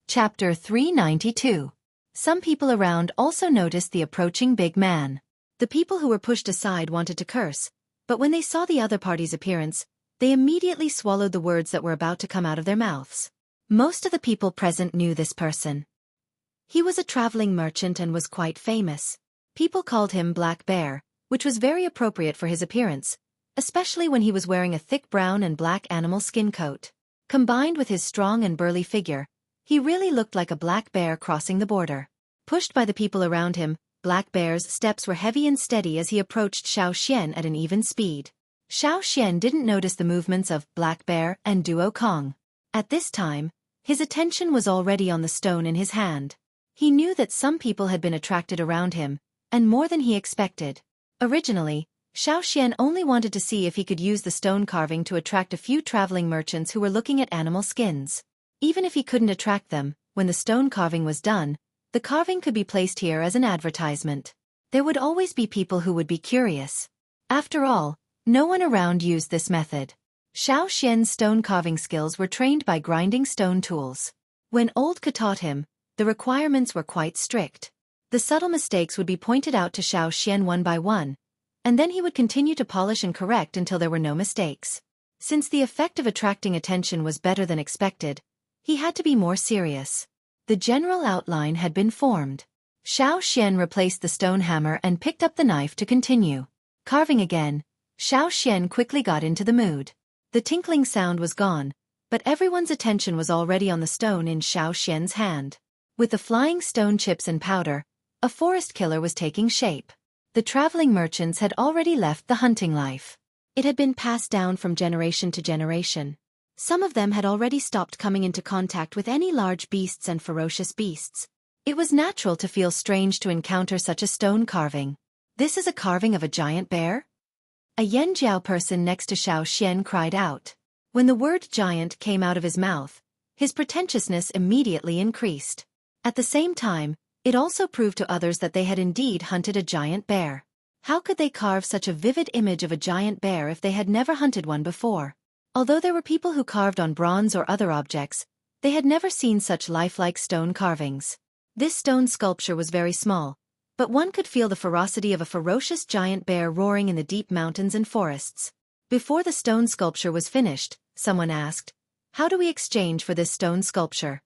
Chapter 392. Some people around also noticed the approaching big man. The people who were pushed aside wanted to curse, but when they saw the other party's appearance, they immediately swallowed the words that were about to come out of their mouths. Most of the people present knew this person. He was a traveling merchant and was quite famous. People called him Black Bear, which was very appropriate for his appearance, especially when he was wearing a thick brown and black animal skin coat. Combined with his strong and burly figure, he really looked like a black bear crossing the border. Pushed by the people around him, Black Bear's steps were heavy and steady as he approached Xueqi at an even speed. Xueqi didn't notice the movements of Black Bear and Duo Kong. At this time, his attention was already on the stone in his hand. He knew that some people had been attracted around him, and more than he expected. Originally, Xueqi only wanted to see if he could use the stone carving to attract a few traveling merchants who were looking at animal skins. Even if he couldn't attract them, when the stone carving was done, the carving could be placed here as an advertisement. There would always be people who would be curious. After all, no one around used this method. Xueqi's stone carving skills were trained by grinding stone tools. When Old Ka taught him, the requirements were quite strict. The subtle mistakes would be pointed out to Xueqi one by one, and then he would continue to polish and correct until there were no mistakes. Since the effect of attracting attention was better than expected, he had to be more serious. The general outline had been formed. Xueqi replaced the stone hammer and picked up the knife to continue. Carving again, Xueqi quickly got into the mood. The tinkling sound was gone, but everyone's attention was already on the stone in Xueqi's hand. With the flying stone chips and powder, a forest killer was taking shape. The traveling merchants had already left the hunting life. It had been passed down from generation to generation. Some of them had already stopped coming into contact with any large beasts and ferocious beasts. It was natural to feel strange to encounter such a stone carving. "This is a carving of a giant bear?" A Yanjiao person next to Xueqi cried out. When the word giant came out of his mouth, his pretentiousness immediately increased. At the same time, it also proved to others that they had indeed hunted a giant bear. How could they carve such a vivid image of a giant bear if they had never hunted one before? Although there were people who carved on bronze or other objects, they had never seen such lifelike stone carvings. This stone sculpture was very small, but one could feel the ferocity of a ferocious giant bear roaring in the deep mountains and forests. Before the stone sculpture was finished, someone asked, "How do we exchange for this stone sculpture?"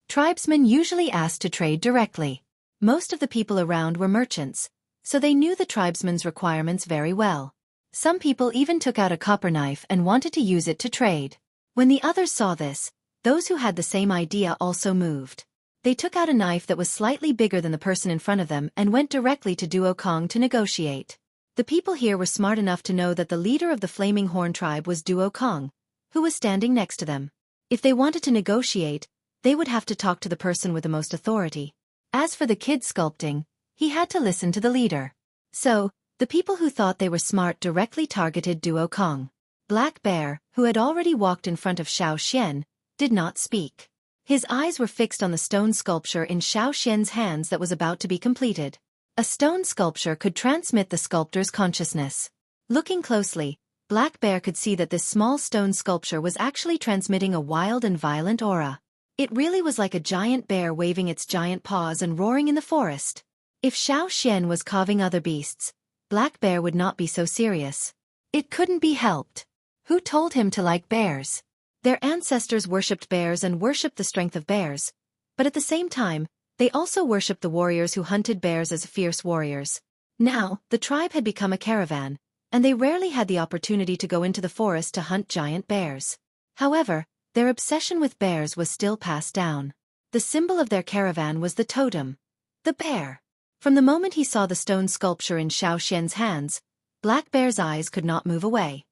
Tribesmen usually asked to trade directly. Most of the people around were merchants, so they knew the tribesmen's requirements very well. Some people even took out a copper knife and wanted to use it to trade. When the others saw this, those who had the same idea also moved. They took out a knife that was slightly bigger than the person in front of them and went directly to Duo Kong to negotiate. The people here were smart enough to know that the leader of the Flaming Horn tribe was Duo Kong, who was standing next to them. If they wanted to negotiate, they would have to talk to the person with the most authority. As for the kid sculpting, he had to listen to the leader. So, the people who thought they were smart directly targeted Duo Kong. Black Bear, who had already walked in front of Xueqi, did not speak. His eyes were fixed on the stone sculpture in Xueqi's hands that was about to be completed. A stone sculpture could transmit the sculptor's consciousness. Looking closely, Black Bear could see that this small stone sculpture was actually transmitting a wild and violent aura. It really was like a giant bear waving its giant paws and roaring in the forest. If Xueqi was carving other beasts, Black Bear would not be so serious. It couldn't be helped. Who told him to like bears? Their ancestors worshipped bears and worshipped the strength of bears, but at the same time, they also worshipped the warriors who hunted bears as fierce warriors. Now, the tribe had become a caravan, and they rarely had the opportunity to go into the forest to hunt giant bears. However, their obsession with bears was still passed down. The symbol of their caravan was the totem, the bear. From the moment he saw the stone sculpture in Xueqi's hands, Black Bear's eyes could not move away.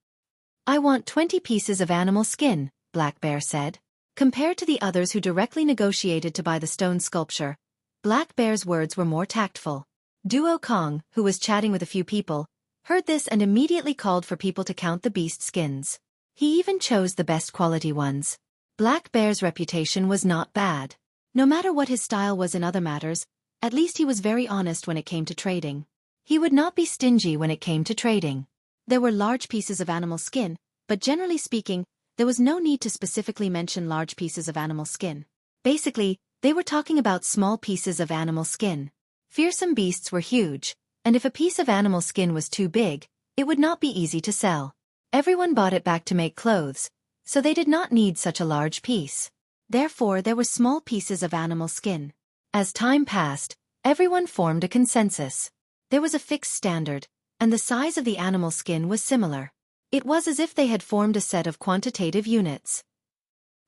"I want 20 pieces of animal skin," Black Bear said. Compared to the others who directly negotiated to buy the stone sculpture, Black Bear's words were more tactful. Duo Kong, who was chatting with a few people, heard this and immediately called for people to count the beast skins. He even chose the best quality ones. Black Bear's reputation was not bad. No matter what his style was in other matters, at least he was very honest when it came to trading. He would not be stingy when it came to trading. There were large pieces of animal skin, but generally speaking, there was no need to specifically mention large pieces of animal skin. Basically, they were talking about small pieces of animal skin. Fearsome beasts were huge, and if a piece of animal skin was too big, it would not be easy to sell. Everyone bought it back to make clothes, so they did not need such a large piece. Therefore, there were small pieces of animal skin. As time passed, everyone formed a consensus. There was a fixed standard, and the size of the animal skin was similar. It was as if they had formed a set of quantitative units.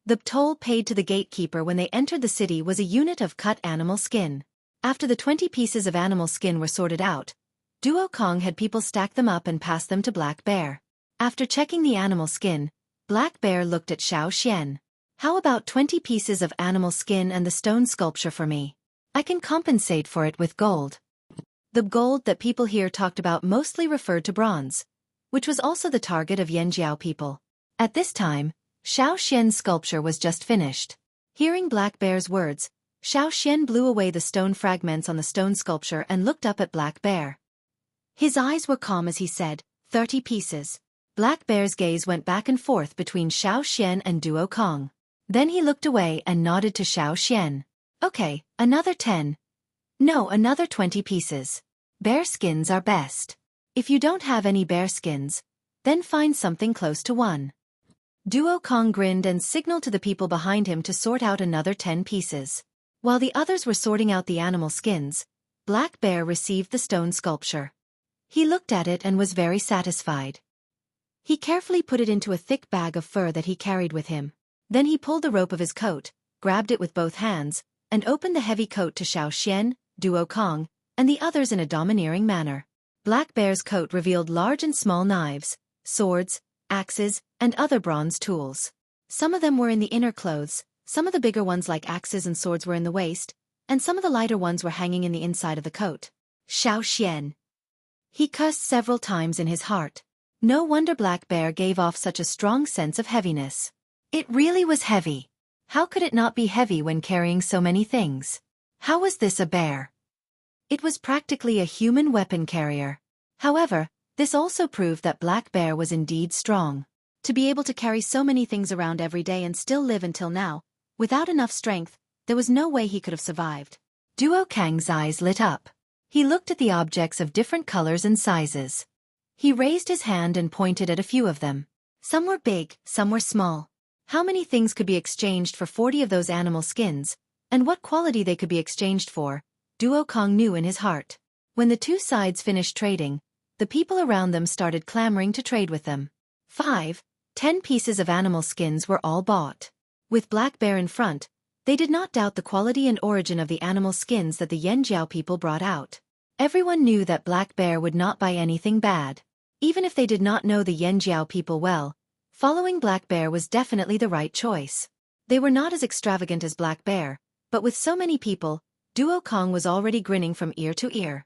The toll paid to the gatekeeper when they entered the city was a unit of cut animal skin. After the 20 pieces of animal skin were sorted out, Duo Kong had people stack them up and pass them to Black Bear. After checking the animal skin, Black Bear looked at Xiao. How about 20 pieces of animal skin and the stone sculpture for me? I can compensate for it with gold. The gold that people here talked about mostly referred to bronze, which was also the target of Yanjiao people. At this time, Xiaoxian's sculpture was just finished. Hearing Black Bear's words, Xiaoxian blew away the stone fragments on the stone sculpture and looked up at Black Bear. His eyes were calm as he said, 30 pieces. Black Bear's gaze went back and forth between Xiaoxian and Duo Kong. Then he looked away and nodded to Xiaoxian. Okay, another 10. No, another 20 pieces. Bear skins are best. If you don't have any bear skins, then find something close to one. Duo Kong grinned and signaled to the people behind him to sort out another 10 pieces. While the others were sorting out the animal skins, Black Bear received the stone sculpture. He looked at it and was very satisfied. He carefully put it into a thick bag of fur that he carried with him. Then he pulled the rope of his coat, grabbed it with both hands, and opened the heavy coat to Xiaoxian, Duo Kong, and the others in a domineering manner. Black Bear's coat revealed large and small knives, swords, axes, and other bronze tools. Some of them were in the inner clothes, some of the bigger ones like axes and swords were in the waist, and some of the lighter ones were hanging in the inside of the coat. Xiaoxian. He cursed several times in his heart. No wonder Black Bear gave off such a strong sense of heaviness. It really was heavy. How could it not be heavy when carrying so many things? How was this a bear? It was practically a human weapon carrier. However, this also proved that Black Bear was indeed strong. To be able to carry so many things around every day and still live until now, without enough strength, there was no way he could have survived. Duo Kang's eyes lit up. He looked at the objects of different colors and sizes. He raised his hand and pointed at a few of them. Some were big, some were small. How many things could be exchanged for 40 of those animal skins, and what quality they could be exchanged for, Duo Kong knew in his heart. When the two sides finished trading, the people around them started clamoring to trade with them. 5, 10 pieces of animal skins were all bought. With Black Bear in front, they did not doubt the quality and origin of the animal skins that the Yanjiao people brought out. Everyone knew that Black Bear would not buy anything bad. Even if they did not know the Yanjiao people well, following Black Bear was definitely the right choice. They were not as extravagant as Black Bear, but with so many people, Duo Kong was already grinning from ear to ear.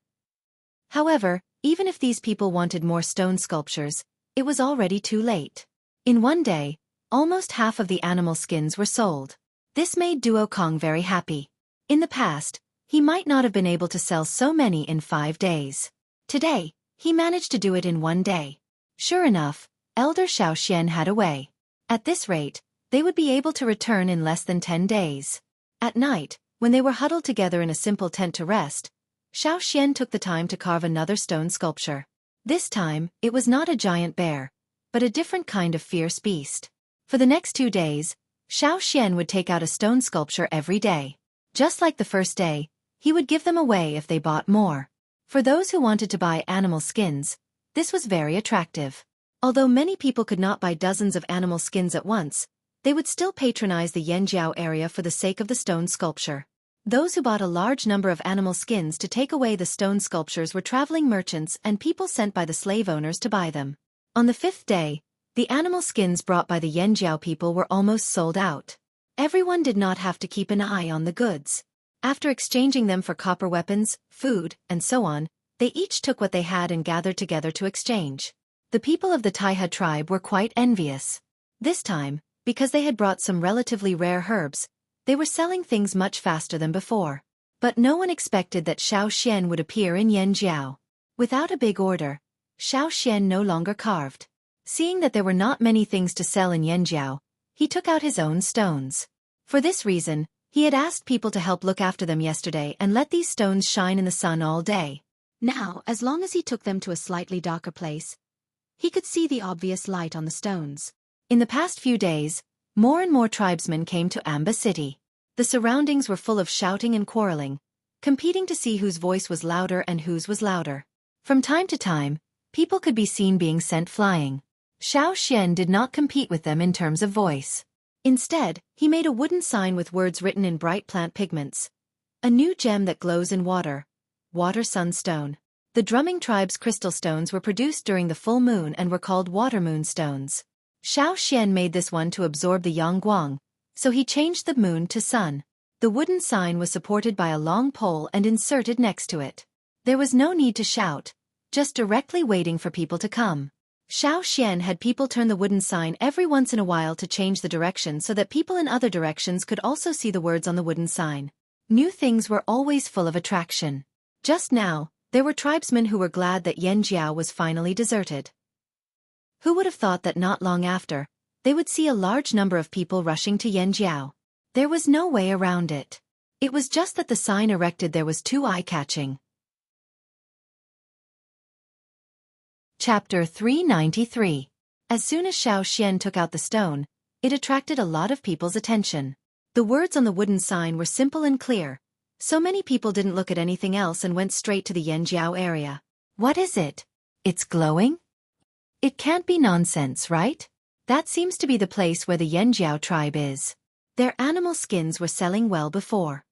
However, even if these people wanted more stone sculptures, it was already too late. In one day, almost half of the animal skins were sold. This made Duo Kong very happy. In the past, he might not have been able to sell so many in 5 days. Today, he managed to do it in 1 day. Sure enough, Elder Xiaoxian had a way. At this rate, they would be able to return in less than 10 days. At night, when they were huddled together in a simple tent to rest, Xiaoxian took the time to carve another stone sculpture. This time, it was not a giant bear, but a different kind of fierce beast. For the next 2 days, Xiaoxian would take out a stone sculpture every day. Just like the first day, he would give them away if they bought more. For those who wanted to buy animal skins, this was very attractive. Although many people could not buy dozens of animal skins at once, they would still patronize the Yanjiao area for the sake of the stone sculpture. Those who bought a large number of animal skins to take away the stone sculptures were traveling merchants and people sent by the slave owners to buy them. On the 5th day, the animal skins brought by the Yanjiao people were almost sold out. Everyone did not have to keep an eye on the goods. After exchanging them for copper weapons, food, and so on, they each took what they had and gathered together to exchange. The people of the Taiha tribe were quite envious. This time, because they had brought some relatively rare herbs, they were selling things much faster than before. But no one expected that Xiaoxian would appear in Yanjiao. Without a big order, Xiaoxian no longer carved. Seeing that there were not many things to sell in Yanjiao, he took out his own stones. For this reason, He had asked people to help look after them yesterday and let these stones shine in the sun all day. Now, as long as he took them to a slightly darker place, he could see the obvious light on the stones. In the past few days, more and more tribesmen came to Amba City. The surroundings were full of shouting and quarreling, competing to see whose voice was louder and whose was louder. From time to time, people could be seen being sent flying. Xueqi did not compete with them in terms of voice. Instead, he made a wooden sign with words written in bright plant pigments. A new gem that glows in water. Water sunstone. The drumming tribe's crystal stones were produced during the full moon and were called water moon stones. Xueqi made this one to absorb the yang-guang, so he changed the moon to sun. The wooden sign was supported by a long pole and inserted next to it. There was no need to shout, just directly waiting for people to come. Xueqi had people turn the wooden sign every once in a while to change the direction so that people in other directions could also see the words on the wooden sign. New things were always full of attraction. Just now, there were tribesmen who were glad that Yanjiao was finally deserted. Who would have thought that not long after, they would see a large number of people rushing to Yanjiao? There was no way around it. It was just that the sign erected there was too eye-catching. Chapter 393. As soon as Xueqi took out the stone, it attracted a lot of people's attention. The words on the wooden sign were simple and clear, so many people didn't look at anything else and went straight to the Yanjiao area. What is it? It's glowing? It can't be nonsense, right? That seems to be the place where the Yanjiao tribe is. Their animal skins were selling well before.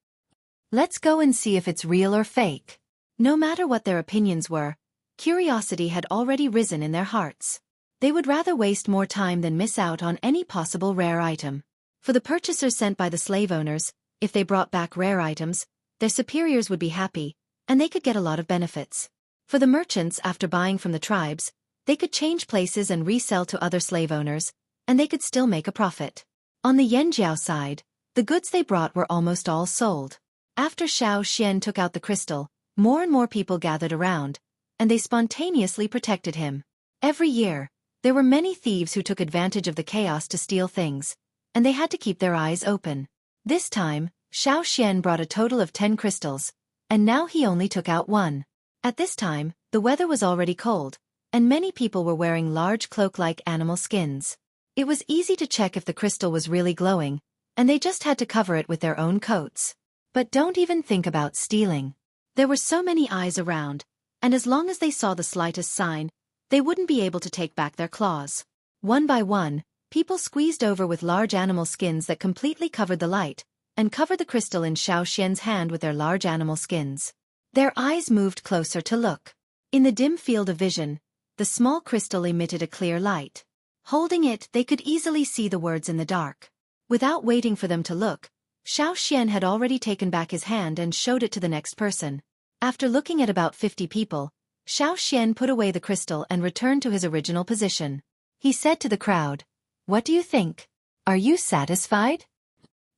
Let's go and see if it's real or fake. No matter what their opinions were, curiosity had already risen in their hearts. They would rather waste more time than miss out on any possible rare item. For the purchasers sent by the slave owners, if they brought back rare items, their superiors would be happy, and they could get a lot of benefits. For the merchants, after buying from the tribes, they could change places and resell to other slave owners, and they could still make a profit. On the Yanjiao side, the goods they brought were almost all sold. After Xueqi took out the crystal, more and more people gathered around, and they spontaneously protected him. Every year, there were many thieves who took advantage of the chaos to steal things, and they had to keep their eyes open. This time, Xueqi brought a total of 10 crystals, and now he only took out one. At this time, the weather was already cold, and many people were wearing large cloak-like animal skins. It was easy to check if the crystal was really glowing, and they just had to cover it with their own coats. But don't even think about stealing. There were so many eyes around, and as long as they saw the slightest sign, they wouldn't be able to take back their claws. One by one, people squeezed over with large animal skins that completely covered the light, and covered the crystal in Xueqi's hand with their large animal skins. Their eyes moved closer to look. In the dim field of vision, the small crystal emitted a clear light. Holding it, they could easily see the words in the dark. Without waiting for them to look, Xueqi had already taken back his hand and showed it to the next person. After looking at about 50 people, Xueqi put away the crystal and returned to his original position. He said to the crowd, "What do you think? Are you satisfied?"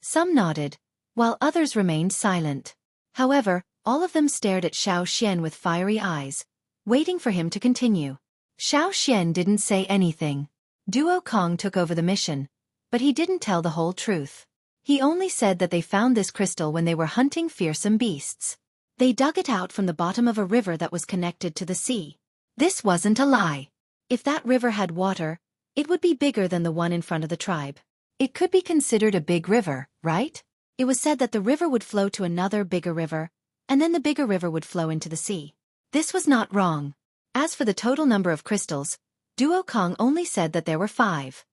Some nodded, while others remained silent. However, all of them stared at Xueqi with fiery eyes, waiting for him to continue. Xueqi didn't say anything. Duo Kong took over the mission, but he didn't tell the whole truth. He only said that they found this crystal when they were hunting fearsome beasts. They dug it out from the bottom of a river that was connected to the sea. This wasn't a lie. If that river had water, it would be bigger than the one in front of the tribe. It could be considered a big river, right? It was said that the river would flow to another bigger river, and then the bigger river would flow into the sea. This was not wrong. As for the total number of crystals, Duo Kong only said that there were 5.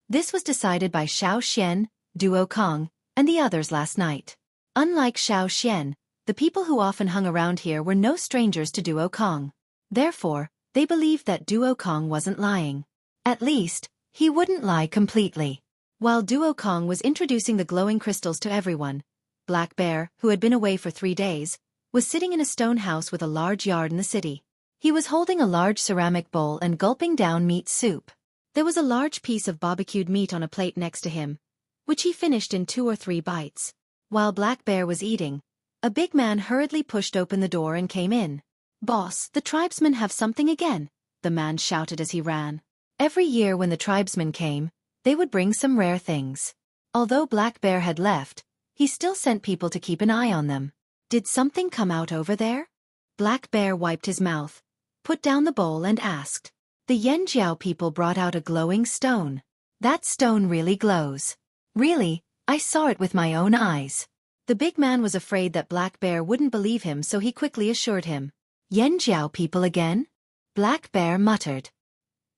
This was decided by Xueqi, Duo Kong, and the others last night. Unlike Xueqi, the people who often hung around here were no strangers to Duo Kong. Therefore, they believed that Duo Kong wasn't lying. At least, he wouldn't lie completely. While Duo Kong was introducing the glowing crystals to everyone, Black Bear, who had been away for 3 days, was sitting in a stone house with a large yard in the city. He was holding a large ceramic bowl and gulping down meat soup. There was a large piece of barbecued meat on a plate next to him, which he finished in 2 or 3 bites. While Black Bear was eating, a big man hurriedly pushed open the door and came in. "Boss, the tribesmen have something again," the man shouted as he ran. Every year when the tribesmen came, they would bring some rare things. Although Black Bear had left, he still sent people to keep an eye on them. Did something come out over there? Black Bear wiped his mouth, put down the bowl and asked. The Yanjiao people brought out a glowing stone. That stone really glows. Really, I saw it with my own eyes. The big man was afraid that Black Bear wouldn't believe him, so he quickly assured him. Yanjiao people again? Black Bear muttered.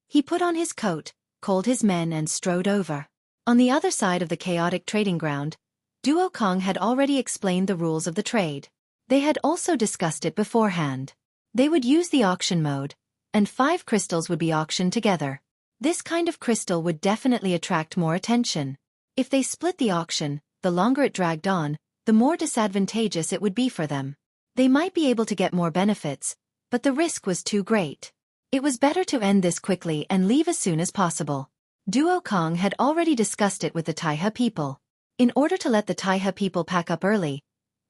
He put on his coat, called his men and strode over. On the other side of the chaotic trading ground, Duo Kong had already explained the rules of the trade. They had also discussed it beforehand. They would use the auction mode, and 5 crystals would be auctioned together. This kind of crystal would definitely attract more attention. If they split the auction, the longer it dragged on, the more disadvantageous it would be for them. They might be able to get more benefits, but the risk was too great. It was better to end this quickly and leave as soon as possible. Duo Kong had already discussed it with the Taihe people. In order to let the Taihe people pack up early,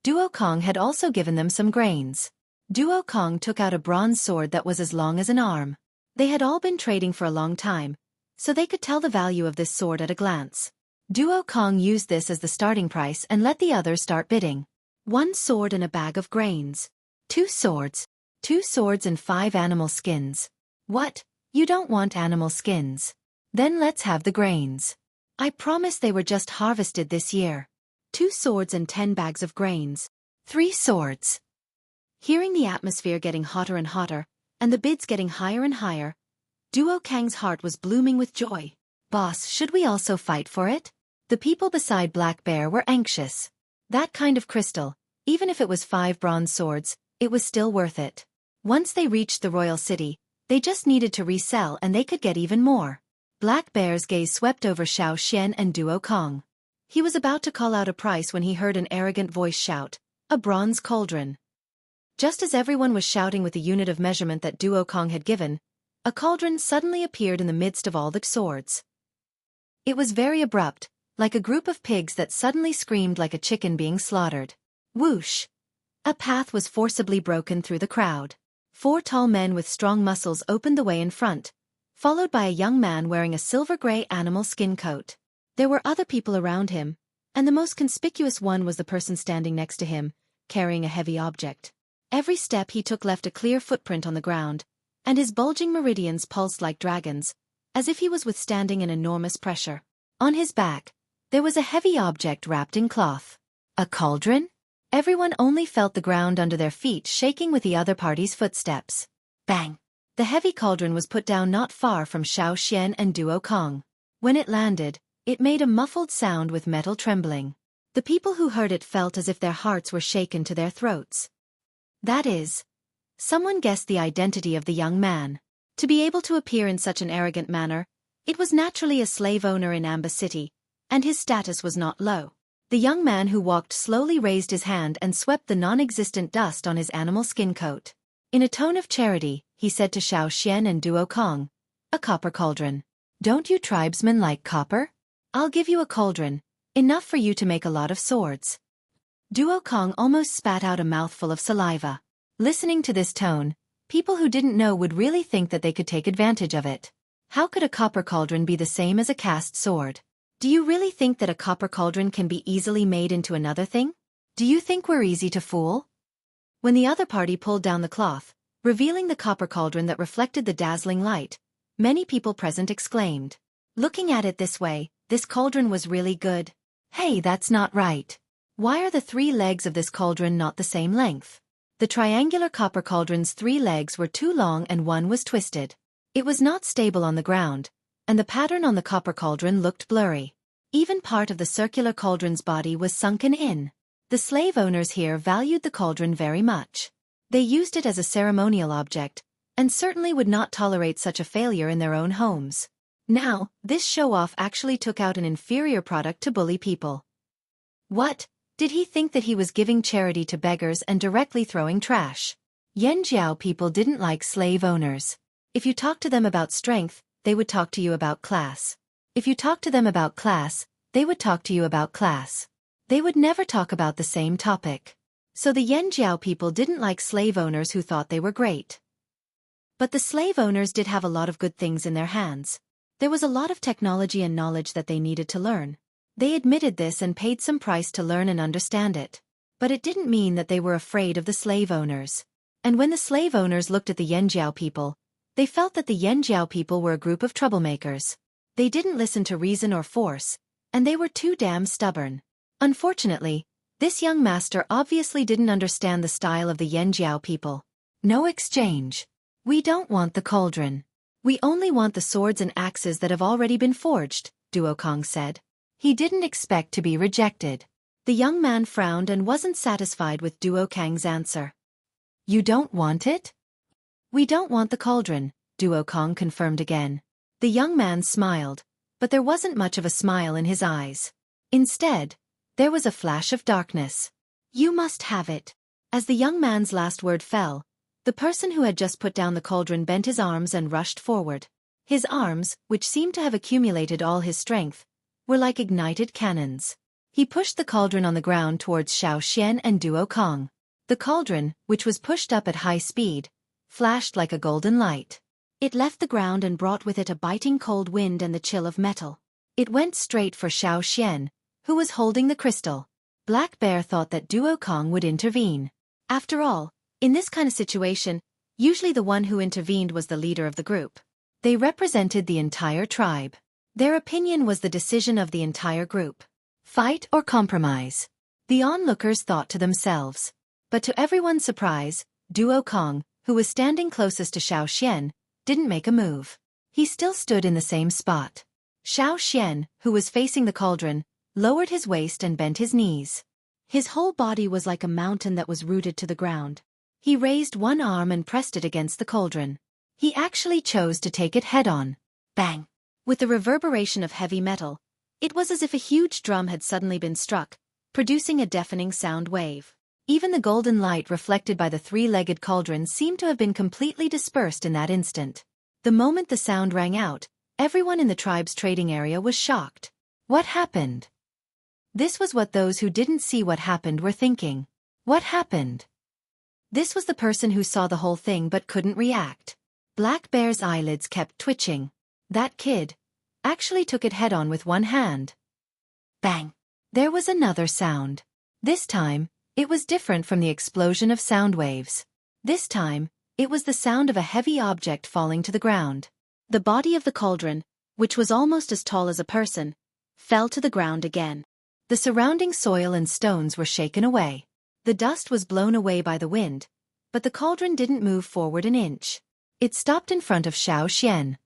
Duo Kong had also given them some grains. Duo Kong took out a bronze sword that was as long as an arm. They had all been trading for a long time, so they could tell the value of this sword at a glance. Duo Kong used this as the starting price and let the others start bidding. 1 sword and a bag of grains. 2 swords. 2 swords and 5 animal skins. What? You don't want animal skins? Then let's have the grains. I promise they were just harvested this year. 2 swords and 10 bags of grains. 3 swords. Hearing the atmosphere getting hotter and hotter, and the bids getting higher and higher, Duo Kang's heart was blooming with joy. Boss, should we also fight for it? The people beside Black Bear were anxious. That kind of crystal, even if it was 5 bronze swords, it was still worth it. Once they reached the royal city, they just needed to resell and they could get even more. Black Bear's gaze swept over Xiao Xian and Duo Kong. He was about to call out a price when he heard an arrogant voice shout, "A bronze cauldron." Just as everyone was shouting with the unit of measurement that Duo Kong had given, a cauldron suddenly appeared in the midst of all the swords. It was very abrupt, like a group of pigs that suddenly screamed like a chicken being slaughtered. Whoosh! A path was forcibly broken through the crowd. 4 tall men with strong muscles opened the way in front, followed by a young man wearing a silver-gray animal skin coat. There were other people around him, and the most conspicuous one was the person standing next to him, carrying a heavy object. Every step he took left a clear footprint on the ground, and his bulging meridians pulsed like dragons, as if he was withstanding an enormous pressure. On his back, there was a heavy object wrapped in cloth. A cauldron? Everyone only felt the ground under their feet shaking with the other party's footsteps. Bang! The heavy cauldron was put down not far from Xiao Xian and Duo Kong. When it landed, it made a muffled sound with metal trembling. The people who heard it felt as if their hearts were shaken to their throats. That is, someone guessed the identity of the young man. To be able to appear in such an arrogant manner, it was naturally a slave owner in Amba City, and his status was not low. The young man who walked slowly raised his hand and swept the non-existent dust on his animal skin coat. In a tone of charity, he said to Xiao Xian and Duo Kong, "A copper cauldron. Don't you tribesmen like copper? I'll give you a cauldron, enough for you to make a lot of swords." Duo Kong almost spat out a mouthful of saliva. Listening to this tone, people who didn't know would really think that they could take advantage of it. How could a copper cauldron be the same as a cast sword? Do you really think that a copper cauldron can be easily made into another thing? Do you think we're easy to fool? When the other party pulled down the cloth, revealing the copper cauldron that reflected the dazzling light, many people present exclaimed. Looking at it this way, this cauldron was really good. Hey, that's not right. Why are the 3 legs of this cauldron not the same length? The triangular copper cauldron's 3 legs were too long and one was twisted. It was not stable on the ground, and the pattern on the copper cauldron looked blurry. Even part of the circular cauldron's body was sunken in. The slave owners here valued the cauldron very much. They used it as a ceremonial object, and certainly would not tolerate such a failure in their own homes. Now, this show-off actually took out an inferior product to bully people. What? Did he think that he was giving charity to beggars and directly throwing trash? Yanjiao people didn't like slave owners. If you talked to them about strength, they would talk to you about class. If you talked to them about class, they would talk to you about class. They would never talk about the same topic. So the Yanjiao people didn't like slave owners who thought they were great. But the slave owners did have a lot of good things in their hands. There was a lot of technology and knowledge that they needed to learn. They admitted this and paid some price to learn and understand it. But it didn't mean that they were afraid of the slave owners. And when the slave owners looked at the Yanjiao people, they felt that the Yanjiao people were a group of troublemakers. They didn't listen to reason or force, and they were too damn stubborn. Unfortunately, this young master obviously didn't understand the style of the Yanjiao people. No exchange. We don't want the cauldron. We only want the swords and axes that have already been forged, Duokong said. He didn't expect to be rejected. The young man frowned and wasn't satisfied with Duokang's answer. You don't want it? We don't want the cauldron, Duokong confirmed again. The young man smiled, but there wasn't much of a smile in his eyes. Instead, there was a flash of darkness. You must have it. As the young man's last word fell, the person who had just put down the cauldron bent his arms and rushed forward. His arms, which seemed to have accumulated all his strength, were like ignited cannons. He pushed the cauldron on the ground towards Xiao and Duokong. The cauldron, which was pushed up at high speed, flashed like a golden light. It left the ground and brought with it a biting cold wind and the chill of metal. It went straight for Xiao, who was holding the crystal. Black Bear thought that Duokong would intervene. After all, in this kind of situation, usually the one who intervened was the leader of the group. They represented the entire tribe. Their opinion was the decision of the entire group. Fight or compromise? The onlookers thought to themselves. But to everyone's surprise, Duokong, who was standing closest to Xiao, didn't make a move. He still stood in the same spot. Xiao, who was facing the cauldron, lowered his waist and bent his knees. His whole body was like a mountain that was rooted to the ground. He raised one arm and pressed it against the cauldron. He actually chose to take it head-on. Bang! With the reverberation of heavy metal, it was as if a huge drum had suddenly been struck, producing a deafening sound wave. Even the golden light reflected by the three-legged cauldron seemed to have been completely dispersed in that instant. The moment the sound rang out, everyone in the tribe's trading area was shocked. What happened? This was what those who didn't see what happened were thinking. What happened? This was the person who saw the whole thing but couldn't react. Black Bear's eyelids kept twitching. That kid actually took it head-on with one hand. Bang! There was another sound. This time, it was different from the explosion of sound waves. This time, it was the sound of a heavy object falling to the ground. The body of the cauldron, which was almost as tall as a person, fell to the ground again. The surrounding soil and stones were shaken away. The dust was blown away by the wind, but the cauldron didn't move forward an inch. It stopped in front of Xiao.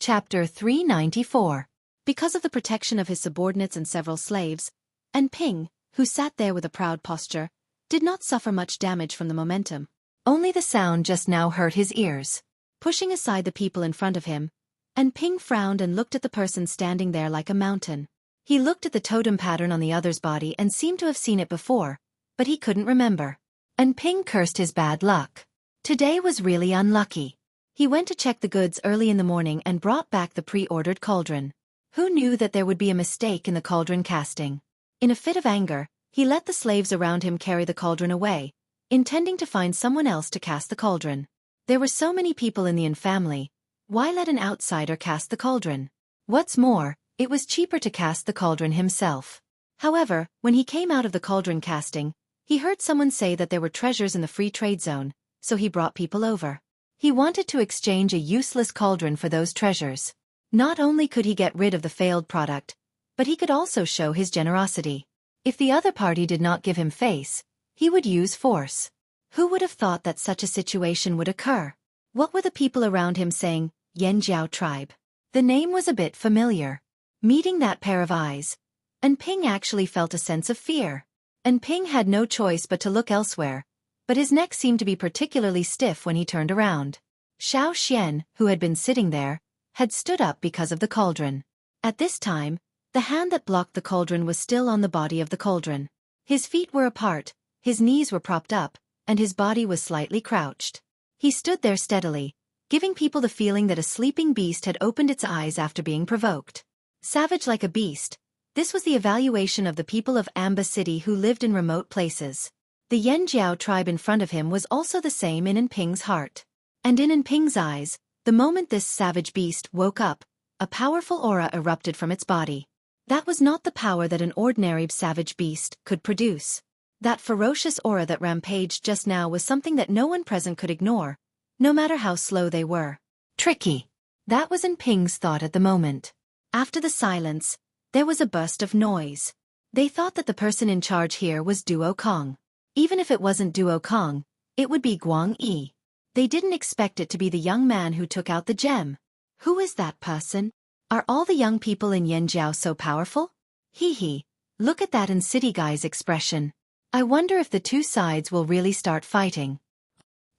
Chapter 394. Because of the protection of his subordinates and several slaves, and Ping, who sat there with a proud posture, did not suffer much damage from the momentum. Only the sound just now hurt his ears. Pushing aside the people in front of him, and Ping frowned and looked at the person standing there like a mountain. He looked at the totem pattern on the other's body and seemed to have seen it before, but he couldn't remember. And Ping cursed his bad luck. Today was really unlucky. He went to check the goods early in the morning and brought back the pre-ordered cauldron. Who knew that there would be a mistake in the cauldron casting? In a fit of anger, he let the slaves around him carry the cauldron away, intending to find someone else to cast the cauldron. There were so many people in the Yin family. Why let an outsider cast the cauldron? What's more, it was cheaper to cast the cauldron himself. However, when he came out of the cauldron casting, he heard someone say that there were treasures in the free trade zone, so he brought people over. He wanted to exchange a useless cauldron for those treasures. Not only could he get rid of the failed product, but he could also show his generosity. If the other party did not give him face, he would use force. Who would have thought that such a situation would occur? What were the people around him saying? Yanjiao tribe. The name was a bit familiar. Meeting that pair of eyes, and Ping actually felt a sense of fear. And Ping had no choice but to look elsewhere, but his neck seemed to be particularly stiff when he turned around. Xiao, who had been sitting there, had stood up because of the cauldron. At this time, the hand that blocked the cauldron was still on the body of the cauldron. His feet were apart, his knees were propped up, and his body was slightly crouched. He stood there steadily, giving people the feeling that a sleeping beast had opened its eyes after being provoked. Savage like a beast, this was the evaluation of the people of Amba City who lived in remote places. The Yanjiao tribe in front of him was also the same in Ping's heart. And in Ping's eyes, the moment this savage beast woke up, a powerful aura erupted from its body. That was not the power that an ordinary savage beast could produce. That ferocious aura that rampaged just now was something that no one present could ignore, no matter how slow they were. Tricky. That was in Ping's thought at the moment. After the silence, there was a burst of noise. They thought that the person in charge here was Duo Kong. Even if it wasn't Duo Kong, it would be Guang Yi. They didn't expect it to be the young man who took out the gem. Who is that person? Are all the young people in Yanjiao so powerful? Hee hee, look at that in City Guy's expression. I wonder if the two sides will really start fighting.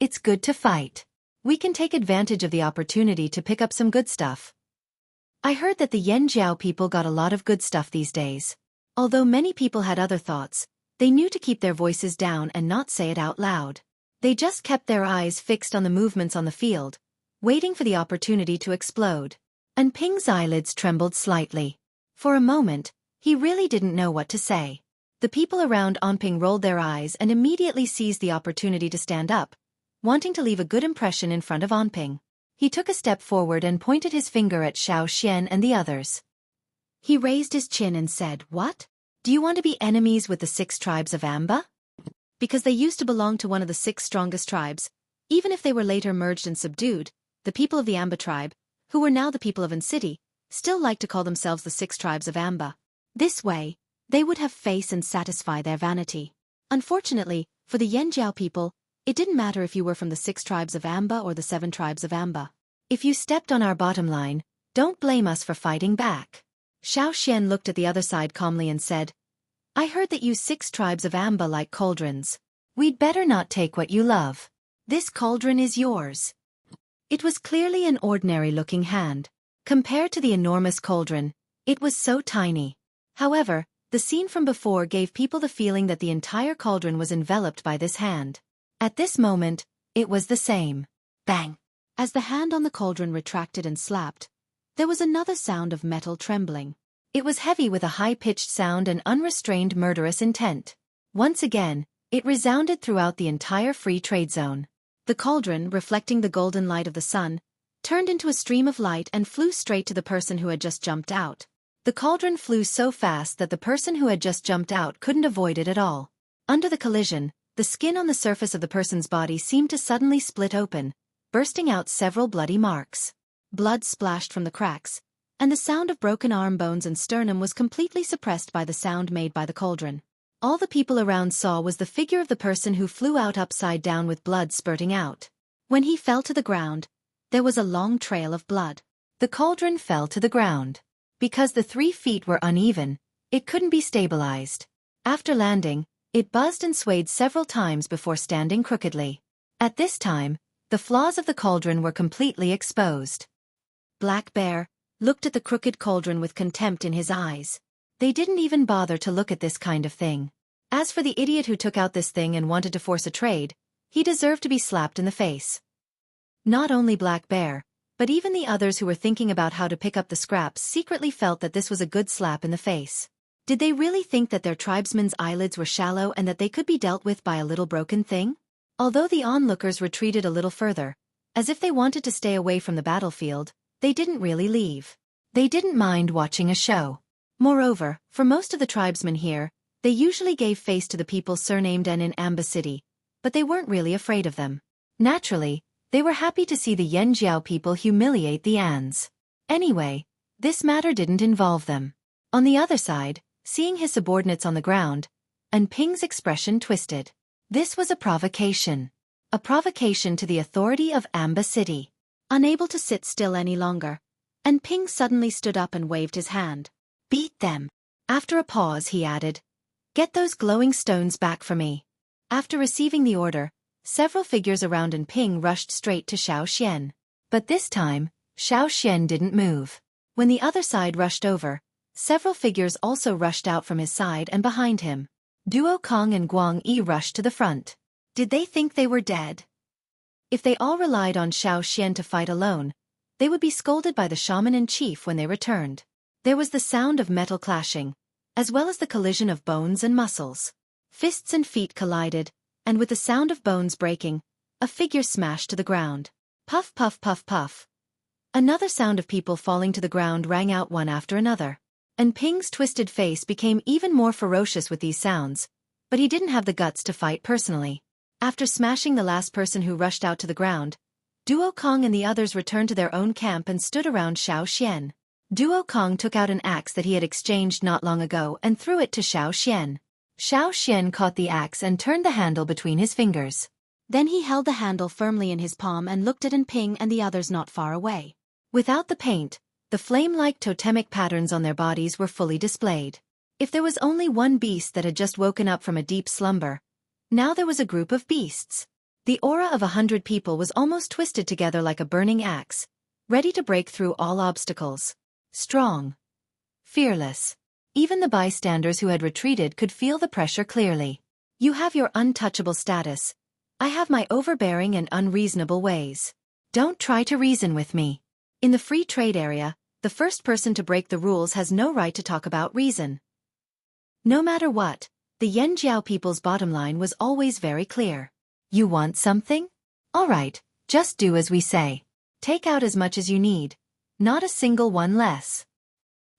It's good to fight. We can take advantage of the opportunity to pick up some good stuff. I heard that the Yanjiao people got a lot of good stuff these days. Although many people had other thoughts, they knew to keep their voices down and not say it out loud. They just kept their eyes fixed on the movements on the field, waiting for the opportunity to explode. And Ping's eyelids trembled slightly. For a moment, he really didn't know what to say. The people around Onping rolled their eyes and immediately seized the opportunity to stand up, wanting to leave a good impression in front of Onping. He took a step forward and pointed his finger at Xiao Xian and the others. He raised his chin and said, "What? Do you want to be enemies with the 6 tribes of Amba?" Because they used to belong to one of the 6 strongest tribes, even if they were later merged and subdued, the people of the Amba tribe, who were now the people of An City, still liked to call themselves the 6 tribes of Amba. This way, they would have face and satisfy their vanity. Unfortunately, for the Yanjiao people, it didn't matter if you were from the 6 tribes of Amba or the 7 tribes of Amba. If you stepped on our bottom line, don't blame us for fighting back. Xiao Xian looked at the other side calmly and said, "I heard that you 6 tribes of Amba like cauldrons. We'd better not take what you love. This cauldron is yours." It was clearly an ordinary-looking hand. Compared to the enormous cauldron, it was so tiny. However, the scene from before gave people the feeling that the entire cauldron was enveloped by this hand. At this moment, it was the same. Bang! As the hand on the cauldron retracted and slapped, there was another sound of metal trembling. It was heavy with a high-pitched sound and unrestrained murderous intent. Once again, it resounded throughout the entire free trade zone. The cauldron, reflecting the golden light of the sun, turned into a stream of light and flew straight to the person who had just jumped out. The cauldron flew so fast that the person who had just jumped out couldn't avoid it at all. Under the collision, the skin on the surface of the person's body seemed to suddenly split open, bursting out several bloody marks. Blood splashed from the cracks, and the sound of broken arm bones and sternum was completely suppressed by the sound made by the cauldron. All the people around saw was the figure of the person who flew out upside down with blood spurting out. When he fell to the ground, there was a long trail of blood. The cauldron fell to the ground. Because the 3 feet were uneven, it couldn't be stabilized. After landing, it buzzed and swayed several times before standing crookedly. At this time, the flaws of the cauldron were completely exposed. Black Bear looked at the crooked cauldron with contempt in his eyes. They didn't even bother to look at this kind of thing. As for the idiot who took out this thing and wanted to force a trade, he deserved to be slapped in the face. Not only Black Bear, but even the others who were thinking about how to pick up the scraps secretly felt that this was a good slap in the face. Did they really think that their tribesmen's eyelids were shallow and that they could be dealt with by a little broken thing? Although the onlookers retreated a little further, as if they wanted to stay away from the battlefield, they didn't really leave. They didn't mind watching a show. Moreover, for most of the tribesmen here, they usually gave face to the people surnamed N in Amba City, but they weren't really afraid of them. Naturally, they were happy to see the Yanjiao people humiliate the Ans. Anyway, this matter didn't involve them. On the other side, seeing his subordinates on the ground, and Ping's expression twisted. This was a provocation. A provocation to the authority of Amba City. Unable to sit still any longer, and Ping suddenly stood up and waved his hand. "Beat them." After a pause he added, "Get those glowing stones back for me." After receiving the order, several figures around and Ping rushed straight to Xiao Xian. But this time, Xiao Xian didn't move. When the other side rushed over, several figures also rushed out from his side and behind him. Duo Kong and Guang Yi rushed to the front. Did they think they were dead? If they all relied on Xiao Xian to fight alone, they would be scolded by the shaman and chief when they returned. There was the sound of metal clashing, as well as the collision of bones and muscles. Fists and feet collided, and with the sound of bones breaking, a figure smashed to the ground. Puff puff puff puff. Another sound of people falling to the ground rang out one after another. And Ping's twisted face became even more ferocious with these sounds, but he didn't have the guts to fight personally. After smashing the last person who rushed out to the ground, Duo Kong and the others returned to their own camp and stood around Xiao Xian. Duo Kong took out an axe that he had exchanged not long ago and threw it to Xiao Xian. Xiao Xian caught the axe and turned the handle between his fingers. Then he held the handle firmly in his palm and looked at Ping and the others not far away. Without the paint, the flame-like totemic patterns on their bodies were fully displayed. If there was only one beast that had just woken up from a deep slumber, now there was a group of beasts. The aura of 100 people was almost twisted together like a burning axe, ready to break through all obstacles. Strong. Fearless. Even the bystanders who had retreated could feel the pressure clearly. You have your untouchable status. I have my overbearing and unreasonable ways. Don't try to reason with me. In the free trade area, the first person to break the rules has no right to talk about reason. No matter what, the Yanjiao people's bottom line was always very clear. You want something? All right, just do as we say. Take out as much as you need, not a single one less.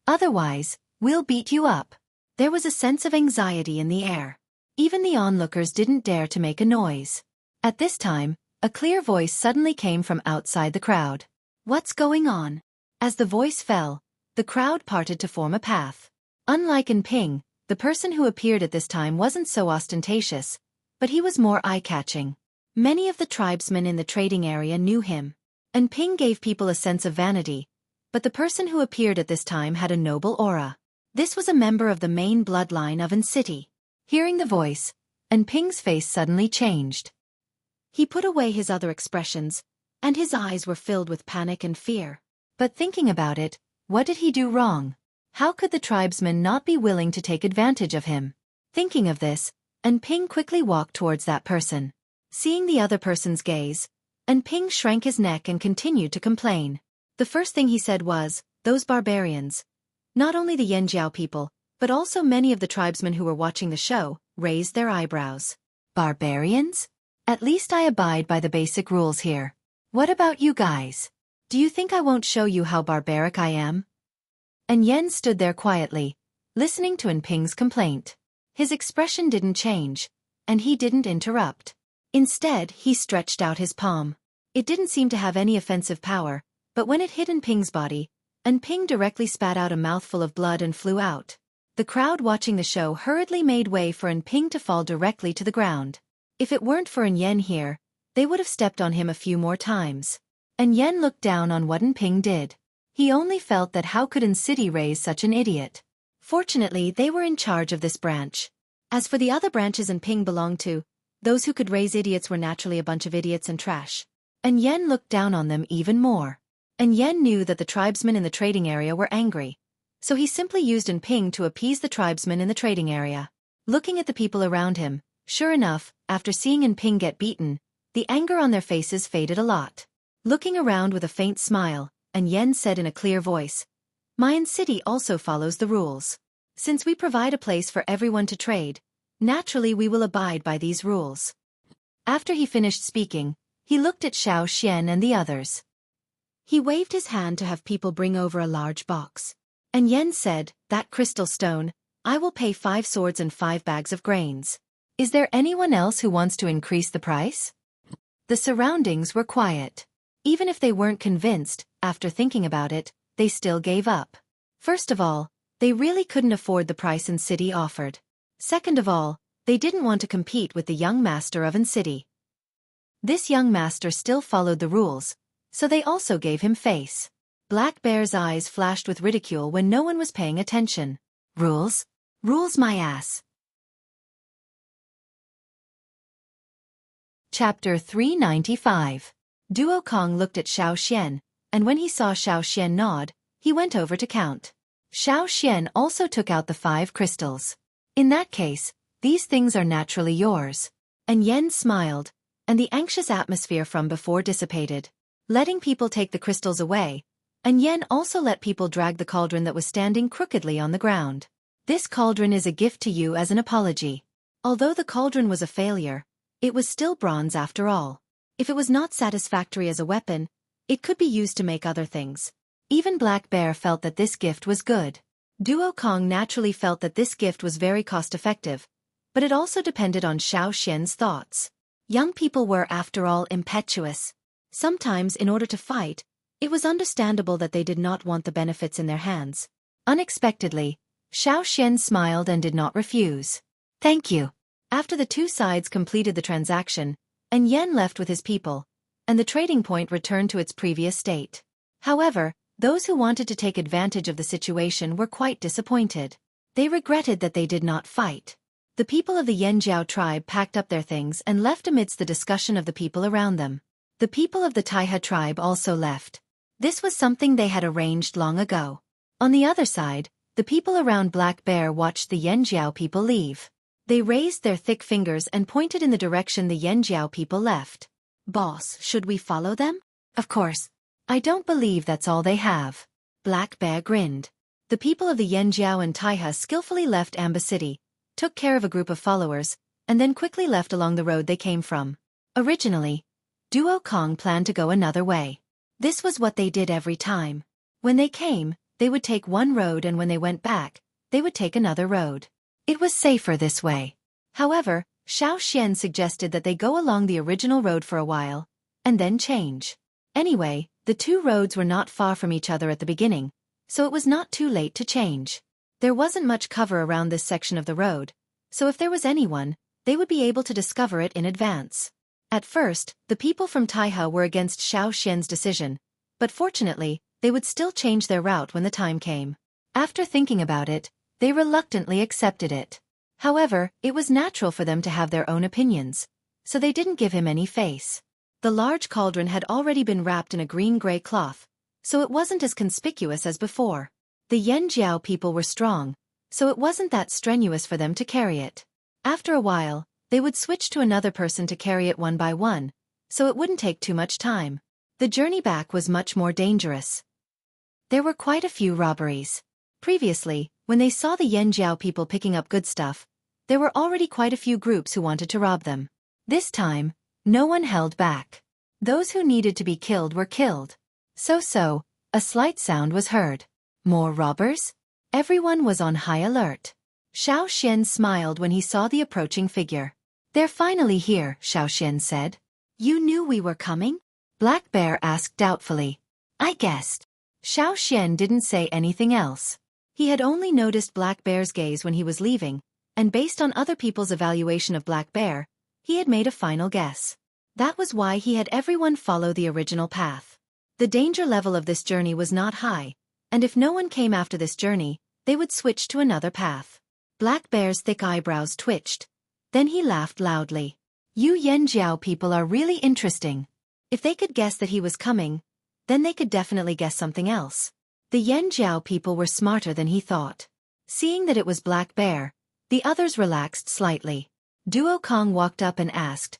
Otherwise, we'll beat you up. There was a sense of anxiety in the air. Even the onlookers didn't dare to make a noise. At this time, a clear voice suddenly came from outside the crowd. What's going on? As the voice fell, the crowd parted to form a path. Unlike Ping, the person who appeared at this time wasn't so ostentatious, but he was more eye-catching. Many of the tribesmen in the trading area knew him. Ping gave people a sense of vanity, but the person who appeared at this time had a noble aura. This was a member of the main bloodline of City. Hearing the voice, Ping's face suddenly changed. He put away his other expressions, and his eyes were filled with panic and fear. But thinking about it, what did he do wrong? How could the tribesmen not be willing to take advantage of him? Thinking of this, Ping quickly walked towards that person. Seeing the other person's gaze, Ping shrank his neck and continued to complain. The first thing he said was, "Those barbarians." Not only the Yanjiao people, but also many of the tribesmen who were watching the show, raised their eyebrows. Barbarians? At least I abide by the basic rules here. What about you guys? Do you think I won't show you how barbaric I am? Yen stood there quietly, listening to Ping's complaint. His expression didn't change, and he didn't interrupt. Instead, he stretched out his palm. It didn't seem to have any offensive power, but when it hit Ping's body, Ping directly spat out a mouthful of blood and flew out. The crowd watching the show hurriedly made way for Ping to fall directly to the ground. If it weren't for Yen here, they would have stepped on him a few more times. Yen looked down on what Ping did. He only felt that how could City raise such an idiot? Fortunately, they were in charge of this branch. As for the other branches Ping belonged to, those who could raise idiots were naturally a bunch of idiots and trash. Yen looked down on them even more. Yen knew that the tribesmen in the trading area were angry, so he simply used Ping to appease the tribesmen in the trading area. Looking at the people around him, sure enough, after seeing Ping get beaten, the anger on their faces faded a lot. Looking around with a faint smile, Yen said in a clear voice, "My City also follows the rules. Since we provide a place for everyone to trade, naturally we will abide by these rules." After he finished speaking, he looked at Xiao Xian and the others. He waved his hand to have people bring over a large box. Yen said, "That crystal stone, I will pay 5 swords and 5 bags of grains. Is there anyone else who wants to increase the price?" The surroundings were quiet. Even if they weren't convinced, after thinking about it, they still gave up. First of all, they really couldn't afford the price City offered. Second of all, they didn't want to compete with the young master of City. This young master still followed the rules, so they also gave him face. Black Bear's eyes flashed with ridicule when no one was paying attention. Rules? Rules my ass. Chapter 395. Duo Kong looked at Xiao Xian, and when he saw Xiao Xian nod, he went over to count. Xiao Xian also took out the 5 crystals. "In that case, these things are naturally yours." Yen smiled, and the anxious atmosphere from before dissipated. Letting people take the crystals away, Yen also let people drag the cauldron that was standing crookedly on the ground. "This cauldron is a gift to you as an apology." Although the cauldron was a failure, it was still bronze after all. If it was not satisfactory as a weapon, It could be used to make other things. Even Black Bear felt that this gift was good. Duo Kong naturally felt that this gift was very cost-effective, but it also depended on Xiao Xian's thoughts. Young people were, after all, impetuous. Sometimes, in order to fight, it was understandable that they did not want the benefits in their hands. Unexpectedly, Xiao Xian smiled and did not refuse. Thank you. After the two sides completed the transaction, and Yen left with his people, and the trading point returned to its previous state. However, those who wanted to take advantage of the situation were quite disappointed. They regretted that they did not fight. The people of the Yanjiao tribe packed up their things and left amidst the discussion of the people around them. The people of the Taiha tribe also left. This was something they had arranged long ago. On the other side, the people around Black Bear watched the Yanjiao people leave. They raised their thick fingers and pointed in the direction the Yanjiao people left. Boss, should we follow them? Of course. I don't believe that's all they have. Black Bear grinned. The people of the Yanjiao and Taiha skillfully left Amba City, took care of a group of followers, and then quickly left along the road they came from. Originally, Duo Kong planned to go another way. This was what they did every time. When they came, they would take one road, and when they went back, they would take another road. It was safer this way. However, Xiao Xian suggested that they go along the original road for a while, and then change. Anyway, the two roads were not far from each other at the beginning, so it was not too late to change. There wasn't much cover around this section of the road, so if there was anyone, they would be able to discover it in advance. At first, the people from Taiha were against Xiao Xian's decision, but fortunately, they would still change their route when the time came. After thinking about it, they reluctantly accepted it. However, it was natural for them to have their own opinions, so they didn't give him any face. The large cauldron had already been wrapped in a green-gray cloth, so it wasn't as conspicuous as before. The Yanjiao people were strong, so it wasn't that strenuous for them to carry it. After a while, they would switch to another person to carry it one by one, so it wouldn't take too much time. The journey back was much more dangerous. There were quite a few robberies. Previously, when they saw the Yanjiao people picking up good stuff, there were already quite a few groups who wanted to rob them. This time, no one held back. Those who needed to be killed were killed. So, a slight sound was heard. More robbers? Everyone was on high alert. Xiao Xian smiled when he saw the approaching figure. They're finally here, Xiao Xian said. You knew we were coming? Black Bear asked doubtfully. I guessed. Xiao Xian didn't say anything else. He had only noticed Black Bear's gaze when he was leaving, and based on other people's evaluation of Black Bear, he had made a final guess. That was why he had everyone follow the original path. The danger level of this journey was not high, and if no one came after this journey, they would switch to another path. Black Bear's thick eyebrows twitched. Then he laughed loudly. You Yanjiao people are really interesting. If they could guess that he was coming, then they could definitely guess something else. The Yanjiao people were smarter than he thought. Seeing that it was Black Bear, the others relaxed slightly. Duo Kong walked up and asked,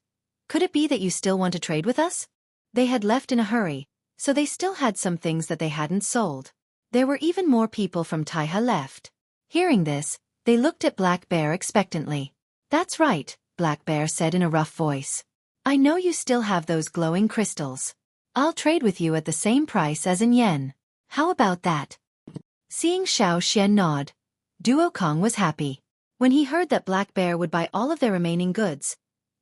Could it be that you still want to trade with us? They had left in a hurry, so they still had some things that they hadn't sold. There were even more people from Taiha left. Hearing this, they looked at Black Bear expectantly. That's right, Black Bear said in a rough voice. I know you still have those glowing crystals. I'll trade with you at the same price as in yen. How about that? Seeing Xiao Xian nod, Duo Kong was happy. When he heard that Black Bear would buy all of their remaining goods,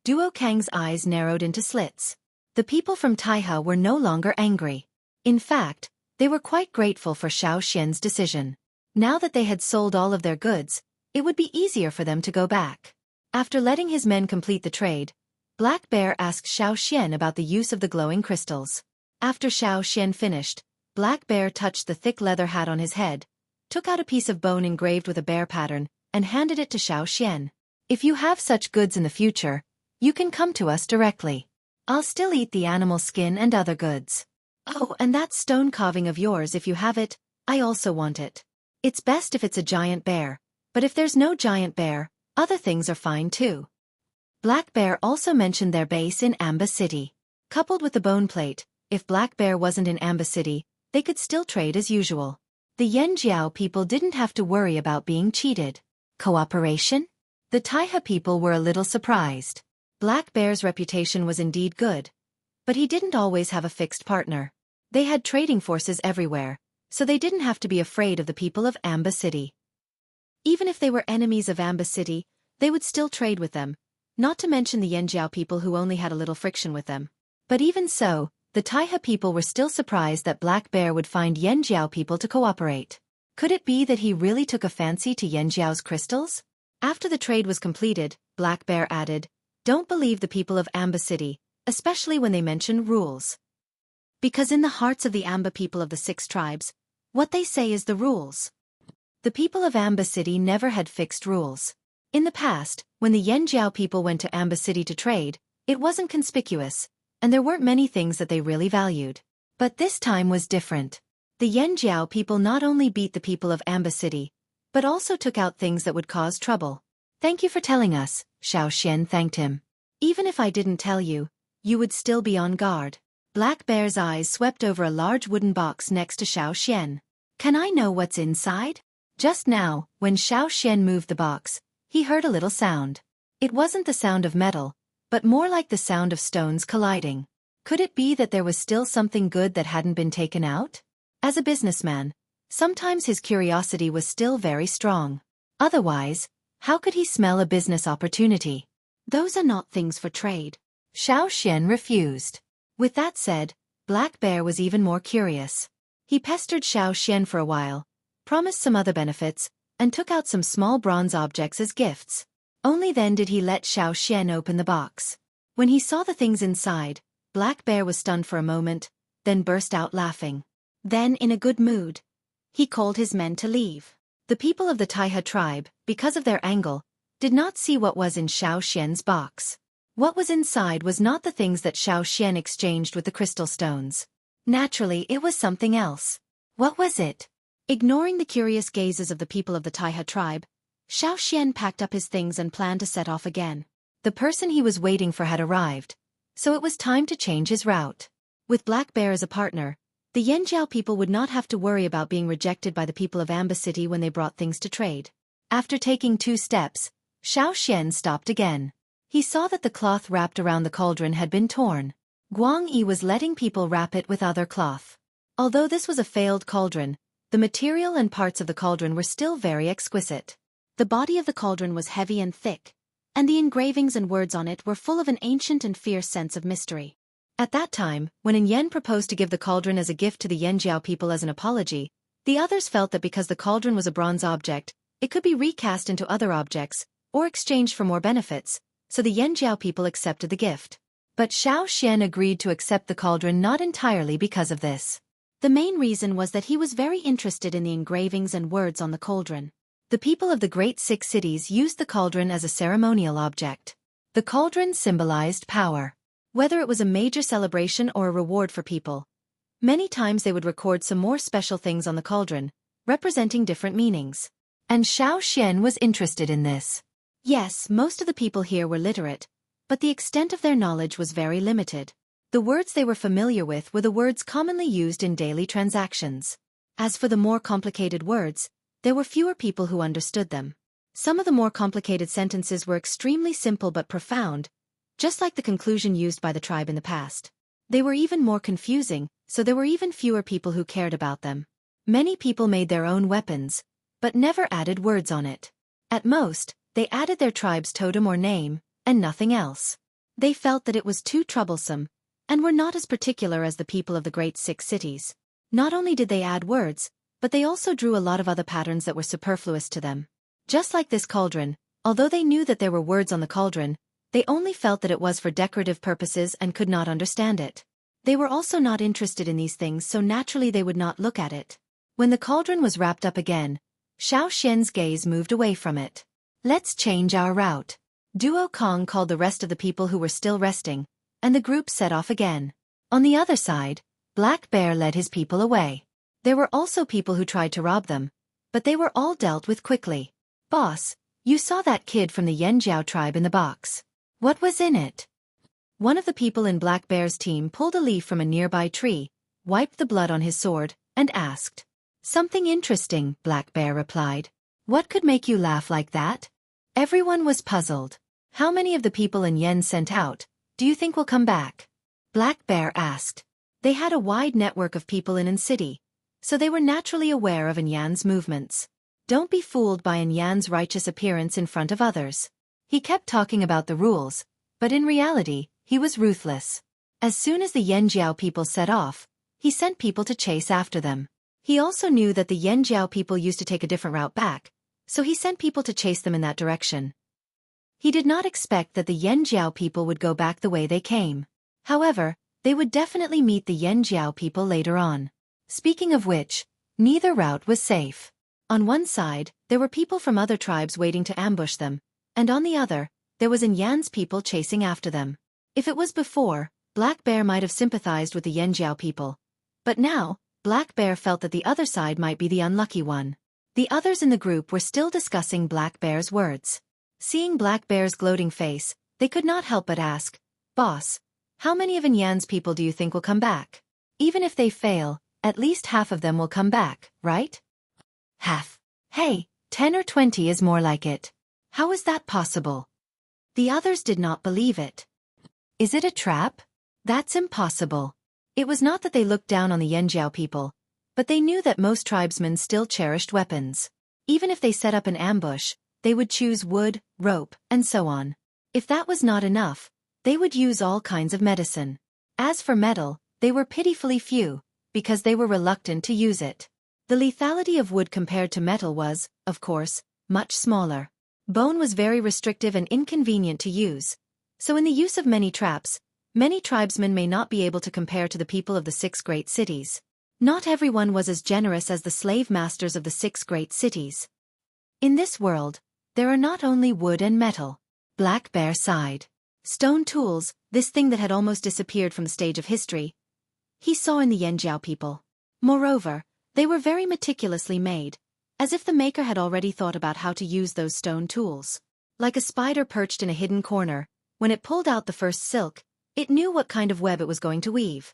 Duo Kang's eyes narrowed into slits. The people from Taiha were no longer angry. In fact, they were quite grateful for Xiao Xian's decision. Now that they had sold all of their goods, it would be easier for them to go back. After letting his men complete the trade, Black Bear asked Xiao Xian about the use of the glowing crystals. After Xiao Xian finished, Black Bear touched the thick leather hat on his head, took out a piece of bone engraved with a bear pattern, and handed it to Xiao Xian. If you have such goods in the future, you can come to us directly. I'll still eat the animal skin and other goods. Oh, and that stone carving of yours, if you have it, I also want it. It's best if it's a giant bear, but if there's no giant bear, other things are fine too. Black Bear also mentioned their base in Amba City. Coupled with the bone plate, if Black Bear wasn't in Amba City, they could still trade as usual. The Yanjiao people didn't have to worry about being cheated. Cooperation? The Taiha people were a little surprised. Black Bear's reputation was indeed good, but he didn't always have a fixed partner. They had trading forces everywhere, so they didn't have to be afraid of the people of Amba City. Even if they were enemies of Amba City, they would still trade with them, not to mention the Yanjiao people who only had a little friction with them. But even so, the Taiha people were still surprised that Black Bear would find Yanjiao people to cooperate. Could it be that he really took a fancy to Yanjiao's crystals? After the trade was completed, Black Bear added, "Don't believe the people of Amba City, especially when they mention rules. Because in the hearts of the Amba people of the 6 tribes, what they say is the rules." The people of Amba City never had fixed rules. In the past, when the Yanjiao people went to Amba City to trade, it wasn't conspicuous, and there weren't many things that they really valued. But this time was different. The Yanjiao people not only beat the people of Amba City, but also took out things that would cause trouble. "Thank you for telling us," Xiao Xian thanked him. "Even if I didn't tell you, you would still be on guard." Black Bear's eyes swept over a large wooden box next to Xiao Xian. "Can I know what's inside?" Just now, when Xiao Xian moved the box, he heard a little sound. It wasn't the sound of metal, but more like the sound of stones colliding. Could it be that there was still something good that hadn't been taken out? As a businessman, sometimes his curiosity was still very strong. Otherwise, how could he smell a business opportunity? "Those are not things for trade." Xiao Xian refused. With that said, Black Bear was even more curious. He pestered Xiao Xian for a while, promised some other benefits, and took out some small bronze objects as gifts. Only then did he let Xiao Xian open the box. When he saw the things inside, Black Bear was stunned for a moment, then burst out laughing. Then, in a good mood, he called his men to leave. The people of the Taiha tribe, because of their angle, did not see what was in Xiao Xian's box. What was inside was not the things that Xiao Xian exchanged with the crystal stones. Naturally, it was something else. What was it? Ignoring the curious gazes of the people of the Taiha tribe, Xiao Xian packed up his things and planned to set off again. The person he was waiting for had arrived, so it was time to change his route. With Black Bear as a partner, the Yanjiao people would not have to worry about being rejected by the people of Amba City when they brought things to trade. After taking 2 steps, Xiao Xian stopped again. He saw that the cloth wrapped around the cauldron had been torn. Guang Yi was letting people wrap it with other cloth. Although this was a failed cauldron, the material and parts of the cauldron were still very exquisite. The body of the cauldron was heavy and thick, and the engravings and words on it were full of an ancient and fierce sense of mystery. At that time, when An Yen proposed to give the cauldron as a gift to the Yanjiao people as an apology, the others felt that because the cauldron was a bronze object, it could be recast into other objects, or exchanged for more benefits, so the Yanjiao people accepted the gift. But Xiao Xian agreed to accept the cauldron not entirely because of this. The main reason was that he was very interested in the engravings and words on the cauldron. The people of the Great 6 cities used the cauldron as a ceremonial object. The cauldron symbolized power. Whether it was a major celebration or a reward for people, many times they would record some more special things on the cauldron, representing different meanings. And Xiao Xian was interested in this. Yes, most of the people here were literate, but the extent of their knowledge was very limited. The words they were familiar with were the words commonly used in daily transactions. As for the more complicated words, there were fewer people who understood them. Some of the more complicated sentences were extremely simple but profound, just like the conclusion used by the tribe in the past. They were even more confusing, so there were even fewer people who cared about them. Many people made their own weapons, but never added words on it. At most, they added their tribe's totem or name, and nothing else. They felt that it was too troublesome, and were not as particular as the people of the Great 6 cities. Not only did they add words, but they also drew a lot of other patterns that were superfluous to them. Just like this cauldron, although they knew that there were words on the cauldron, they only felt that it was for decorative purposes and could not understand it. They were also not interested in these things, so naturally they would not look at it. When the cauldron was wrapped up again, Xiao Xian's gaze moved away from it. "Let's change our route." Duo Kong called the rest of the people who were still resting, and the group set off again. On the other side, Black Bear led his people away. There were also people who tried to rob them, but they were all dealt with quickly. "Boss, you saw that kid from the Yanjiao tribe in the box. What was in it?" One of the people in Black Bear's team pulled a leaf from a nearby tree, wiped the blood on his sword, and asked. "Something interesting," Black Bear replied. "What could make you laugh like that?" Everyone was puzzled. "How many of the people in Yen sent out do you think will come back?" Black Bear asked. They had a wide network of people in an city, so they were naturally aware of Yan's movements. Don't be fooled by Yan's righteous appearance in front of others. He kept talking about the rules, but in reality, he was ruthless. As soon as the Yanjiao people set off, he sent people to chase after them. He also knew that the Yanjiao people used to take a different route back, so he sent people to chase them in that direction. He did not expect that the Yanjiao people would go back the way they came. However, they would definitely meet the Yanjiao people later on. Speaking of which, neither route was safe. On one side, there were people from other tribes waiting to ambush them, and on the other, there was Yan's people chasing after them. If it was before, Black Bear might have sympathized with the Yanjiao people. But now, Black Bear felt that the other side might be the unlucky one. The others in the group were still discussing Black Bear's words. Seeing Black Bear's gloating face, they could not help but ask, "Boss, how many of Yan's people do you think will come back? Even if they fail, at least half of them will come back, right?" "Half? Hey, 10 or 20 is more like it. How is that possible?" The others did not believe it. "Is it a trap? That's impossible." It was not that they looked down on the Yanjiao people, but they knew that most tribesmen still cherished weapons. Even if they set up an ambush, they would choose wood, rope, and so on. If that was not enough, they would use all kinds of medicine. As for metal, they were pitifully few, because they were reluctant to use it. The lethality of wood compared to metal was, of course, much smaller. Bone was very restrictive and inconvenient to use, so in the use of many traps, many tribesmen may not be able to compare to the people of the 6 great cities. Not everyone was as generous as the slave masters of the 6 great cities. In this world, there are not only wood and metal. Black Bear sighed. Stone tools, this thing that had almost disappeared from the stage of history, he saw in the Yanjiao people. Moreover, they were very meticulously made, as if the maker had already thought about how to use those stone tools. Like a spider perched in a hidden corner, when it pulled out the first silk, it knew what kind of web it was going to weave.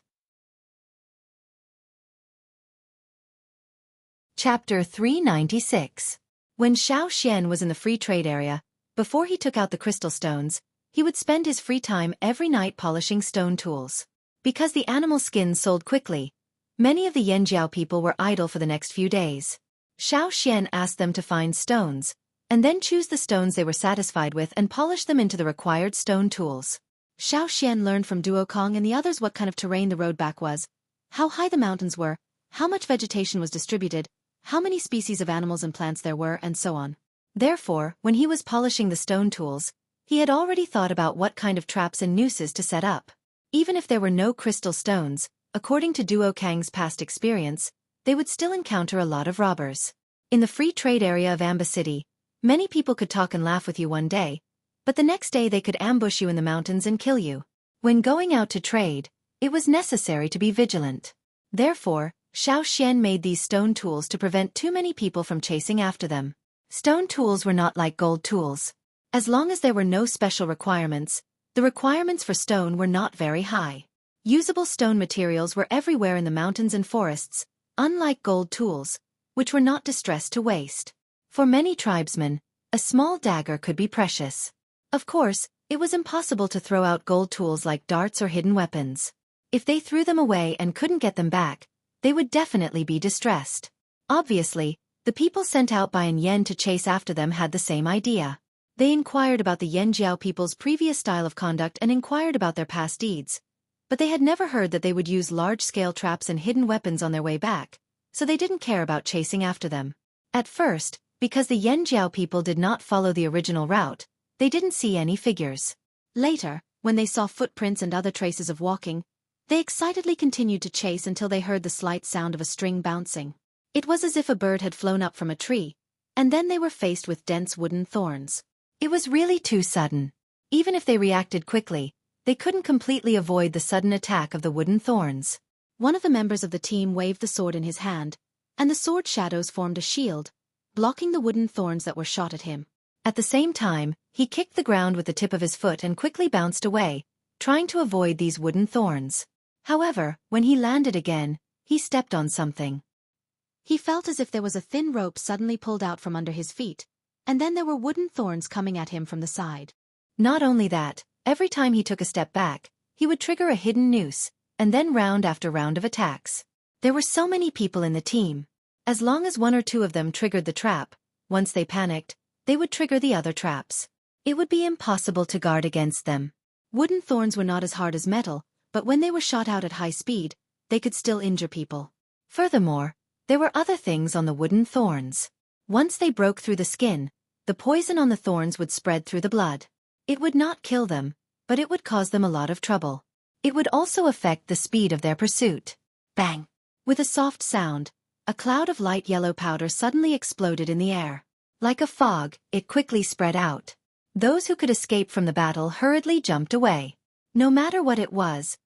Chapter 396. When Xueqi was in the free trade area, before he took out the crystal stones, he would spend his free time every night polishing stone tools. Because the animal skins sold quickly, many of the Yanjiao people were idle for the next few days. Xueqi asked them to find stones, and then choose the stones they were satisfied with and polish them into the required stone tools. Xueqi learned from Duokong and the others what kind of terrain the road back was, how high the mountains were, how much vegetation was distributed, how many species of animals and plants there were, and so on. Therefore, when he was polishing the stone tools, he had already thought about what kind of traps and nooses to set up. Even if there were no crystal stones, according to Duokang's past experience, they would still encounter a lot of robbers. In the free trade area of Amba City, many people could talk and laugh with you one day, but the next day they could ambush you in the mountains and kill you. When going out to trade, it was necessary to be vigilant. Therefore, Xueqi made these stone tools to prevent too many people from chasing after them. Stone tools were not like gold tools. As long as there were no special requirements, the requirements for stone were not very high. Usable stone materials were everywhere in the mountains and forests, unlike gold tools, which were not distressed to waste. For many tribesmen, a small dagger could be precious. Of course, it was impossible to throw out gold tools like darts or hidden weapons. If they threw them away and couldn't get them back, they would definitely be distressed. Obviously, the people sent out by Yan to chase after them had the same idea. They inquired about the Yanjiao people's previous style of conduct and inquired about their past deeds, but they had never heard that they would use large-scale traps and hidden weapons on their way back, so they didn't care about chasing after them. At first, because the Yanjiao people did not follow the original route, they didn't see any figures. Later, when they saw footprints and other traces of walking, they excitedly continued to chase until they heard the slight sound of a string bouncing. It was as if a bird had flown up from a tree, and then they were faced with dense wooden thorns. It was really too sudden. Even if they reacted quickly, they couldn't completely avoid the sudden attack of the wooden thorns. One of the members of the team waved the sword in his hand, and the sword shadows formed a shield, blocking the wooden thorns that were shot at him. At the same time, he kicked the ground with the tip of his foot and quickly bounced away, trying to avoid these wooden thorns. However, when he landed again, he stepped on something. He felt as if there was a thin rope suddenly pulled out from under his feet, and then there were wooden thorns coming at him from the side. Not only that, every time he took a step back, he would trigger a hidden noose, and then round after round of attacks. There were so many people in the team. As long as one or two of them triggered the trap, once they panicked, they would trigger the other traps. It would be impossible to guard against them. Wooden thorns were not as hard as metal, but when they were shot out at high speed, they could still injure people. Furthermore, there were other things on the wooden thorns. Once they broke through the skin, the poison on the thorns would spread through the blood. It would not kill them, but it would cause them a lot of trouble. It would also affect the speed of their pursuit. Bang! With a soft sound, a cloud of light yellow powder suddenly exploded in the air. Like a fog, it quickly spread out. Those who could escape from the battle hurriedly jumped away. No matter what it was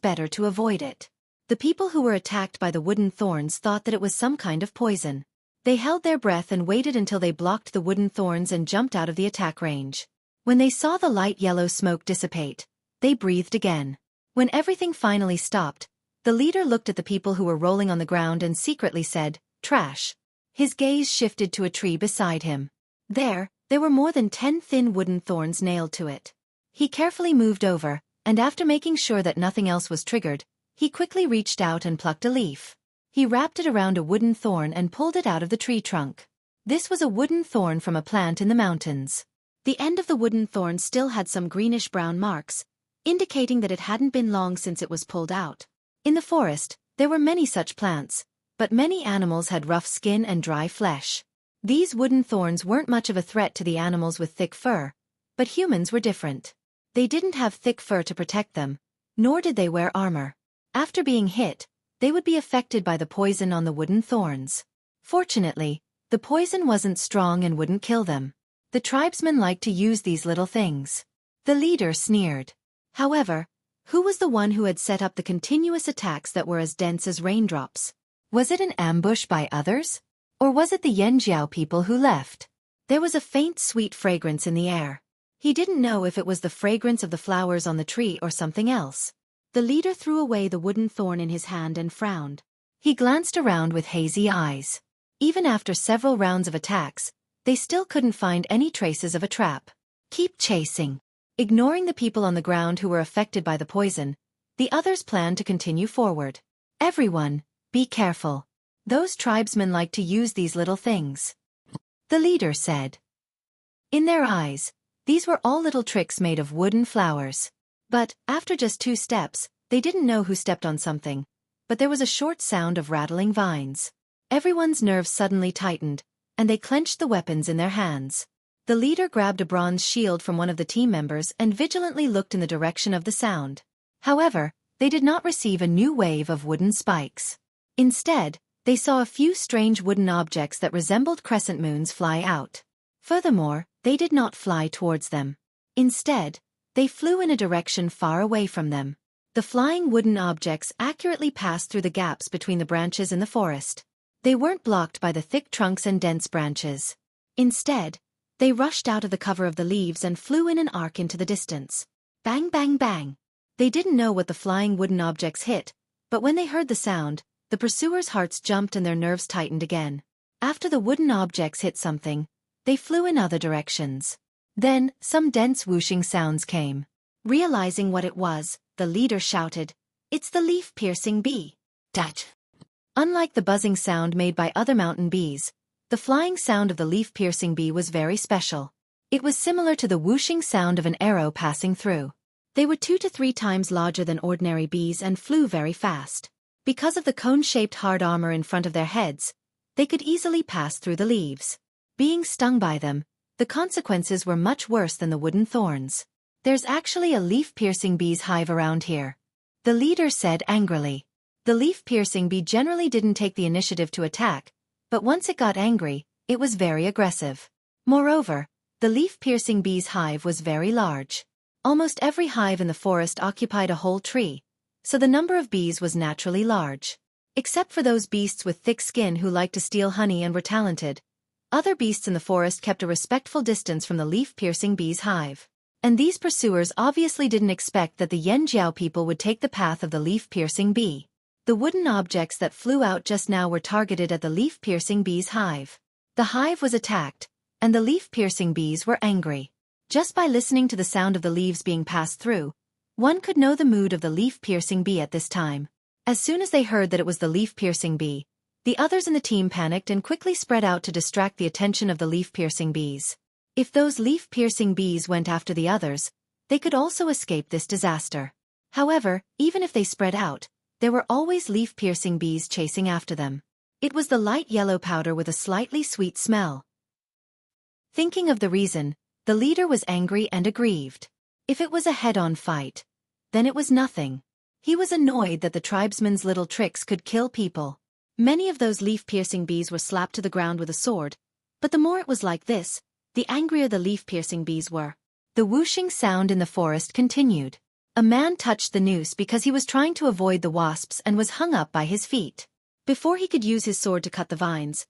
better to avoid it. The people who were attacked by the wooden thorns thought that it was some kind of poison. They held their breath and waited until they blocked the wooden thorns and jumped out of the attack range. When they saw the light yellow smoke dissipate, they breathed again. When everything finally stopped, the leader looked at the people who were rolling on the ground and secretly said, "Trash." His gaze shifted to a tree beside him. There were more than 10 thin wooden thorns nailed to it. He carefully moved over, and after making sure that nothing else was triggered, he quickly reached out and plucked a leaf. He wrapped it around a wooden thorn and pulled it out of the tree trunk. This was a wooden thorn from a plant in the mountains. The end of the wooden thorn still had some greenish-brown marks, indicating that it hadn't been long since it was pulled out. In the forest, there were many such plants, but many animals had rough skin and dry flesh. These wooden thorns weren't much of a threat to the animals with thick fur, but humans were different. They didn't have thick fur to protect them, nor did they wear armor. After being hit, they would be affected by the poison on the wooden thorns. Fortunately, the poison wasn't strong and wouldn't kill them. The tribesmen liked to use these little things. The leader sneered. However, who was the one who had set up the continuous attacks that were as dense as raindrops? Was it an ambush by others? Or was it the Yanjiao people who left? There was a faint sweet fragrance in the air. He didn't know if it was the fragrance of the flowers on the tree or something else. The leader threw away the wooden thorn in his hand and frowned. He glanced around with hazy eyes. Even after several rounds of attacks, they still couldn't find any traces of a trap. Keep chasing. Ignoring the people on the ground who were affected by the poison, the others planned to continue forward. Everyone, be careful. Those tribesmen like to use these little things. The leader said. In their eyes, these were all little tricks made of wooden flowers. But, after just 2 steps, they didn't know who stepped on something, but there was a short sound of rattling vines. Everyone's nerves suddenly tightened, and they clenched the weapons in their hands. The leader grabbed a bronze shield from one of the team members and vigilantly looked in the direction of the sound. However, they did not receive a new wave of wooden spikes. Instead, they saw a few strange wooden objects that resembled crescent moons fly out. Furthermore, they did not fly towards them. Instead, they flew in a direction far away from them. The flying wooden objects accurately passed through the gaps between the branches in the forest. They weren't blocked by the thick trunks and dense branches. Instead, they rushed out of the cover of the leaves and flew in an arc into the distance. Bang, bang, bang. They didn't know what the flying wooden objects hit, but when they heard the sound, the pursuers' hearts jumped and their nerves tightened again. After the wooden objects hit something, they flew in other directions. Then, some dense whooshing sounds came. Realizing what it was, the leader shouted, "It's the leaf-piercing bee." Dat. Unlike the buzzing sound made by other mountain bees, the flying sound of the leaf-piercing bee was very special. It was similar to the whooshing sound of an arrow passing through. They were 2 to 3 times larger than ordinary bees and flew very fast. Because of the cone-shaped hard armor in front of their heads, they could easily pass through the leaves. Being stung by them, the consequences were much worse than the wooden thorns. There's actually a leaf-piercing bee's hive around here, the leader said angrily. The leaf-piercing bee generally didn't take the initiative to attack, but once it got angry, it was very aggressive. Moreover, the leaf-piercing bee's hive was very large. Almost every hive in the forest occupied a whole tree, so the number of bees was naturally large. Except for those beasts with thick skin who liked to steal honey and were talented, other beasts in the forest kept a respectful distance from the leaf-piercing bee's hive. And these pursuers obviously didn't expect that the Yanjiao people would take the path of the leaf-piercing bee. The wooden objects that flew out just now were targeted at the leaf-piercing bee's hive. The hive was attacked, and the leaf-piercing bees were angry. Just by listening to the sound of the leaves being passed through, One could know the mood of the leaf-piercing bee at this time. As soon as they heard that it was the leaf-piercing bee, the others in the team panicked and quickly spread out to distract the attention of the leaf-piercing bees. If those leaf-piercing bees went after the others, they could also escape this disaster. However, even if they spread out, there were always leaf-piercing bees chasing after them. It was the light yellow powder with a slightly sweet smell. Thinking of the reason, the leader was angry and aggrieved. If it was a head-on fight, then it was nothing. He was annoyed that the tribesmen's little tricks could kill people. Many of those leaf-piercing bees were slapped to the ground with a sword, but the more it was like this, the angrier the leaf-piercing bees were. The whooshing sound in the forest continued. A man touched the noose because he was trying to avoid the wasps and was hung up by his feet. Before he could use his sword to cut the vines,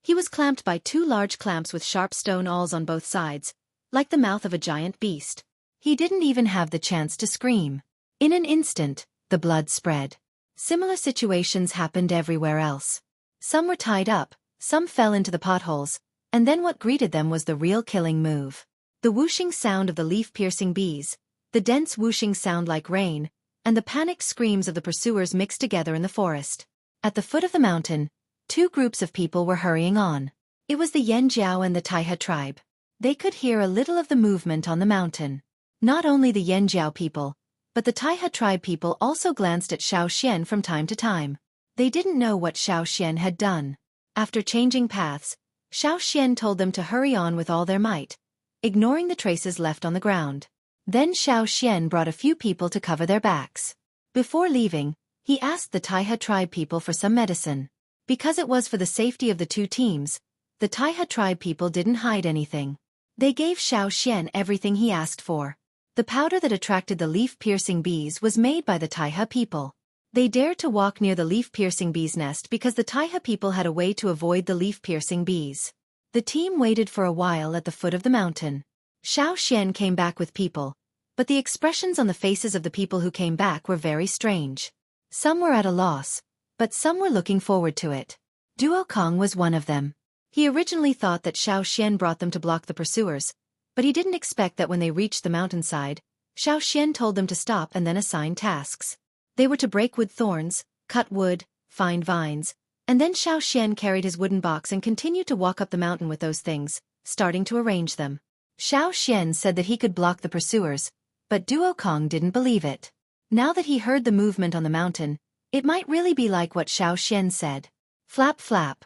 he was clamped by 2 large clamps with sharp stone awls on both sides, like the mouth of a giant beast. He didn't even have the chance to scream. In an instant, the blood spread. Similar situations happened everywhere else. Some were tied up, some fell into the potholes, and then what greeted them was the real killing move. The whooshing sound of the leaf-piercing bees, the dense whooshing sound like rain, and the panicked screams of the pursuers mixed together in the forest. At the foot of the mountain, 2 groups of people were hurrying on. It was the Yanjiao and the Taiha tribe. They could hear a little of the movement on the mountain. Not only the Yanjiao people, but the Taiha tribe people also glanced at Xueqi from time to time. They didn't know what Xueqi had done. After changing paths, Xueqi told them to hurry on with all their might, ignoring the traces left on the ground. Then Xueqi brought a few people to cover their backs. Before leaving, he asked the Taiha tribe people for some medicine. Because it was for the safety of the 2 teams, the Taiha tribe people didn't hide anything. They gave Xueqi everything he asked for. The powder that attracted the leaf-piercing bees was made by the Taiha people. They dared to walk near the leaf-piercing bee's nest because the Taiha people had a way to avoid the leaf-piercing bees. The team waited for a while at the foot of the mountain. Xueqi came back with people, but the expressions on the faces of the people who came back were very strange. Some were at a loss, but some were looking forward to it. Duo Kong was one of them. He originally thought that Xueqi brought them to block the pursuers, but he didn't expect that when they reached the mountainside, Xueqi told them to stop and then assign tasks. They were to break wood thorns, cut wood, find vines, and then Xueqi carried his wooden box and continued to walk up the mountain with those things, starting to arrange them. Xueqi said that he could block the pursuers, but Duo Kong didn't believe it. Now that he heard the movement on the mountain, it might really be like what Xueqi said. Flap flap.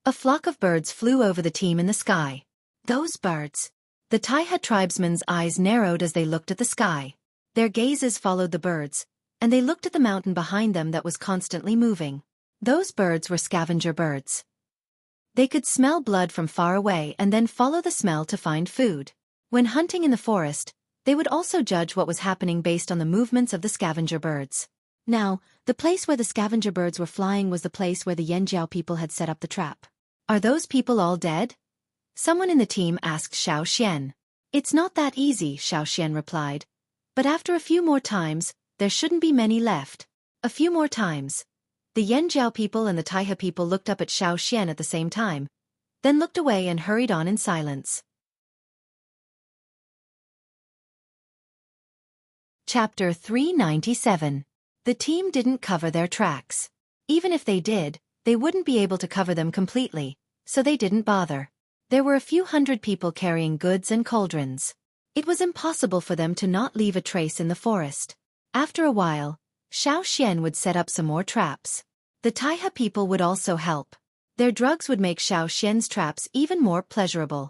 A flock of birds flew over the team in the sky. Those birds. The Taiha tribesmen's eyes narrowed as they looked at the sky. Their gazes followed the birds, and they looked at the mountain behind them that was constantly moving. Those birds were scavenger birds. They could smell blood from far away and then follow the smell to find food. When hunting in the forest, they would also judge what was happening based on the movements of the scavenger birds. Now, the place where the scavenger birds were flying was the place where the Yanjiao people had set up the trap. Are those people all dead? Someone in the team asked Xueqi. It's not that easy, Xueqi replied. But after a few more times, there shouldn't be many left. A few more times. The Yanjiao people and the Taiha people looked up at Xueqi at the same time, then looked away and hurried on in silence. Chapter 397. The team didn't cover their tracks. Even if they did, they wouldn't be able to cover them completely, so they didn't bother. There were a few hundred people carrying goods and cauldrons. It was impossible for them to not leave a trace in the forest. After a while, Xueqi would set up some more traps. The Taiha people would also help. Their drugs would make Xueqi's traps even more pleasurable.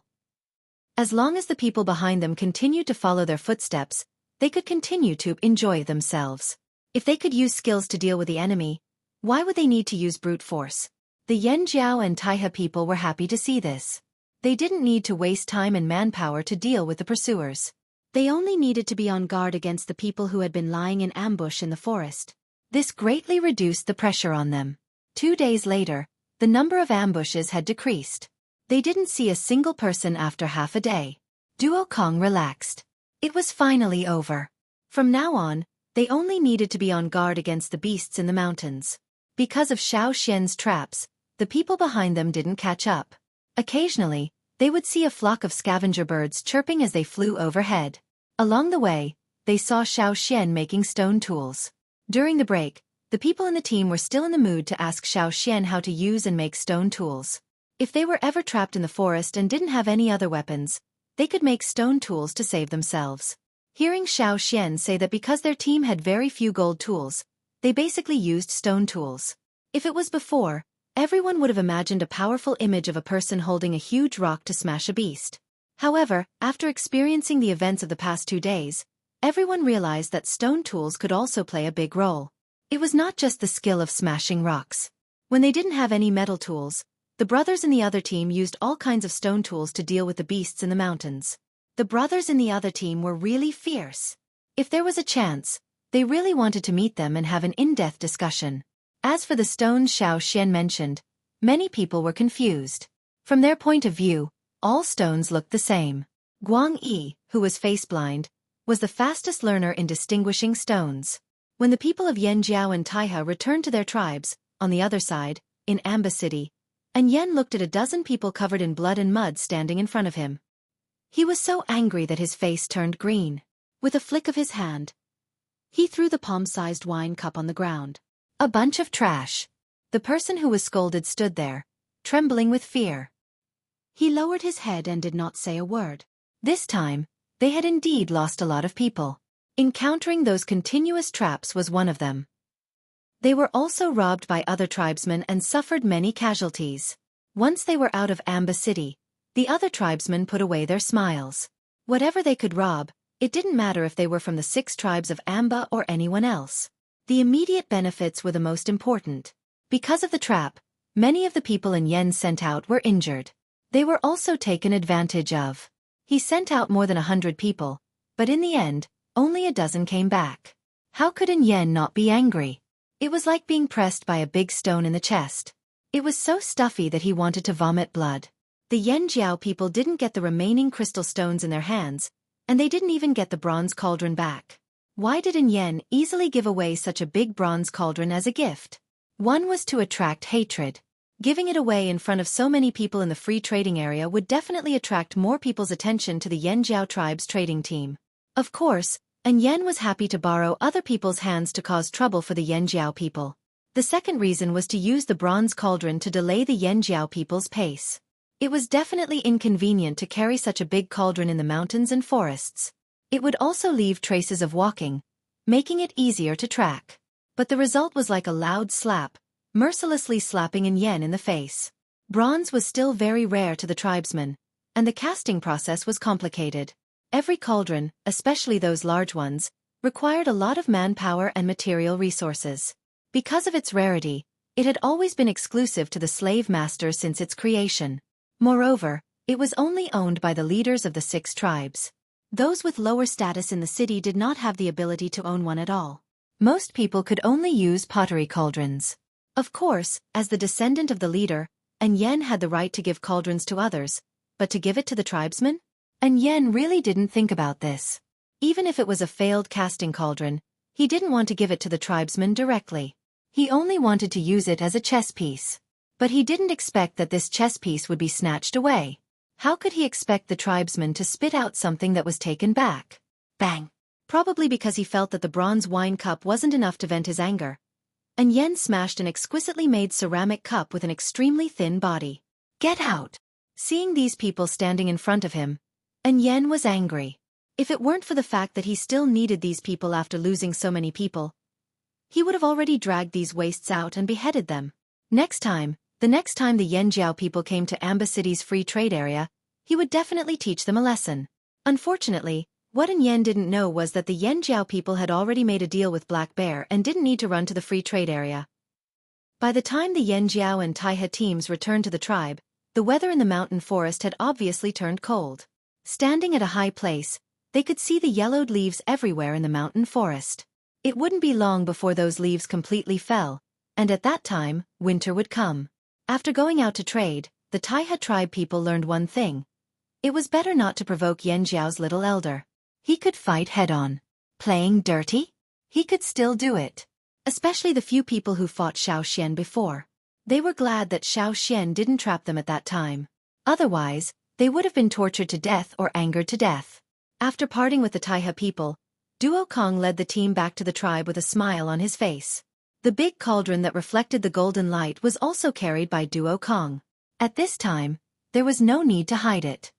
As long as the people behind them continued to follow their footsteps, they could continue to enjoy themselves. If they could use skills to deal with the enemy, why would they need to use brute force? The Yanjiao and Taiha people were happy to see this. They didn't need to waste time and manpower to deal with the pursuers. They only needed to be on guard against the people who had been lying in ambush in the forest. This greatly reduced the pressure on them. 2 days later, the number of ambushes had decreased. They didn't see a single person after half a day. Duo Kong relaxed. It was finally over. From now on, they only needed to be on guard against the beasts in the mountains. Because of Xueqi's traps, the people behind them didn't catch up. Occasionally, they would see a flock of scavenger birds chirping as they flew overhead. Along the way, they saw Xiao Xian making stone tools. During the break, the people in the team were still in the mood to ask Xiao Xian how to use and make stone tools. If they were ever trapped in the forest and didn't have any other weapons, they could make stone tools to save themselves. Hearing Xiao Xian say that because their team had very few gold tools, they basically used stone tools. If it was before, everyone would have imagined a powerful image of a person holding a huge rock to smash a beast. However, after experiencing the events of the past 2 days, everyone realized that stone tools could also play a big role. It was not just the skill of smashing rocks. When they didn't have any metal tools, the brothers in the other team used all kinds of stone tools to deal with the beasts in the mountains. The brothers in the other team were really fierce. If there was a chance, they really wanted to meet them and have an in-depth discussion. As for the stones Xiao Xian mentioned, many people were confused. From their point of view, all stones looked the same. Guang Yi, who was face-blind, was the fastest learner in distinguishing stones. When the people of Yanjiao and Taihe returned to their tribes, on the other side, in Amba City, and Yen looked at a dozen people covered in blood and mud standing in front of him. He was so angry that his face turned green. With a flick of his hand, he threw the palm-sized wine cup on the ground. A bunch of trash. The person who was scolded stood there, trembling with fear. He lowered his head and did not say a word. This time, they had indeed lost a lot of people. Encountering those continuous traps was one of them. They were also robbed by other tribesmen and suffered many casualties. Once they were out of Amba City, the other tribesmen put away their smiles. Whatever they could rob, it didn't matter if they were from the 6 tribes of Amba or anyone else. The immediate benefits were the most important. Because of the trap, many of the people in Yen sent out were injured. They were also taken advantage of. He sent out more than 100 people, but in the end, only a dozen came back. How could Yen not be angry? It was like being pressed by a big stone in the chest. It was so stuffy that he wanted to vomit blood. The Yanjiao people didn't get the remaining crystal stones in their hands, and they didn't even get the bronze cauldron back. Why did Yen easily give away such a big bronze cauldron as a gift? One was to attract hatred. Giving it away in front of so many people in the free trading area would definitely attract more people's attention to the Yanjiao tribe's trading team. Of course, Yen was happy to borrow other people's hands to cause trouble for the Yanjiao people. The second reason was to use the bronze cauldron to delay the Yanjiao people's pace. It was definitely inconvenient to carry such a big cauldron in the mountains and forests. It would also leave traces of walking, making it easier to track. But the result was like a loud slap, mercilessly slapping Yen in the face. Bronze was still very rare to the tribesmen, and the casting process was complicated. Every cauldron, especially those large ones, required a lot of manpower and material resources. Because of its rarity, it had always been exclusive to the slave master since its creation. Moreover, it was only owned by the leaders of the 6 tribes. Those with lower status in the city did not have the ability to own one at all. Most people could only use pottery cauldrons. Of course, as the descendant of the leader, Yen had the right to give cauldrons to others, but to give it to the tribesmen? Yen really didn't think about this. Even if it was a failed casting cauldron, he didn't want to give it to the tribesmen directly. He only wanted to use it as a chess piece. But he didn't expect that this chess piece would be snatched away. How could he expect the tribesmen to spit out something that was taken back? Bang! Probably because he felt that the bronze wine cup wasn't enough to vent his anger. Yen smashed an exquisitely made ceramic cup with an extremely thin body. Get out! Seeing these people standing in front of him, Yen was angry. If it weren't for the fact that he still needed these people after losing so many people, he would have already dragged these wastes out and beheaded them. The next time the Yanjiao people came to Amba City's free trade area, he would definitely teach them a lesson. Unfortunately, what Yen didn't know was that the Yanjiao people had already made a deal with Black Bear and didn't need to run to the free trade area. By the time the Yanjiao and Taihe teams returned to the tribe, the weather in the mountain forest had obviously turned cold. Standing at a high place, they could see the yellowed leaves everywhere in the mountain forest. It wouldn't be long before those leaves completely fell, and at that time, winter would come. After going out to trade, the Taihe tribe people learned one thing. It was better not to provoke Yanjiao's little elder. He could fight head-on. Playing dirty? He could still do it. Especially the few people who fought Xiao Xian before. They were glad that Xiao Xian didn't trap them at that time. Otherwise, they would have been tortured to death or angered to death. After parting with the Taihe people, Duo Kong led the team back to the tribe with a smile on his face. The big cauldron that reflected the golden light was also carried by Duo Kong. At this time, there was no need to hide it.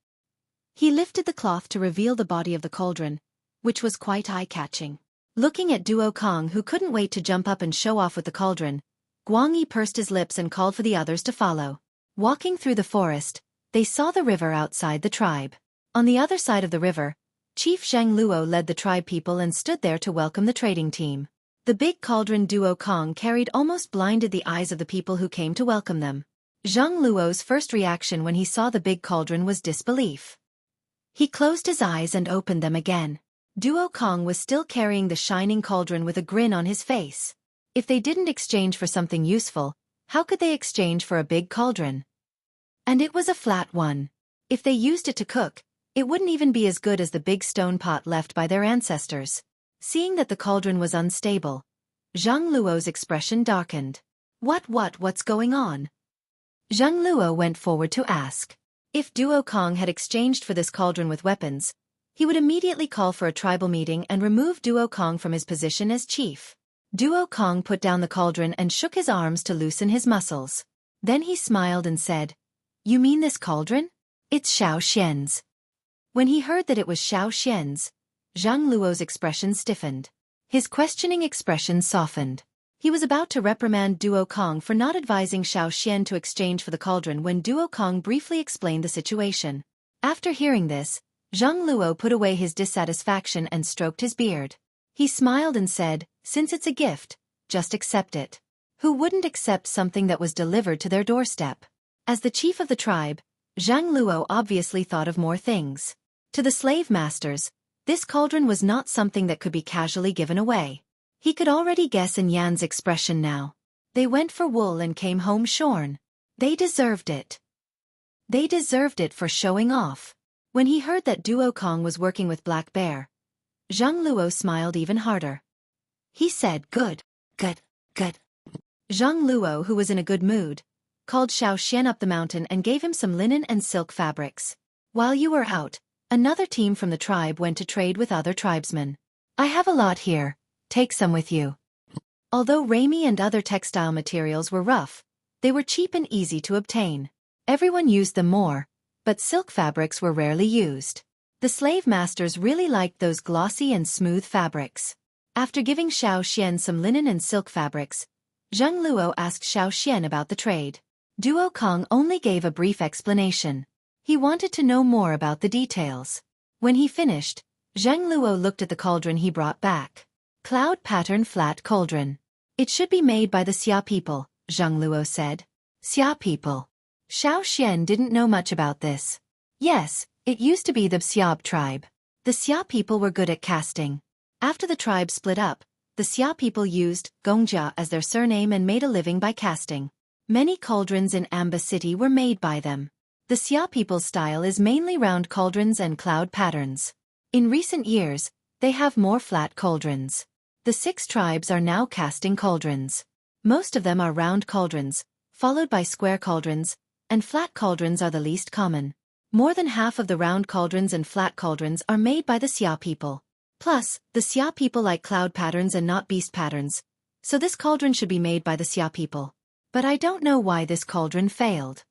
He lifted the cloth to reveal the body of the cauldron, which was quite eye-catching. Looking at Duo Kong, who couldn't wait to jump up and show off with the cauldron, Xueqi pursed his lips and called for the others to follow. Walking through the forest, they saw the river outside the tribe. On the other side of the river, Chief Zhang Luo led the tribe people and stood there to welcome the trading team. The big cauldron Duo Kong carried almost blinded the eyes of the people who came to welcome them. Zhang Luo's first reaction when he saw the big cauldron was disbelief. He closed his eyes and opened them again. Duo Kong was still carrying the shining cauldron with a grin on his face. If they didn't exchange for something useful, how could they exchange for a big cauldron? And it was a flat one. If they used it to cook, it wouldn't even be as good as the big stone pot left by their ancestors. Seeing that the cauldron was unstable, Zhang Luo's expression darkened. What's going on? Zhang Luo went forward to ask. If Duo Kong had exchanged for this cauldron with weapons, he would immediately call for a tribal meeting and remove Duo Kong from his position as chief. Duo Kong put down the cauldron and shook his arms to loosen his muscles. Then he smiled and said, "You mean this cauldron? It's Xiao Xian's." When he heard that it was Xiao Xian's, Zhang Luo's expression stiffened. His questioning expression softened. He was about to reprimand Duo Kong for not advising Xiao Xian to exchange for the cauldron when Duo Kong briefly explained the situation. After hearing this, Zhang Luo put away his dissatisfaction and stroked his beard. He smiled and said, "Since it's a gift, just accept it." Who wouldn't accept something that was delivered to their doorstep? As the chief of the tribe, Zhang Luo obviously thought of more things. To the slave masters, this cauldron was not something that could be casually given away. He could already guess in Yan's expression now. They went for wool and came home shorn. They deserved it. They deserved it for showing off. When he heard that Duo Kong was working with Black Bear, Zhang Luo smiled even harder. He said, Good. Zhang Luo, who was in a good mood, called Xiao Xian up the mountain and gave him some linen and silk fabrics. While you were out, another team from the tribe went to trade with other tribesmen. I have a lot here. Take some with you. Although ramie and other textile materials were rough, they were cheap and easy to obtain. Everyone used them more, but silk fabrics were rarely used. The slave masters really liked those glossy and smooth fabrics. After giving Xiao Xian some linen and silk fabrics, Zhang Luo asked Xiao Xian about the trade. Duo Kong only gave a brief explanation. He wanted to know more about the details. When he finished, Zhang Luo looked at the cauldron he brought back. Cloud pattern flat cauldron. It should be made by the Xia people, Zhang Luo said. Xia people. Xiao Xian didn't know much about this. Yes, it used to be the Xiab tribe. The Xia people were good at casting. After the tribe split up, the Xia people used Gongjia as their surname and made a living by casting. Many cauldrons in Amba City were made by them. The Xia people's style is mainly round cauldrons and cloud patterns. In recent years, they have more flat cauldrons. The 6 tribes are now casting cauldrons. Most of them are round cauldrons, followed by square cauldrons, and flat cauldrons are the least common. More than half of the round cauldrons and flat cauldrons are made by the Xia people. Plus, the Xia people like cloud patterns and not beast patterns, so this cauldron should be made by the Xia people. But I don't know why this cauldron failed.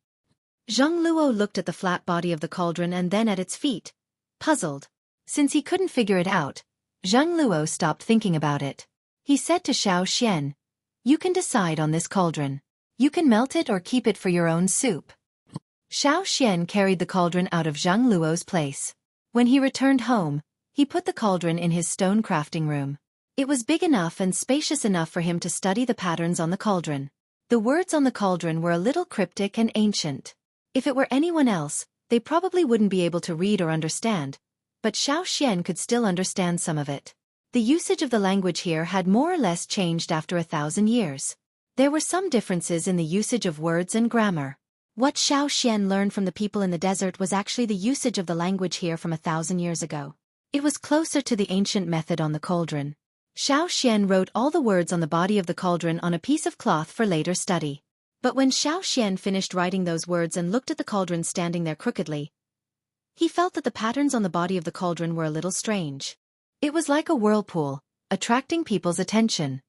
Zhang Luo looked at the flat body of the cauldron and then at its feet, puzzled. Since he couldn't figure it out, Zhang Luo stopped thinking about it. He said to Xiao Xian, "You can decide on this cauldron. You can melt it or keep it for your own soup." Xiao Xian carried the cauldron out of Zhang Luo's place. When he returned home, he put the cauldron in his stone crafting room. It was big enough and spacious enough for him to study the patterns on the cauldron. The words on the cauldron were a little cryptic and ancient. If it were anyone else, they probably wouldn't be able to read or understand, but Xiao Xian could still understand some of it. The usage of the language here had more or less changed after 1,000 years. There were some differences in the usage of words and grammar. What Xiao Xian learned from the people in the desert was actually the usage of the language here from 1,000 years ago. It was closer to the ancient method on the cauldron. Xiao Xian wrote all the words on the body of the cauldron on a piece of cloth for later study. But when Xiao Xian finished writing those words and looked at the cauldron standing there crookedly, he felt that the patterns on the body of the cauldron were a little strange. It was like a whirlpool, attracting people's attention.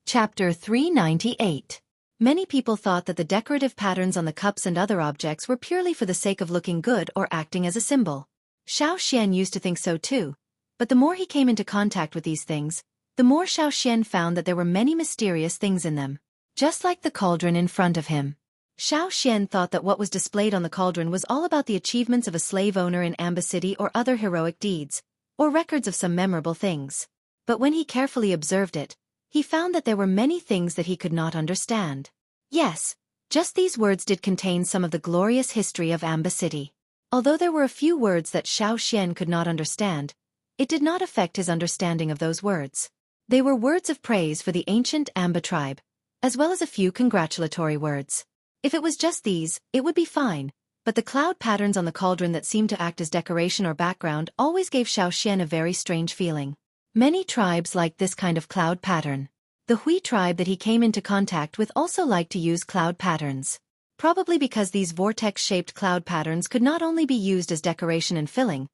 Chapter 398. Many people thought that the decorative patterns on the cups and other objects were purely for the sake of looking good or acting as a symbol. Xueqi used to think so too, but the more he came into contact with these things, the more Xueqi found that there were many mysterious things in them. Just like the cauldron in front of him. Xueqi thought that what was displayed on the cauldron was all about the achievements of a slave owner in Amba City or other heroic deeds, or records of some memorable things. But when he carefully observed it, he found that there were many things that he could not understand. Yes, just these words did contain some of the glorious history of Amba City. Although there were a few words that Xueqi could not understand, it did not affect his understanding of those words. They were words of praise for the ancient Amba tribe, as well as a few congratulatory words. If it was just these, it would be fine, but the cloud patterns on the cauldron that seemed to act as decoration or background always gave Xueqi a very strange feeling. Many tribes liked this kind of cloud pattern. The Hui tribe that he came into contact with also liked to use cloud patterns. Probably because these vortex-shaped cloud patterns could not only be used as decoration and filling,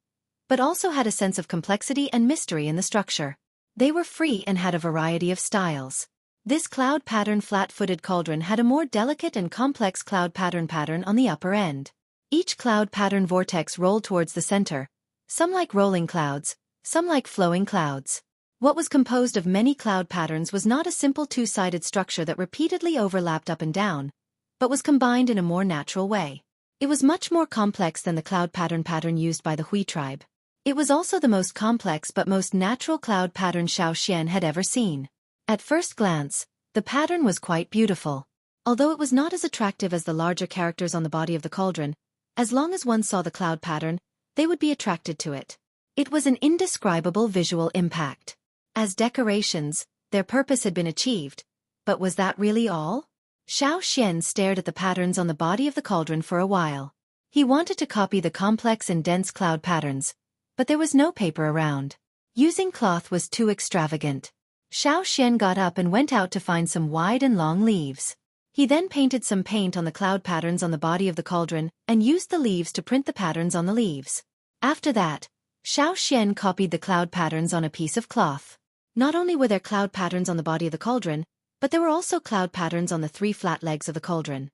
but also had a sense of complexity and mystery in the structure. They were free and had a variety of styles. This cloud pattern flat-footed cauldron had a more delicate and complex cloud pattern on the upper end. Each cloud pattern vortex rolled towards the center, some like rolling clouds, some like flowing clouds. What was composed of many cloud patterns was not a simple two-sided structure that repeatedly overlapped up and down, but was combined in a more natural way. It was much more complex than the cloud pattern used by the Hui tribe. It was also the most complex but most natural cloud pattern Xueqi had ever seen. At first glance, the pattern was quite beautiful. Although it was not as attractive as the larger characters on the body of the cauldron, as long as one saw the cloud pattern, they would be attracted to it. It was an indescribable visual impact. As decorations, their purpose had been achieved, but was that really all? Xueqi stared at the patterns on the body of the cauldron for a while. He wanted to copy the complex and dense cloud patterns, but there was no paper around. Using cloth was too extravagant. Xueqi got up and went out to find some wide and long leaves. He then painted some paint on the cloud patterns on the body of the cauldron and used the leaves to print the patterns on the leaves. After that, Xueqi copied the cloud patterns on a piece of cloth. Not only were there cloud patterns on the body of the cauldron, but there were also cloud patterns on the three flat legs of the cauldron.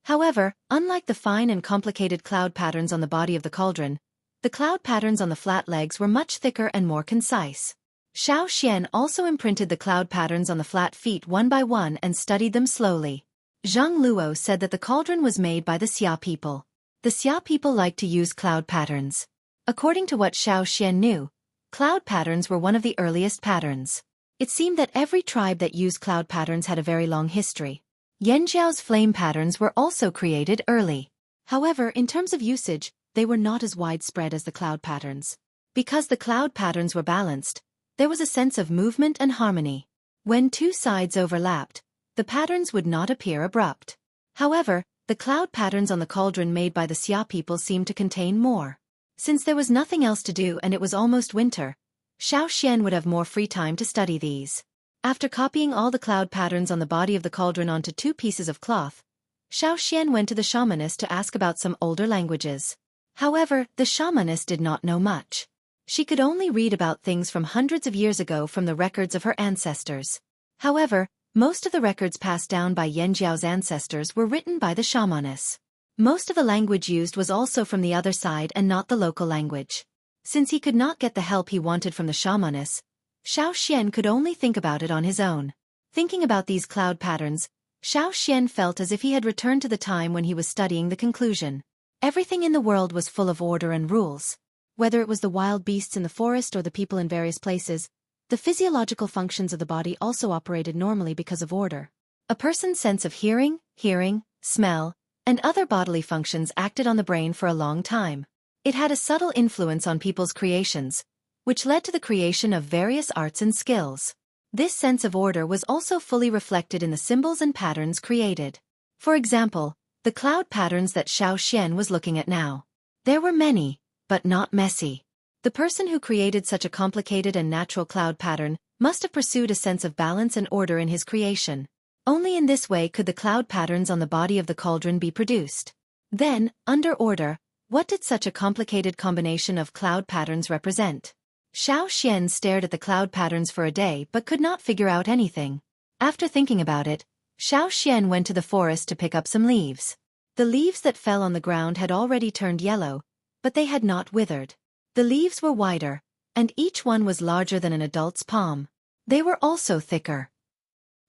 However, unlike the fine and complicated cloud patterns on the body of the cauldron, the cloud patterns on the flat legs were much thicker and more concise. Xueqi also imprinted the cloud patterns on the flat feet one by one and studied them slowly. Zhang Luo said that the cauldron was made by the Xia people. The Xia people liked to use cloud patterns. According to what Xueqi knew, cloud patterns were one of the earliest patterns. It seemed that every tribe that used cloud patterns had a very long history. Yanjiao's flame patterns were also created early. However, in terms of usage, they were not as widespread as the cloud patterns. Because the cloud patterns were balanced, there was a sense of movement and harmony. When two sides overlapped, the patterns would not appear abrupt. However, the cloud patterns on the cauldron made by the Xia people seemed to contain more. Since there was nothing else to do and it was almost winter, Xueqi would have more free time to study these. After copying all the cloud patterns on the body of the cauldron onto two pieces of cloth, Xueqi went to the shamaness to ask about some older languages. However, the shamaness did not know much. She could only read about things from hundreds of years ago from the records of her ancestors. However, most of the records passed down by Yanjiao's ancestors were written by the shamaness. Most of the language used was also from the other side and not the local language. Since he could not get the help he wanted from the shamaness, Xueqi could only think about it on his own. Thinking about these cloud patterns, Xueqi felt as if he had returned to the time when he was studying the conclusion. Everything in the world was full of order and rules. Whether it was the wild beasts in the forest or the people in various places, the physiological functions of the body also operated normally because of order. A person's sense of hearing, smell, and other bodily functions acted on the brain for a long time. It had a subtle influence on people's creations, which led to the creation of various arts and skills. This sense of order was also fully reflected in the symbols and patterns created. For example, the cloud patterns that Xueqi was looking at now. There were many, but not messy. The person who created such a complicated and natural cloud pattern must have pursued a sense of balance and order in his creation. Only in this way could the cloud patterns on the body of the cauldron be produced. Then, under order, What did such a complicated combination of cloud patterns represent? Xiao Xian stared at the cloud patterns for a day but could not figure out anything. After thinking about it, Xiao Xian went to the forest to pick up some leaves. The leaves that fell on the ground had already turned yellow, but they had not withered. The leaves were wider, and each one was larger than an adult's palm. They were also thicker.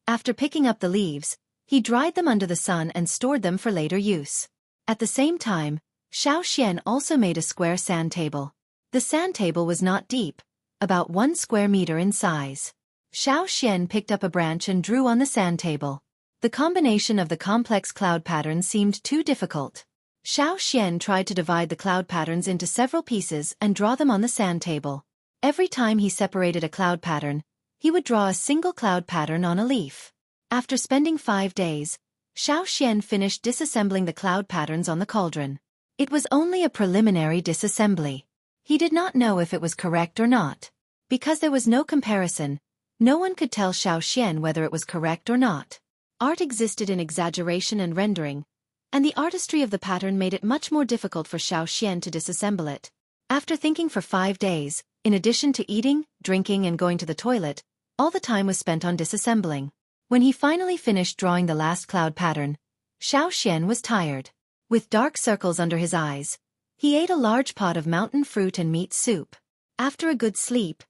After picking up the leaves, he dried them under the sun and stored them for later use. At the same time, Xiao Xian also made a square sand table. The sand table was not deep, about 1 square meter in size. Xiao Xian picked up a branch and drew on the sand table. The combination of the complex cloud patterns seemed too difficult. Xiao Xian tried to divide the cloud patterns into several pieces and draw them on the sand table. Every time he separated a cloud pattern, he would draw a single cloud pattern on a leaf. After spending 5 days, Xiao Xian finished disassembling the cloud patterns on the cauldron. It was only a preliminary disassembly. He did not know if it was correct or not. Because there was no comparison, no one could tell Xiao Xian whether it was correct or not. Art existed in exaggeration and rendering, and the artistry of the pattern made it much more difficult for Xiao Xian to disassemble it. After thinking for 5 days, in addition to eating, drinking and going to the toilet, all the time was spent on disassembling. When he finally finished drawing the last cloud pattern, Xiao Xian was tired. With dark circles under his eyes, he ate a large pot of mountain fruit and meat soup. After a good sleep,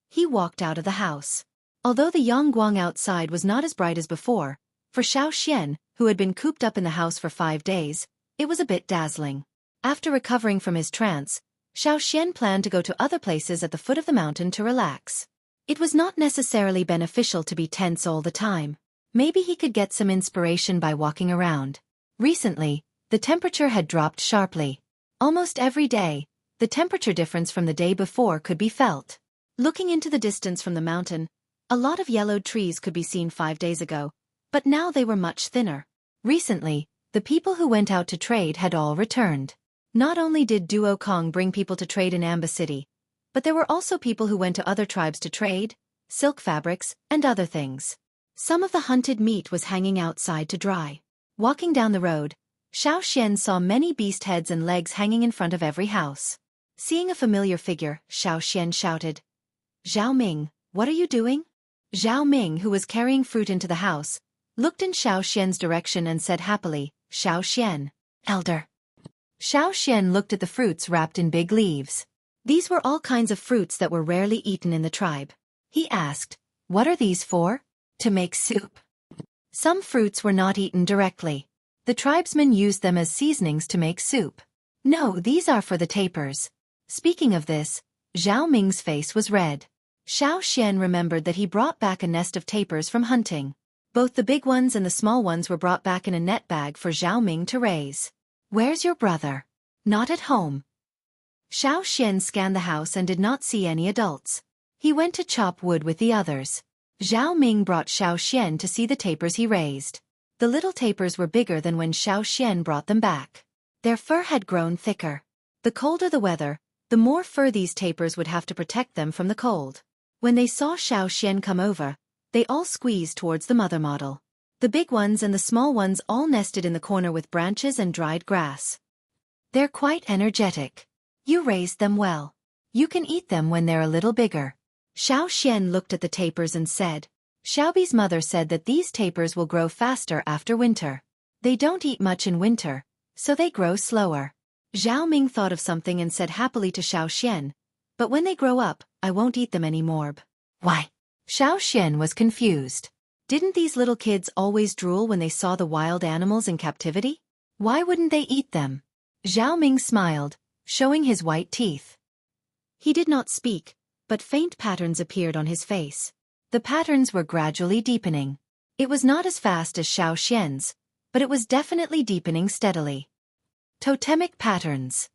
he walked out of the house. Although the Yangguang outside was not as bright as before, for Xiao Xian, who had been cooped up in the house for 5 days, it was a bit dazzling. After recovering from his trance, Xiao Xian planned to go to other places at the foot of the mountain to relax. It was not necessarily beneficial to be tense all the time. Maybe he could get some inspiration by walking around. Recently, the temperature had dropped sharply. Almost every day, the temperature difference from the day before could be felt. Looking into the distance from the mountain, a lot of yellowed trees could be seen 5 days ago, but now they were much thinner. Recently, the people who went out to trade had all returned. Not only did Duo Kong bring people to trade in Amba City, but there were also people who went to other tribes to trade, silk fabrics, and other things. Some of the hunted meat was hanging outside to dry. Walking down the road, Xiao Xian saw many beast heads and legs hanging in front of every house. Seeing a familiar figure, Xiao Xian shouted, "Zhao Ming, what are you doing?" Zhao Ming, who was carrying fruit into the house, looked in Xiao Xian's direction and said happily, "Xiao Xian, elder." Xiao Xian looked at the fruits wrapped in big leaves. These were all kinds of fruits that were rarely eaten in the tribe. He asked, "What are these for?" "To make soup." Some fruits were not eaten directly. The tribesmen used them as seasonings to make soup. "No, these are for the tapers." Speaking of this, Zhao Ming's face was red. Xiao Xian remembered that he brought back a nest of tapers from hunting. Both the big ones and the small ones were brought back in a net bag for Zhao Ming to raise. "Where's your brother?" "Not at home." Xiao Xian scanned the house and did not see any adults. He went to chop wood with the others. Zhao Ming brought Xiao Xian to see the tapers he raised. The little tapers were bigger than when Xiao Xian brought them back. Their fur had grown thicker. The colder the weather, the more fur these tapers would have to protect them from the cold. When they saw Xiao Xian come over, they all squeezed towards the mother model. The big ones and the small ones all nested in the corner with branches and dried grass. "They're quite energetic. You raised them well. You can eat them when they're a little bigger." Xiao Xian looked at the tapers and said, "Xiaobi's mother said that these tapers will grow faster after winter. They don't eat much in winter, so they grow slower." Zhao Ming thought of something and said happily to Xiao Xian, "But when they grow up, I won't eat them anymore." "Why?" Xiao Xian was confused. Didn't these little kids always drool when they saw the wild animals in captivity? Why wouldn't they eat them? Zhao Ming smiled, showing his white teeth. He did not speak, but faint patterns appeared on his face. The patterns were gradually deepening. It was not as fast as Xiao Xian's, but it was definitely deepening steadily. Totemic patterns.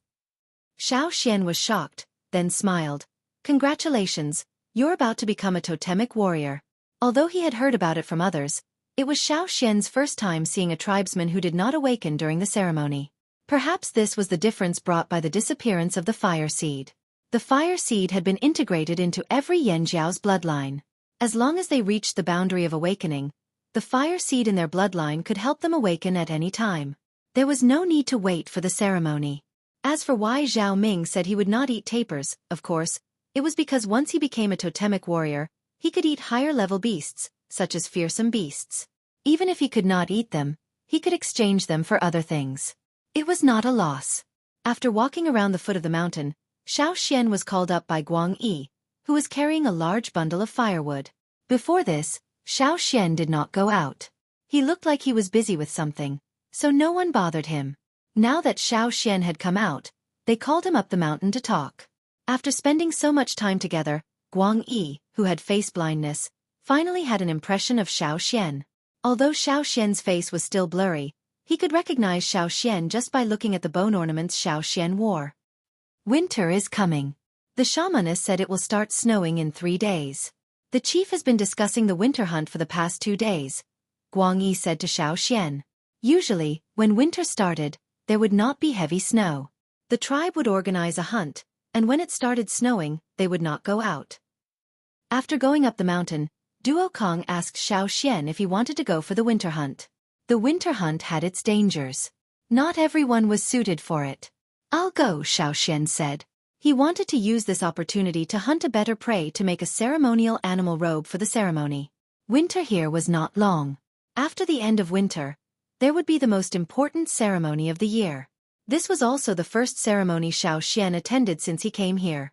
Xiao Xian was shocked, then smiled. "Congratulations, you're about to become a totemic warrior." Although he had heard about it from others, it was Xiao Xian's first time seeing a tribesman who did not awaken during the ceremony. Perhaps this was the difference brought by the disappearance of the fire seed. The fire seed had been integrated into every Yanjiao's bloodline. As long as they reached the boundary of awakening, the fire seed in their bloodline could help them awaken at any time. There was no need to wait for the ceremony. As for why Zhao Ming said he would not eat tapirs, of course, it was because once he became a totemic warrior, he could eat higher-level beasts, such as fearsome beasts. Even if he could not eat them, he could exchange them for other things. It was not a loss. After walking around the foot of the mountain, Xiao Xian was called up by Guang Yi, who was carrying a large bundle of firewood. Before this, Xiao Xian did not go out. He looked like he was busy with something, so no one bothered him. Now that Xiao Xian had come out, they called him up the mountain to talk. After spending so much time together, Guang Yi, who had face blindness, finally had an impression of Xiao Xian. Although Xiao Xian's face was still blurry, he could recognize Xiao Xian just by looking at the bone ornaments Xiao Xian wore. Winter is coming. The shamaness said it will start snowing in 3 days. The chief has been discussing the winter hunt for the past 2 days, Guang Yi said to Xiao Xian. Usually, when winter started, there would not be heavy snow. The tribe would organize a hunt, and when it started snowing, they would not go out. After going up the mountain, Duo Kong asked Xiao Xian if he wanted to go for the winter hunt. The winter hunt had its dangers. Not everyone was suited for it. I'll go, Xiao Xian said. He wanted to use this opportunity to hunt a better prey to make a ceremonial animal robe for the ceremony. Winter here was not long. After the end of winter, there would be the most important ceremony of the year. This was also the first ceremony Xiao Xian attended since he came here.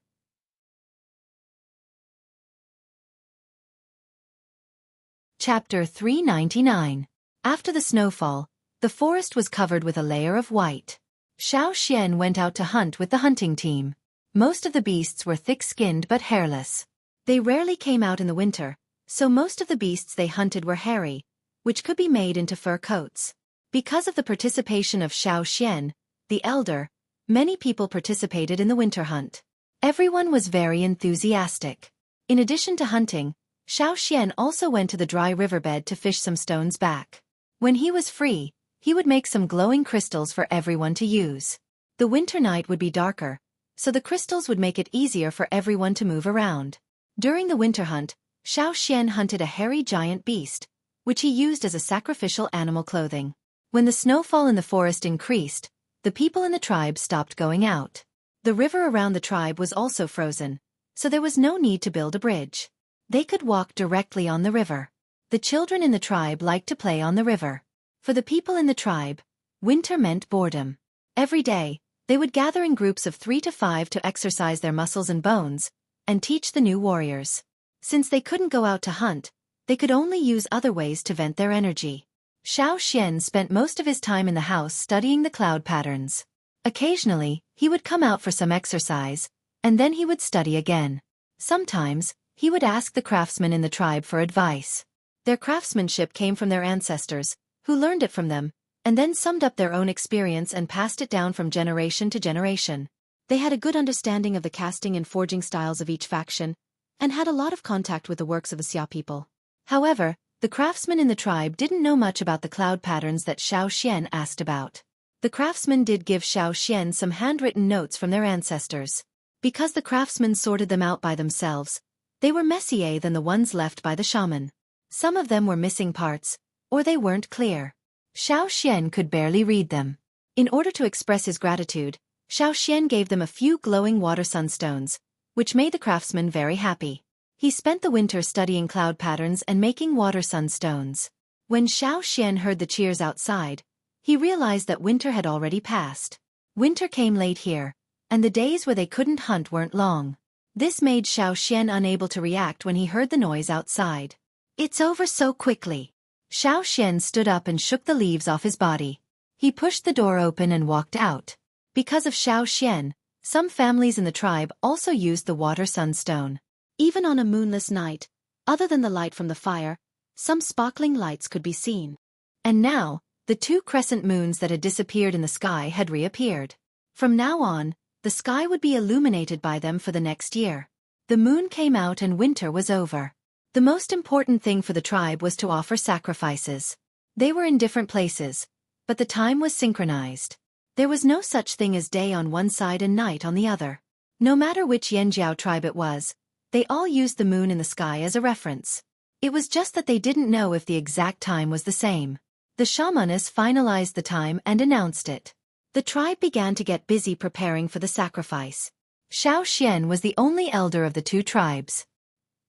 Chapter 399. After the snowfall, the forest was covered with a layer of white. Xiao Xian went out to hunt with the hunting team. Most of the beasts were thick-skinned but hairless. They rarely came out in the winter, so most of the beasts they hunted were hairy, which could be made into fur coats. Because of the participation of Xiao Xian, the elder, many people participated in the winter hunt. Everyone was very enthusiastic. In addition to hunting, Xiao Xian also went to the dry riverbed to fish some stones back. When he was free, he would make some glowing crystals for everyone to use. The winter night would be darker, so the crystals would make it easier for everyone to move around. During the winter hunt, Xiao Xian hunted a hairy giant beast, which he used as a sacrificial animal clothing. When the snowfall in the forest increased, the people in the tribe stopped going out. The river around the tribe was also frozen, so there was no need to build a bridge. They could walk directly on the river. The children in the tribe liked to play on the river. For the people in the tribe, winter meant boredom. Every day, they would gather in groups of 3 to 5 to exercise their muscles and bones, and teach the new warriors. Since they couldn't go out to hunt, they could only use other ways to vent their energy. Xiao Xian spent most of his time in the house studying the cloud patterns. Occasionally, he would come out for some exercise, and then he would study again. Sometimes, he would ask the craftsmen in the tribe for advice. Their craftsmanship came from their ancestors, who learned it from them, and then summed up their own experience and passed it down from generation to generation. They had a good understanding of the casting and forging styles of each faction, and had a lot of contact with the works of the Xia people. However, the craftsmen in the tribe didn't know much about the cloud patterns that Xiao Xian asked about. The craftsmen did give Xiao Xian some handwritten notes from their ancestors. Because the craftsmen sorted them out by themselves, they were messier than the ones left by the shaman. Some of them were missing parts, or they weren't clear. Xiao Xian could barely read them. In order to express his gratitude, Xiao Xian gave them a few glowing water sunstones, which made the craftsmen very happy. He spent the winter studying cloud patterns and making water sunstones. When Xiao Xian heard the cheers outside, he realized that winter had already passed. Winter came late here, and the days where they couldn't hunt weren't long. This made Xiao Xian unable to react when he heard the noise outside. It's over so quickly. Xiao Xian stood up and shook the leaves off his body. He pushed the door open and walked out. Because of Xiao Xian, some families in the tribe also used the water sunstone. Even on a moonless night, other than the light from the fire, some sparkling lights could be seen. And now, the 2 crescent moons that had disappeared in the sky had reappeared. From now on, the sky would be illuminated by them for the next year. The moon came out and winter was over. The most important thing for the tribe was to offer sacrifices. They were in different places, but the time was synchronized. There was no such thing as day on one side and night on the other. No matter which Yanjiao tribe it was, they all used the moon in the sky as a reference. It was just that they didn't know if the exact time was the same. The shamaness finalized the time and announced it. The tribe began to get busy preparing for the sacrifice. Xueqi was the only elder of the two tribes.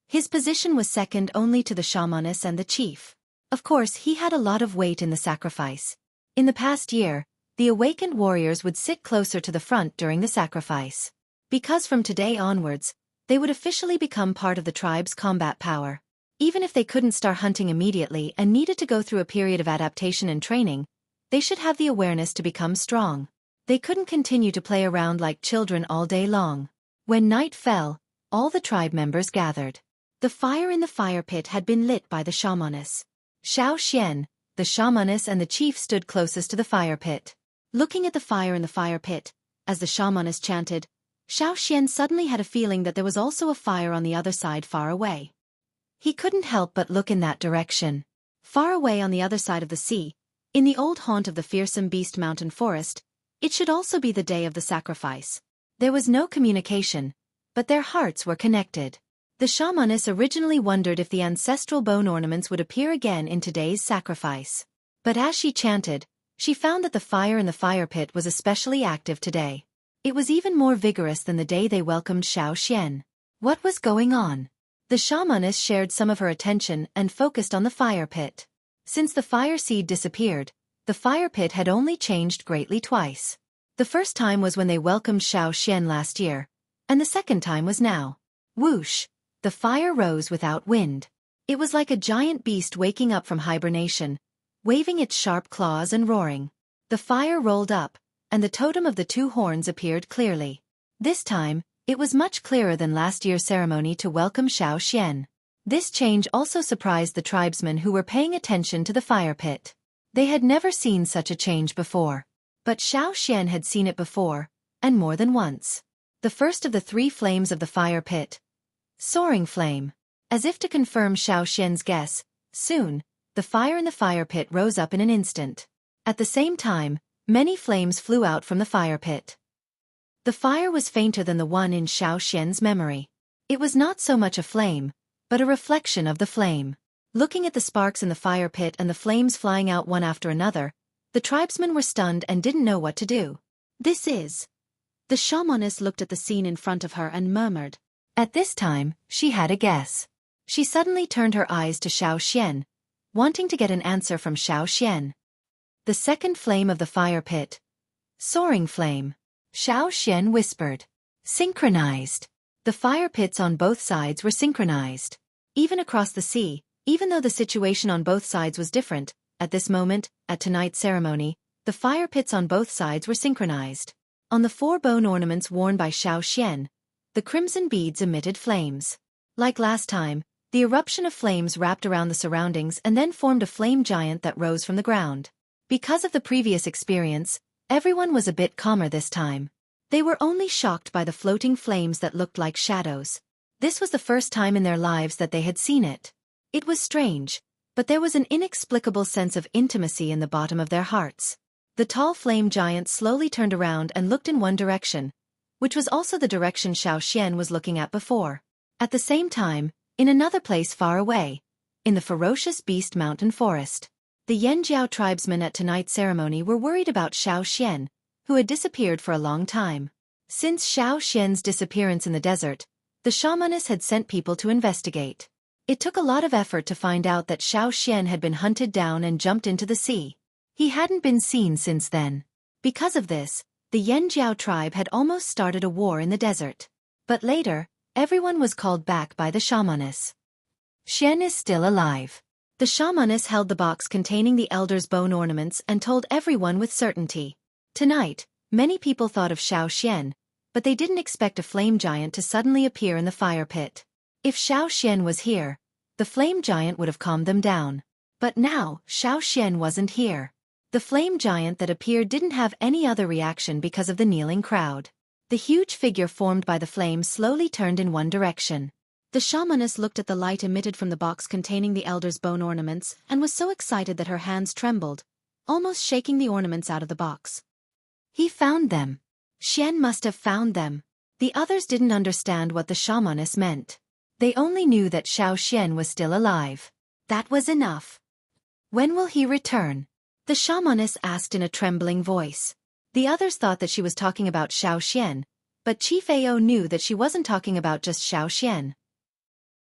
His position was second only to the shamaness and the chief. Of course, he had a lot of weight in the sacrifice. In the past year, the awakened warriors would sit closer to the front during the sacrifice. Because from today onwards, they would officially become part of the tribe's combat power. Even if they couldn't start hunting immediately and needed to go through a period of adaptation and training, they should have the awareness to become strong. They couldn't continue to play around like children all day long. When night fell, all the tribe members gathered. The fire in the fire pit had been lit by the shamaness. Xueqi, the shamaness and the chief stood closest to the fire pit. Looking at the fire in the fire pit, as the shamaness chanted, Xueqi suddenly had a feeling that there was also a fire on the other side far away. He couldn't help but look in that direction. Far away on the other side of the sea, in the old haunt of the fearsome beast mountain forest, it should also be the day of the sacrifice. There was no communication, but their hearts were connected. The shamaness originally wondered if the ancestral bone ornaments would appear again in today's sacrifice. But as she chanted, she found that the fire in the fire pit was especially active today. It was even more vigorous than the day they welcomed Xueqi. What was going on? The shamaness shared some of her attention and focused on the fire pit. Since the fire seed disappeared, the fire pit had only changed greatly twice. The first time was when they welcomed Xueqi last year, and the second time was now. Whoosh! The fire rose without wind. It was like a giant beast waking up from hibernation, waving its sharp claws and roaring. The fire rolled up, and the totem of the two horns appeared clearly. This time, it was much clearer than last year's ceremony to welcome Xueqi. This change also surprised the tribesmen who were paying attention to the fire pit. They had never seen such a change before. But Xueqi had seen it before, and more than once. The first of the three flames of the fire pit. Soaring flame. As if to confirm Xueqi's guess, soon, the fire in the fire pit rose up in an instant. At the same time, many flames flew out from the fire pit. The fire was fainter than the one in Xueqi's memory. It was not so much a flame, but a reflection of the flame. Looking at the sparks in the fire pit and the flames flying out one after another, the tribesmen were stunned and didn't know what to do. This is... The shamaness looked at the scene in front of her and murmured. At this time, she had a guess. She suddenly turned her eyes to Xueqi, wanting to get an answer from Xueqi. The second flame of the fire pit. Soaring flame. Xueqi whispered. Synchronized. The fire pits on both sides were synchronized. Even across the sea, even though the situation on both sides was different, at this moment, at tonight's ceremony, the fire pits on both sides were synchronized. On the 4 bone ornaments worn by Xueqi, the crimson beads emitted flames. Like last time, the eruption of flames wrapped around the surroundings and then formed a flame giant that rose from the ground. Because of the previous experience, everyone was a bit calmer this time. They were only shocked by the floating flames that looked like shadows. This was the first time in their lives that they had seen it. It was strange, but there was an inexplicable sense of intimacy in the bottom of their hearts. The tall flame giant slowly turned around and looked in one direction, which was also the direction Xueqi was looking at before. At the same time, in another place far away, in the ferocious beast mountain forest, the Yanjiao tribesmen at tonight's ceremony were worried about Xueqi, who had disappeared for a long time. Since Xueqi's disappearance in the desert, the shamaness had sent people to investigate. It took a lot of effort to find out that Xueqi had been hunted down and jumped into the sea. He hadn't been seen since then. Because of this, the Yanjiao tribe had almost started a war in the desert. But later, everyone was called back by the shamaness. Xueqi is still alive. The shamaness held the box containing the elder's bone ornaments and told everyone with certainty. Tonight, many people thought of Xueqi, but they didn't expect a flame giant to suddenly appear in the fire pit. If Xueqi was here, the flame giant would have calmed them down. But now, Xueqi wasn't here. The flame giant that appeared didn't have any other reaction because of the kneeling crowd. The huge figure formed by the flame slowly turned in one direction. The shamaness looked at the light emitted from the box containing the elder's bone ornaments and was so excited that her hands trembled, almost shaking the ornaments out of the box. He found them. Xueqi must have found them. The others didn't understand what the shamaness meant. They only knew that Xueqi was still alive. That was enough. When will he return? The shamaness asked in a trembling voice. The others thought that she was talking about Xian, but Chief Ao knew that she wasn't talking about just Xian.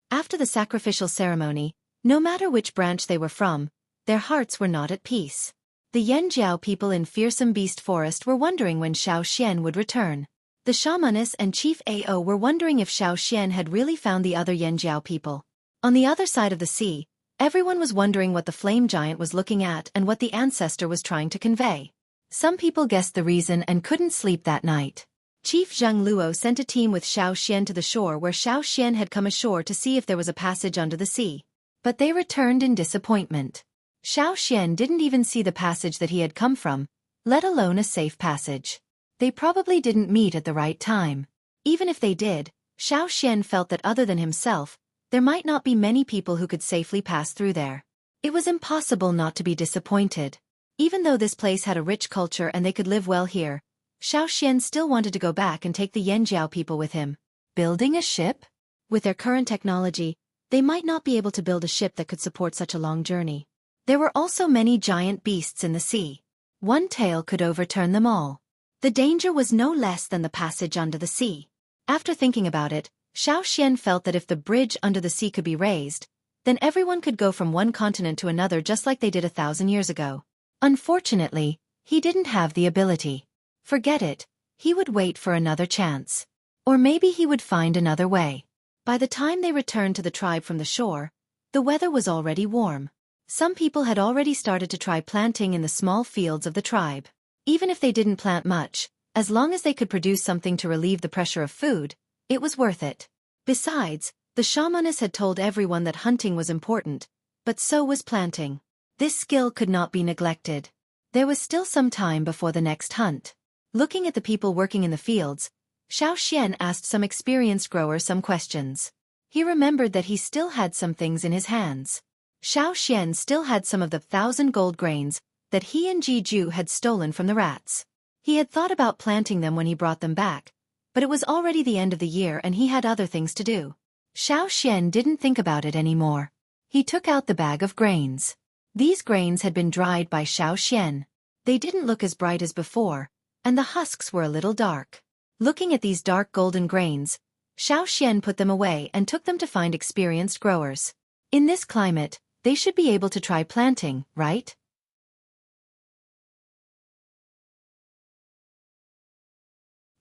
After the sacrificial ceremony, no matter which branch they were from, their hearts were not at peace. The Yanjiao people in Fearsome Beast Forest were wondering when Xian would return. The shamaness and Chief Ao were wondering if Xian had really found the other Yanjiao people. On the other side of the sea, everyone was wondering what the flame giant was looking at and what the ancestor was trying to convey. Some people guessed the reason and couldn't sleep that night. Chief Zheng Luo sent a team with Xian to the shore where Xian had come ashore to see if there was a passage under the sea. But they returned in disappointment. Xian didn't even see the passage that he had come from, let alone a safe passage. They probably didn't meet at the right time. Even if they did, Xian felt that other than himself, there might not be many people who could safely pass through there. It was impossible not to be disappointed. Even though this place had a rich culture and they could live well here, Xian still wanted to go back and take the Yanjiao people with him. Building a ship? With their current technology, they might not be able to build a ship that could support such a long journey. There were also many giant beasts in the sea. One tail could overturn them all. The danger was no less than the passage under the sea. After thinking about it, Xian felt that if the bridge under the sea could be raised, then everyone could go from one continent to another just like they did 1,000 years ago. Unfortunately, he didn't have the ability. Forget it, he would wait for another chance. Or maybe he would find another way. By the time they returned to the tribe from the shore, the weather was already warm. Some people had already started to try planting in the small fields of the tribe. Even if they didn't plant much, as long as they could produce something to relieve the pressure of food, it was worth it. Besides, the shamaness had told everyone that hunting was important, but so was planting. This skill could not be neglected. There was still some time before the next hunt. Looking at the people working in the fields, Xian asked some experienced grower some questions. He remembered that he still had some things in his hands. Xian still had some of the 1,000 gold grains that he and Jiju had stolen from the rats. He had thought about planting them when he brought them back, but it was already the end of the year and he had other things to do. Xian didn't think about it anymore. He took out the bag of grains. These grains had been dried by Xian. They didn't look as bright as before, and the husks were a little dark. Looking at these dark golden grains, Xian put them away and took them to find experienced growers. In this climate, they should be able to try planting, right?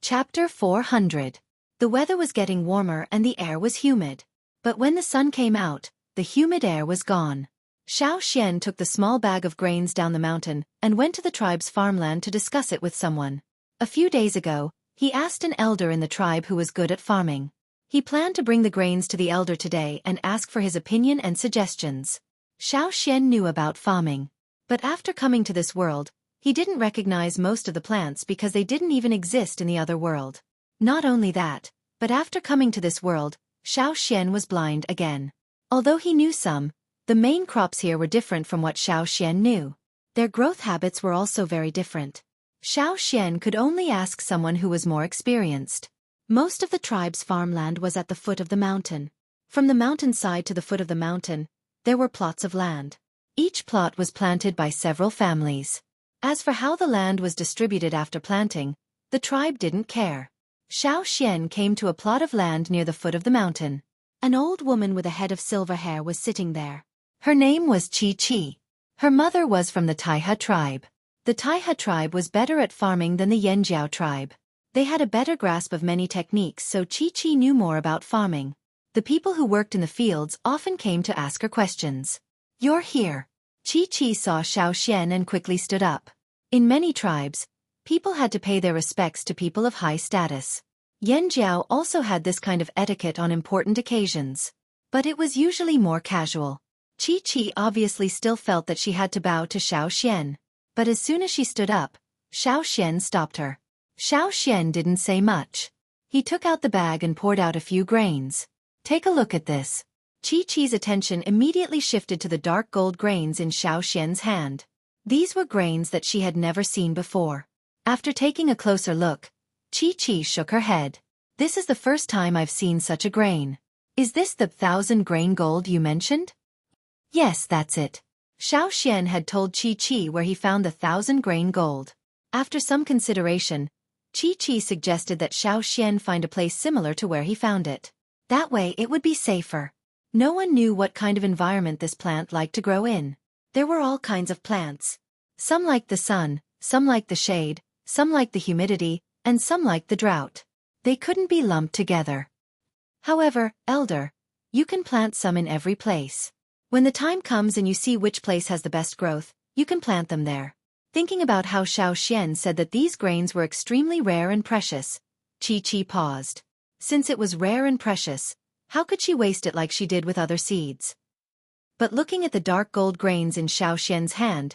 Chapter 400. The weather was getting warmer and the air was humid. But when the sun came out, the humid air was gone. Xian took the small bag of grains down the mountain and went to the tribe's farmland to discuss it with someone. A few days ago, he asked an elder in the tribe who was good at farming. He planned to bring the grains to the elder today and ask for his opinion and suggestions. Xian knew about farming. But after coming to this world, he didn't recognize most of the plants because they didn't even exist in the other world. Not only that, but after coming to this world, Xian was blind again. Although he knew some, the main crops here were different from what Xian knew. Their growth habits were also very different. Xian could only ask someone who was more experienced. Most of the tribe's farmland was at the foot of the mountain. From the mountainside to the foot of the mountain, there were plots of land. Each plot was planted by several families. As for how the land was distributed after planting, the tribe didn't care. Xian came to a plot of land near the foot of the mountain. An old woman with a head of silver hair was sitting there. Her name was Xueqi. Her mother was from the Taiha tribe. The Taiha tribe was better at farming than the Yanjiao tribe. They had a better grasp of many techniques, so Xueqi knew more about farming. The people who worked in the fields often came to ask her questions. "You're here." Xueqi saw Xian and quickly stood up. In many tribes, people had to pay their respects to people of high status. Yanjiao also had this kind of etiquette on important occasions. But it was usually more casual. Xueqi obviously still felt that she had to bow to Xian. But as soon as she stood up, Xian stopped her. Xian didn't say much. He took out the bag and poured out a few grains. "Take a look at this." Xueqi's attention immediately shifted to the dark gold grains in Xian's hand. These were grains that she had never seen before. After taking a closer look, Xueqi shook her head. "This is the first time I've seen such a grain. Is this the 1,000-grain gold you mentioned?" "Yes, that's it." Xian had told Xueqi where he found the 1,000-grain gold. After some consideration, Xueqi suggested that Xian find a place similar to where he found it. That way it would be safer. No one knew what kind of environment this plant liked to grow in. There were all kinds of plants. Some liked the sun, some liked the shade, some liked the humidity, and some liked the drought. They couldn't be lumped together. However, Elder, you can plant some in every place. When the time comes and you see which place has the best growth, you can plant them there. Thinking about how Xian said that these grains were extremely rare and precious, Xueqi paused. Since it was rare and precious, how could she waste it like she did with other seeds? But looking at the dark gold grains in Xian's hand,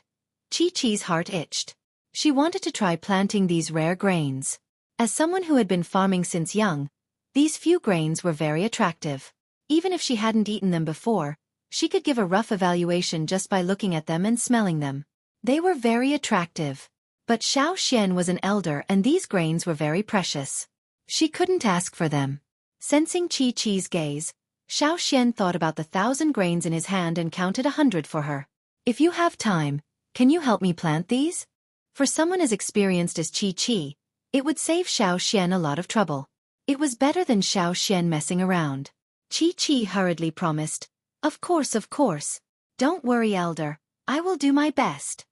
Xueqi's heart itched. She wanted to try planting these rare grains. As someone who had been farming since young, these few grains were very attractive. Even if she hadn't eaten them before, she could give a rough evaluation just by looking at them and smelling them. They were very attractive. But Xian was an elder and these grains were very precious. She couldn't ask for them. Sensing Xueqi's gaze, Xian thought about the 1,000 grains in his hand and counted 100 for her. If you have time, can you help me plant these? For someone as experienced as Xueqi, it would save Xian a lot of trouble. It was better than Xian messing around. Xueqi hurriedly promised, Of course. Don't worry, Elder. I will do my best."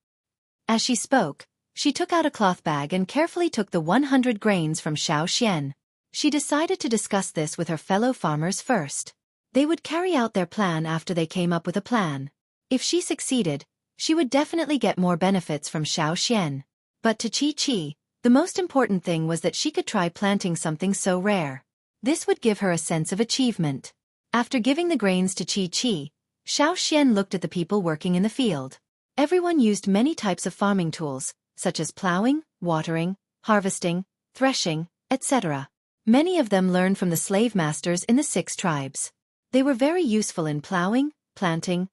As she spoke, she took out a cloth bag and carefully took the 100 grains from Xian. She decided to discuss this with her fellow farmers first. They would carry out their plan after they came up with a plan. If she succeeded, she would definitely get more benefits from Xian. But to Xueqi, the most important thing was that she could try planting something so rare. This would give her a sense of achievement. After giving the grains to Xueqi, Xian looked at the people working in the field. Everyone used many types of farming tools, such as plowing, watering, harvesting, threshing, etc. Many of them learned from the slave masters in the 6 tribes. They were very useful in plowing, planting,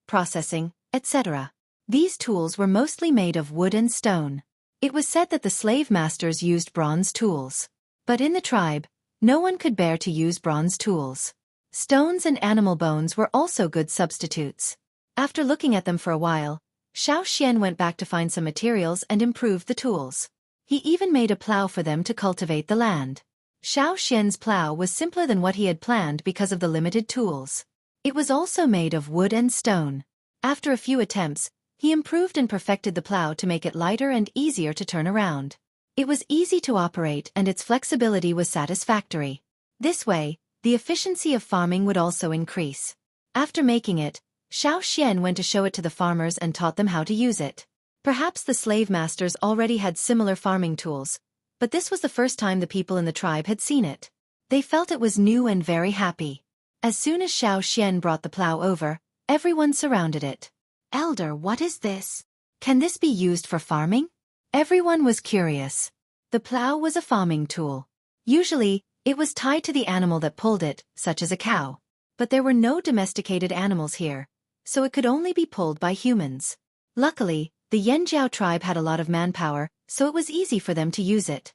processing, etc. These tools were mostly made of wood and stone. It was said that the slave masters used bronze tools. But in the tribe, no one could bear to use bronze tools. Stones and animal bones were also good substitutes. After looking at them for a while, Xian went back to find some materials and improved the tools. He even made a plow for them to cultivate the land. Xian's plow was simpler than what he had planned because of the limited tools. It was also made of wood and stone. After a few attempts, he improved and perfected the plow to make it lighter and easier to turn around. It was easy to operate and its flexibility was satisfactory. This way, the efficiency of farming would also increase. After making it, Xian went to show it to the farmers and taught them how to use it. Perhaps the slave masters already had similar farming tools, but this was the first time the people in the tribe had seen it. They felt it was new and very happy. As soon as Xian brought the plow over, everyone surrounded it. "Elder, what is this? Can this be used for farming?" Everyone was curious. The plow was a farming tool. Usually, it was tied to the animal that pulled it, such as a cow. But there were no domesticated animals here, so it could only be pulled by humans. Luckily, the Yanjiao tribe had a lot of manpower, so it was easy for them to use it.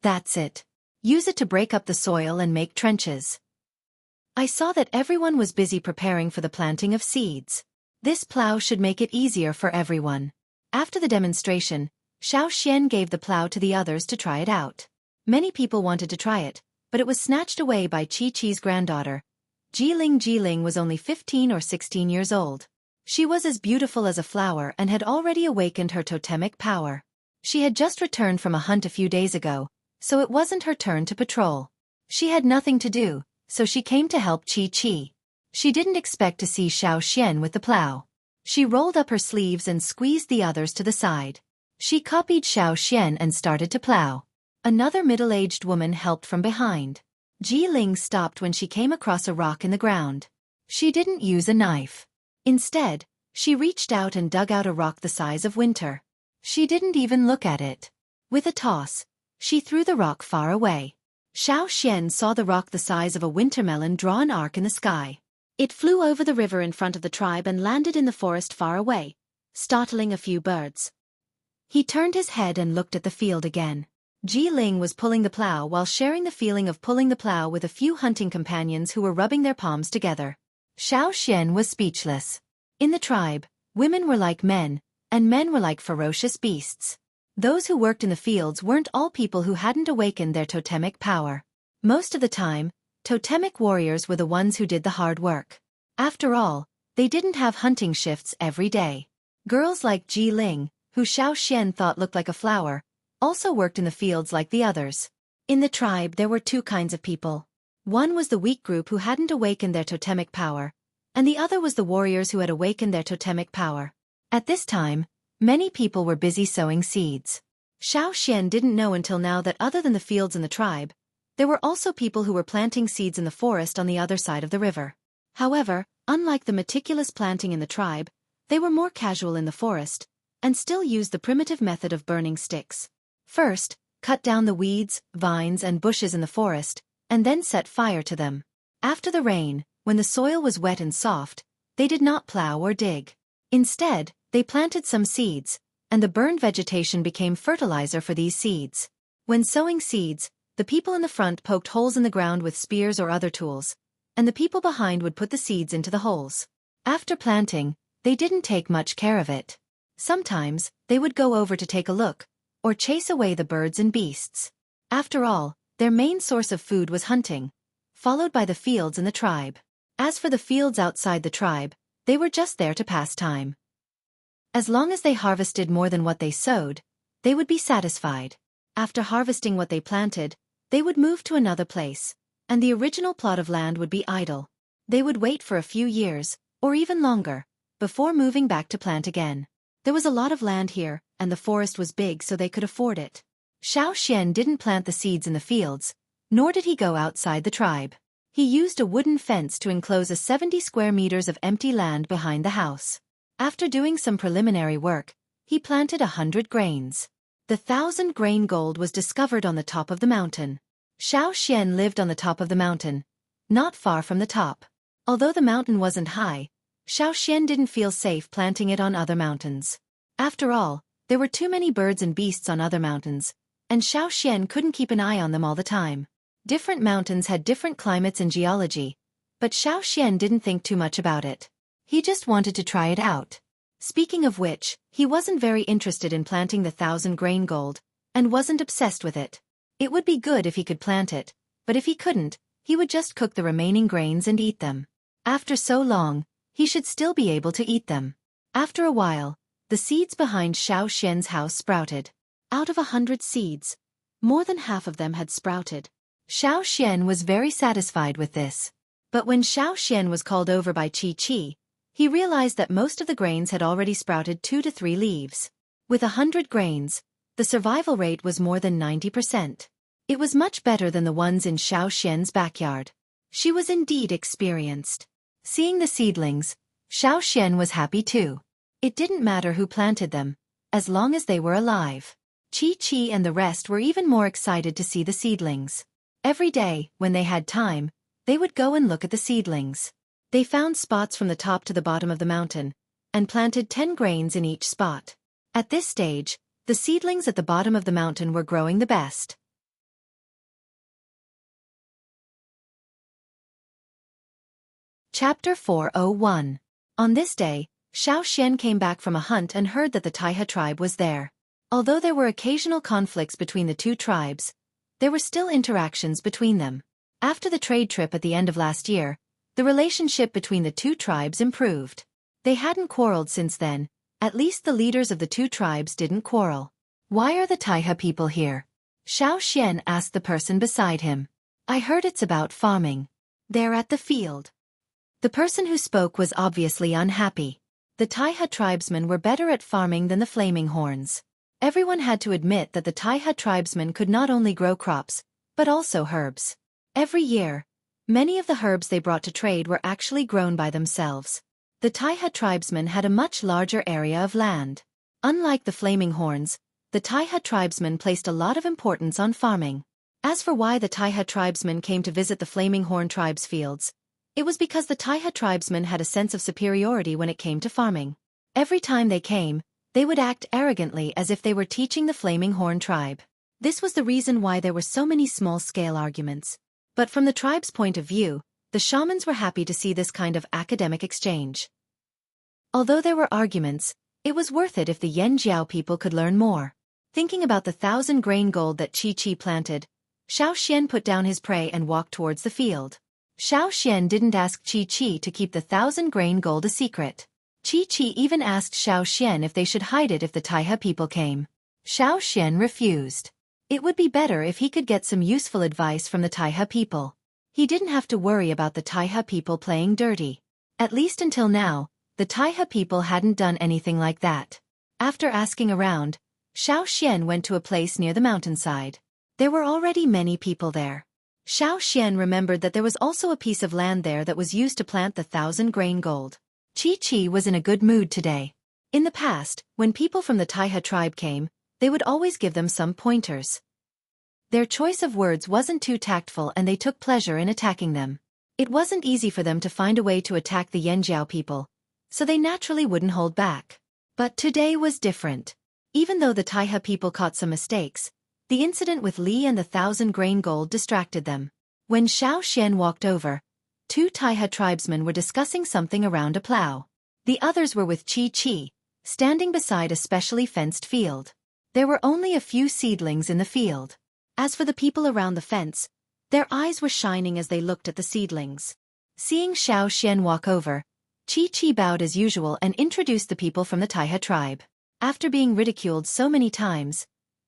That's it. Use it to break up the soil and make trenches. I saw that everyone was busy preparing for the planting of seeds. This plow should make it easier for everyone. After the demonstration, Xian gave the plow to the others to try it out. Many people wanted to try it, but it was snatched away by Xueqi's granddaughter. Jiling was only 15 or 16 years old. She was as beautiful as a flower and had already awakened her totemic power. She had just returned from a hunt a few days ago, so it wasn't her turn to patrol. She had nothing to do, so she came to help Xueqi. She didn't expect to see Xian with the plow. She rolled up her sleeves and squeezed the others to the side. She copied Xian and started to plow. Another middle-aged woman helped from behind. Jiling stopped when she came across a rock in the ground. She didn't use a knife. Instead, she reached out and dug out a rock the size of Winter. She didn't even look at it. With a toss, she threw the rock far away. Xian saw the rock the size of a wintermelon draw an arc in the sky. It flew over the river in front of the tribe and landed in the forest far away, startling a few birds. He turned his head and looked at the field again. Jiling was pulling the plow while sharing the feeling of pulling the plow with a few hunting companions who were rubbing their palms together. Xian was speechless. In the tribe, women were like men, and men were like ferocious beasts. Those who worked in the fields weren't all people who hadn't awakened their totemic power. Most of the time, totemic warriors were the ones who did the hard work. After all, they didn't have hunting shifts every day. Girls like Ji Ling, who Xiao Xian thought looked like a flower, also worked in the fields like the others. In the tribe there were two kinds of people. One was the weak group who hadn't awakened their totemic power, and the other was the warriors who had awakened their totemic power. At this time, many people were busy sowing seeds. Xiao Xian didn't know until now that other than the fields in the tribe, there were also people who were planting seeds in the forest on the other side of the river. However, unlike the meticulous planting in the tribe, they were more casual in the forest, and still used the primitive method of burning sticks. First, cut down the weeds, vines and bushes in the forest, and then set fire to them. After the rain, when the soil was wet and soft, they did not plow or dig. Instead, they planted some seeds, and the burned vegetation became fertilizer for these seeds. When sowing seeds, the people in the front poked holes in the ground with spears or other tools, and the people behind would put the seeds into the holes. After planting, they didn't take much care of it. Sometimes, they would go over to take a look, or chase away the birds and beasts. After all, their main source of food was hunting, followed by the fields in the tribe. As for the fields outside the tribe, they were just there to pass time. As long as they harvested more than what they sowed, they would be satisfied. After harvesting what they planted, they would move to another place, and the original plot of land would be idle. They would wait for a few years, or even longer, before moving back to plant again. There was a lot of land here, and the forest was big so they could afford it. Xiao Xian didn't plant the seeds in the fields, nor did he go outside the tribe. He used a wooden fence to enclose a 70 square meters of empty land behind the house. After doing some preliminary work, he planted 100 grains. The 1,000-grain gold was discovered on the top of the mountain. Xiao Xian lived on the top of the mountain, not far from the top. Although the mountain wasn't high, Xiao Xian didn't feel safe planting it on other mountains. After all, there were too many birds and beasts on other mountains, and Xiao Xian couldn't keep an eye on them all the time. Different mountains had different climates and geology, but Xiao Xian didn't think too much about it. He just wanted to try it out. Speaking of which, he wasn't very interested in planting the 1,000-grain gold, and wasn't obsessed with it. It would be good if he could plant it, but if he couldn't, he would just cook the remaining grains and eat them. After so long, he should still be able to eat them. After a while, the seeds behind Xiao Xian's house sprouted. Out of 100 seeds, more than half of them had sprouted. Xiao Xian was very satisfied with this. But when Xiao Xian was called over by Xueqi, he realized that most of the grains had already sprouted 2 to 3 leaves. With 100 grains, the survival rate was more than 90%. It was much better than the ones in Xiao Xian's backyard. She was indeed experienced. Seeing the seedlings, Xiao Xian was happy too. It didn't matter who planted them, as long as they were alive. Xueqi and the rest were even more excited to see the seedlings. Every day, when they had time, they would go and look at the seedlings. They found spots from the top to the bottom of the mountain, and planted 10 grains in each spot. At this stage, the seedlings at the bottom of the mountain were growing the best. Chapter 401. On this day, Xiao Xian came back from a hunt and heard that the Taiha tribe was there. Although there were occasional conflicts between the two tribes, there were still interactions between them. After the trade trip at the end of last year, the relationship between the two tribes improved. They hadn't quarreled since then, at least the leaders of the two tribes didn't quarrel. Why are the Taiha people here? Xiao Xian asked the person beside him. I heard it's about farming. They're at the field. The person who spoke was obviously unhappy. The Taiha tribesmen were better at farming than the Flaming Horns. Everyone had to admit that the Taiha tribesmen could not only grow crops, but also herbs. Every year, many of the herbs they brought to trade were actually grown by themselves. The Taiha tribesmen had a much larger area of land. Unlike the Flaming Horns, the Taiha tribesmen placed a lot of importance on farming. As for why the Taiha tribesmen came to visit the Flaming Horn tribe's fields, it was because the Taiha tribesmen had a sense of superiority when it came to farming. Every time they came, they would act arrogantly as if they were teaching the Flaming Horn tribe. This was the reason why there were so many small-scale arguments. But from the tribe's point of view, the shamans were happy to see this kind of academic exchange. Although there were arguments, it was worth it if the Yanjiao people could learn more. Thinking about the 1,000-grain gold that Xueqi planted, Xiao put down his prey and walked towards the field. Xiao didn't ask Xueqi to keep the 1,000-grain gold a secret. Xueqi even asked Xiao if they should hide it if the Taihe people came. Xiao refused. It would be better if he could get some useful advice from the Taihe people. He didn't have to worry about the Taihe people playing dirty. At least until now, the Taihe people hadn't done anything like that. After asking around, Xiao went to a place near the mountainside. There were already many people there. Xiao remembered that there was also a piece of land there that was used to plant the 1,000-grain gold. Xueqi was in a good mood today. In the past, when people from the Taihe tribe came, they would always give them some pointers. Their choice of words wasn't too tactful and they took pleasure in attacking them. It wasn't easy for them to find a way to attack the Yanjiao people, so they naturally wouldn't hold back. But today was different. Even though the Taihe people caught some mistakes, the incident with Li and the 1,000-grain gold distracted them. When Xiao walked over, 2 Taihe tribesmen were discussing something around a plow. The others were with Xueqi, standing beside a specially fenced field. There were only a few seedlings in the field. As for the people around the fence, their eyes were shining as they looked at the seedlings. Seeing Xiao walk over, Xueqi bowed as usual and introduced the people from the Taihe tribe. After being ridiculed so many times,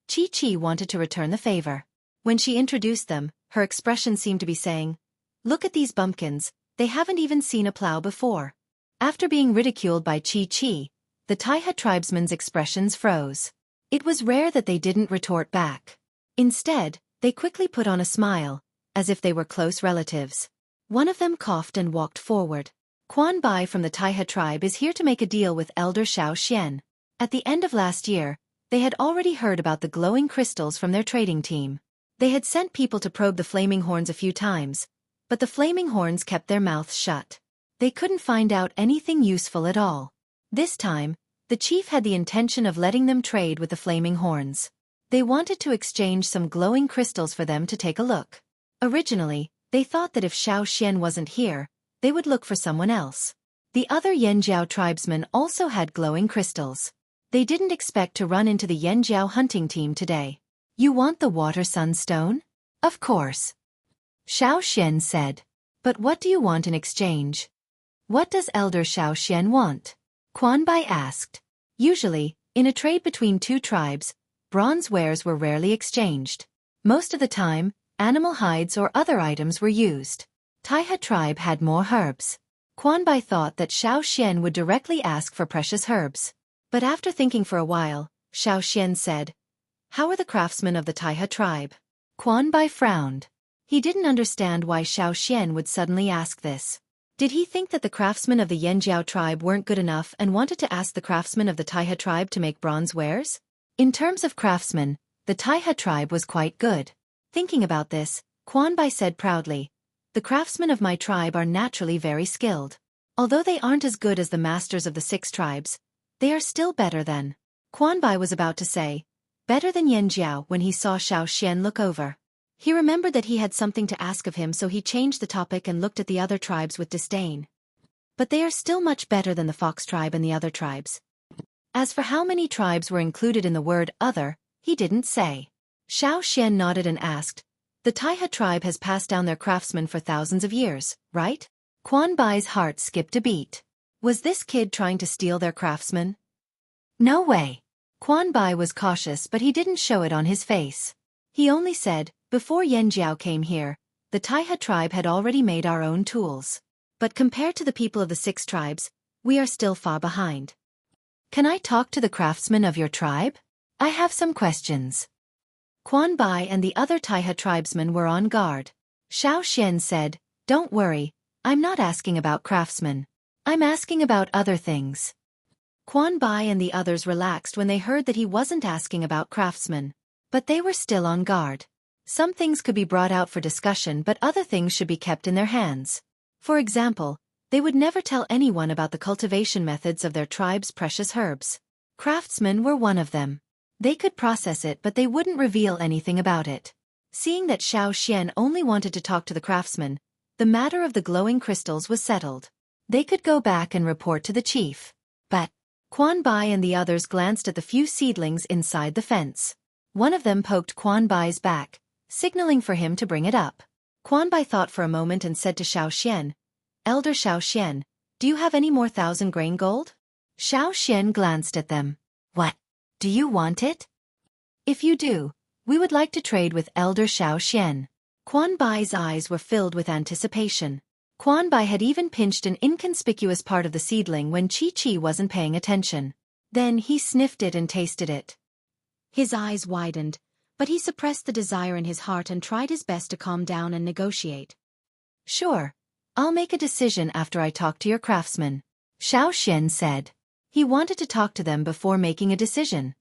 Xueqi wanted to return the favor. When she introduced them, her expression seemed to be saying, "Look at these bumpkins, they haven't even seen a plow before." After being ridiculed by Xueqi, the Taihe tribesmen's expressions froze. It was rare that they didn't retort back. Instead, they quickly put on a smile, as if they were close relatives. One of them coughed and walked forward. "Quan Bai from the Taihe tribe is here to make a deal with Elder Xiao." At the end of last year, they had already heard about the glowing crystals from their trading team. They had sent people to probe the flaming horns a few times, but the flaming horns kept their mouths shut. They couldn't find out anything useful at all. This time, the chief had the intention of letting them trade with the flaming horns. They wanted to exchange some glowing crystals for them to take a look. Originally, they thought that if Xiao wasn't here, they would look for someone else. The other Yanjiao tribesmen also had glowing crystals. They didn't expect to run into the Yanjiao hunting team today. "You want the water sunstone?" "Of course," Xiao said. "But what do you want in exchange?" "What does Elder Xiao want?" Quan Bai asked. Usually, in a trade between 2 tribes, bronze wares were rarely exchanged. Most of the time, animal hides or other items were used. Taihe tribe had more herbs. Quan Bai thought that Xiao would directly ask for precious herbs. But after thinking for a while, Xiao said, "How are the craftsmen of the Taihe tribe?" Quan Bai frowned. He didn't understand why Xiao would suddenly ask this. Did he think that the craftsmen of the Yanjiao tribe weren't good enough and wanted to ask the craftsmen of the Taihe tribe to make bronze wares? In terms of craftsmen, the Taihe tribe was quite good. Thinking about this, Quan Bai said proudly, "The craftsmen of my tribe are naturally very skilled. Although they aren't as good as the masters of the 6 tribes, they are still better than." Quan Bai was about to say, "better than Yanjiao," when he saw Xiao look over. He remembered that he had something to ask of him, so he changed the topic and looked at the other tribes with disdain. "But they are still much better than the Fox tribe and the other tribes." As for how many tribes were included in the word other, he didn't say. Xiao nodded and asked, "The Taihe tribe has passed down their craftsmen for thousands of years, right?" Quan Bai's heart skipped a beat. Was this kid trying to steal their craftsmen? No way. Quan Bai was cautious, but he didn't show it on his face. He only said, "Before Yanjiao came here, the Taihe tribe had already made our own tools. But compared to the people of the 6 tribes, we are still far behind. Can I talk to the craftsmen of your tribe? I have some questions." Quan Bai and the other Taihe tribesmen were on guard. Xiao said, "Don't worry, I'm not asking about craftsmen. I'm asking about other things." Quan Bai and the others relaxed when they heard that he wasn't asking about craftsmen. But they were still on guard. Some things could be brought out for discussion, but other things should be kept in their hands. For example, they would never tell anyone about the cultivation methods of their tribe's precious herbs. Craftsmen were one of them. They could process it, but they wouldn't reveal anything about it. Seeing that Xiao only wanted to talk to the craftsmen, the matter of the glowing crystals was settled. They could go back and report to the chief. But Quan Bai and the others glanced at the few seedlings inside the fence. One of them poked Quan Bai's back, signaling for him to bring it up. Quan Bai thought for a moment and said to Xiao, "Elder Xiao, do you have any more 1,000-grain gold?" Xiao glanced at them. "What? Do you want it?" "If you do, we would like to trade with Elder Xiao." Quan Bai's eyes were filled with anticipation. Quan Bai had even pinched an inconspicuous part of the seedling when Xueqi wasn't paying attention. Then he sniffed it and tasted it. His eyes widened, but he suppressed the desire in his heart and tried his best to calm down and negotiate. "Sure, I'll make a decision after I talk to your craftsman," Xiao said. He wanted to talk to them before making a decision.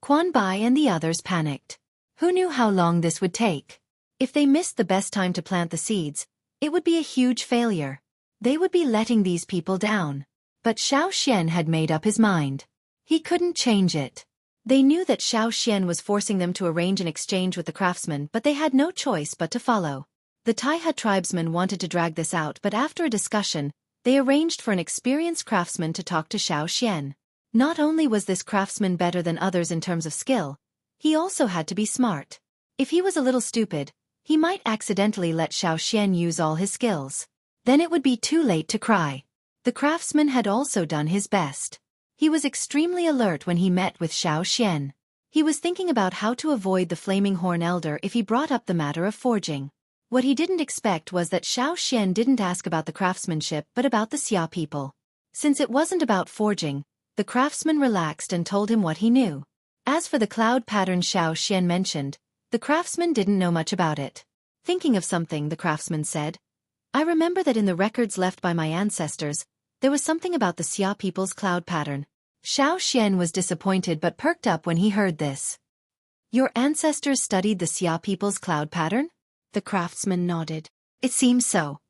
Quan Bai and the others panicked. Who knew how long this would take? If they missed the best time to plant the seeds, it would be a huge failure. They would be letting these people down. But Xiao had made up his mind. He couldn't change it. They knew that Xiao was forcing them to arrange an exchange with the craftsman, but they had no choice but to follow. The Taiha tribesmen wanted to drag this out, but after a discussion, they arranged for an experienced craftsman to talk to Xiao. Not only was this craftsman better than others in terms of skill, he also had to be smart. If he was a little stupid, he might accidentally let Xiao use all his skills. Then it would be too late to cry. The craftsman had also done his best. He was extremely alert when he met with Xiao. He was thinking about how to avoid the Flaming Horn Elder if he brought up the matter of forging. What he didn't expect was that Xiao didn't ask about the craftsmanship but about the Xia people. Since it wasn't about forging, the craftsman relaxed and told him what he knew. As for the cloud pattern Xiao mentioned, the craftsman didn't know much about it. Thinking of something, the craftsman said, "I remember that in the records left by my ancestors, there was something about the Xia people's cloud pattern." Xiao was disappointed but perked up when he heard this. "Your ancestors studied the Xia people's cloud pattern?" The craftsman nodded. "It seems so.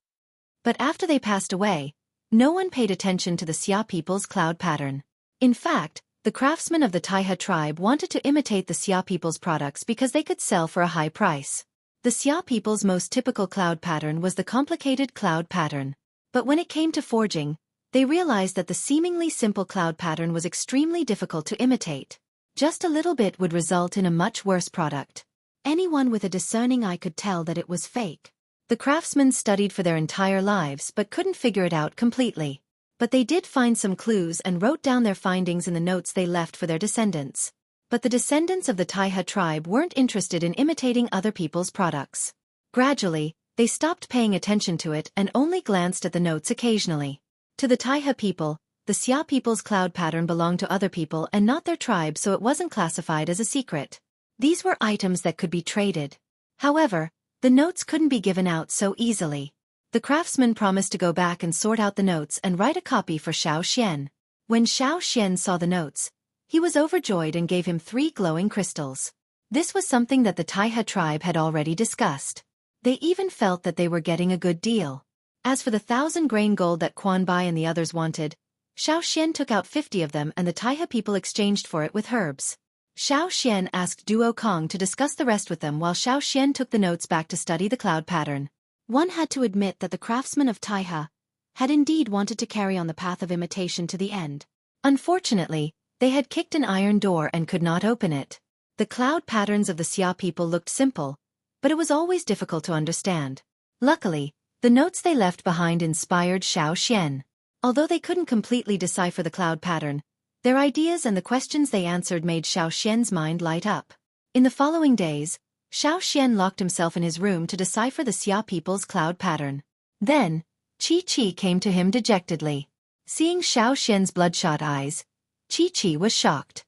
But after they passed away, no one paid attention to the Xia people's cloud pattern. In fact, the craftsmen of the Taiha tribe wanted to imitate the Xia people's products because they could sell for a high price. The Xia people's most typical cloud pattern was the complicated cloud pattern. But when it came to forging, they realized that the seemingly simple cloud pattern was extremely difficult to imitate. Just a little bit would result in a much worse product. Anyone with a discerning eye could tell that it was fake. The craftsmen studied for their entire lives but couldn't figure it out completely. But they did find some clues and wrote down their findings in the notes they left for their descendants. But the descendants of the Taiha tribe weren't interested in imitating other people's products. Gradually, they stopped paying attention to it and only glanced at the notes occasionally. To the Taiha people, the Xia people's cloud pattern belonged to other people and not their tribe, so it wasn't classified as a secret. These were items that could be traded. However, the notes couldn't be given out so easily. The craftsman promised to go back and sort out the notes and write a copy for Xiao. When Xiao saw the notes, he was overjoyed and gave him 3 glowing crystals. This was something that the Taiha tribe had already discussed. They even felt that they were getting a good deal. As for the 1,000-grain gold that Quan Bai and the others wanted, Xiao took out 50 of them and the Taiha people exchanged for it with herbs. Xiao asked Duo Kong to discuss the rest with them while Xiao took the notes back to study the cloud pattern. One had to admit that the craftsmen of Taiha had indeed wanted to carry on the path of imitation to the end. Unfortunately, they had kicked an iron door and could not open it. The cloud patterns of the Xia people looked simple, but it was always difficult to understand. Luckily, the notes they left behind inspired Xiao. Although they couldn't completely decipher the cloud pattern, their ideas and the questions they answered made Xiao's mind light up. In the following days, Xiao locked himself in his room to decipher the Xia people's cloud pattern. Then, Xueqi came to him dejectedly. Seeing Xiao's bloodshot eyes, Xueqi was shocked.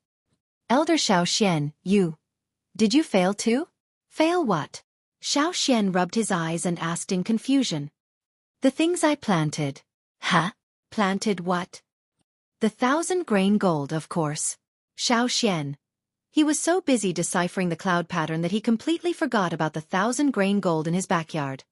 "Elder Xiao, did you fail too?" "Fail what?" Xiao rubbed his eyes and asked in confusion. "The things I planted." "Huh? Planted what?" "The 1,000-grain gold, of course." Xiao. He was so busy deciphering the cloud pattern that he completely forgot about the 1,000-grain gold in his backyard.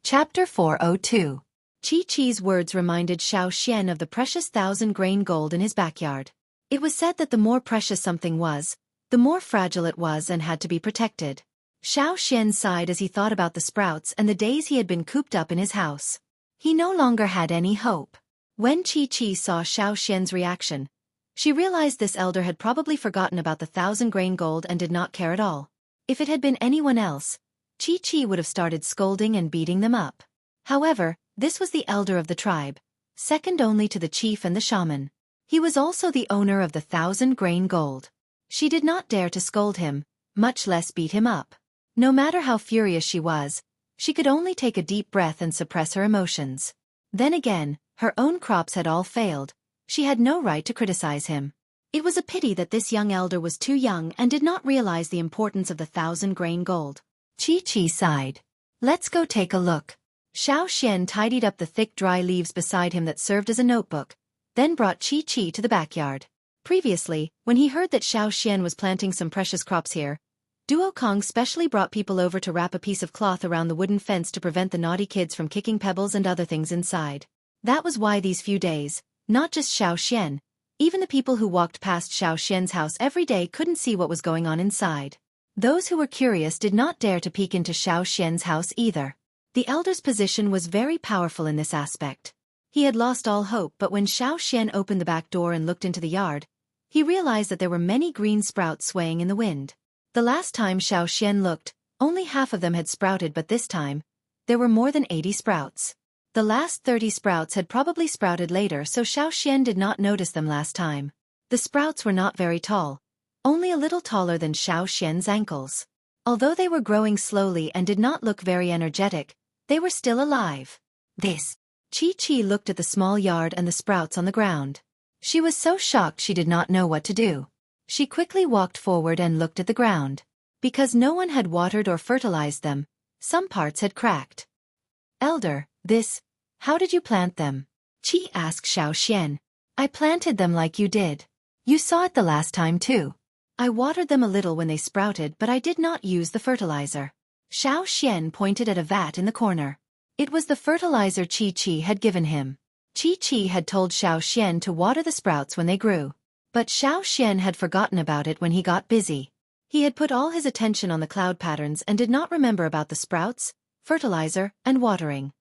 Chapter 402. Xueqi's words reminded Xiao of the precious 1,000-grain gold in his backyard. It was said that the more precious something was, the more fragile it was and had to be protected. Xiao Xian sighed as he thought about the sprouts and the days he had been cooped up in his house. He no longer had any hope. When Xueqi saw Xiao Xian's reaction, she realized this elder had probably forgotten about the 1,000-grain gold and did not care at all. If it had been anyone else, Xueqi would have started scolding and beating them up. However, this was the elder of the tribe, second only to the chief and the shaman. He was also the owner of the 1,000-grain gold. She did not dare to scold him, much less beat him up. No matter how furious she was, she could only take a deep breath and suppress her emotions. Then again, her own crops had all failed. She had no right to criticize him. It was a pity that this young elder was too young and did not realize the importance of the 1,000-grain gold. Xueqi sighed. Let's go take a look. Xiao Xian tidied up the thick dry leaves beside him that served as a notebook, then brought Xueqi to the backyard. Previously, when he heard that Xiao Xian was planting some precious crops here, Duo Kong specially brought people over to wrap a piece of cloth around the wooden fence to prevent the naughty kids from kicking pebbles and other things inside. That was why these few days, not just Xiao Xian, even the people who walked past Xiao Xian's house every day couldn't see what was going on inside. Those who were curious did not dare to peek into Xiao Xian's house either. The elder's position was very powerful in this aspect. He had lost all hope, but when Xiao Xian opened the back door and looked into the yard, he realized that there were many green sprouts swaying in the wind. The last time Xiao Xian looked, only half of them had sprouted, but this time, there were more than 80 sprouts. The last 30 sprouts had probably sprouted later, so Xiao Xian did not notice them last time. The sprouts were not very tall, only a little taller than Xiao Xian's ankles. Although they were growing slowly and did not look very energetic, they were still alive. Xueqi looked at the small yard and the sprouts on the ground. She was so shocked she did not know what to do. She quickly walked forward and looked at the ground. Because no one had watered or fertilized them, some parts had cracked. Elder, how did you plant them? Qi asked Xiao Xian. I planted them like you did. You saw it the last time too. I watered them a little when they sprouted, but I did not use the fertilizer. Xiao Xian pointed at a vat in the corner. It was the fertilizer Qi had given him. Qi had told Xiao Xian to water the sprouts when they grew. But Xiao Xian had forgotten about it when he got busy. He had put all his attention on the cloud patterns and did not remember about the sprouts, fertilizer, and watering.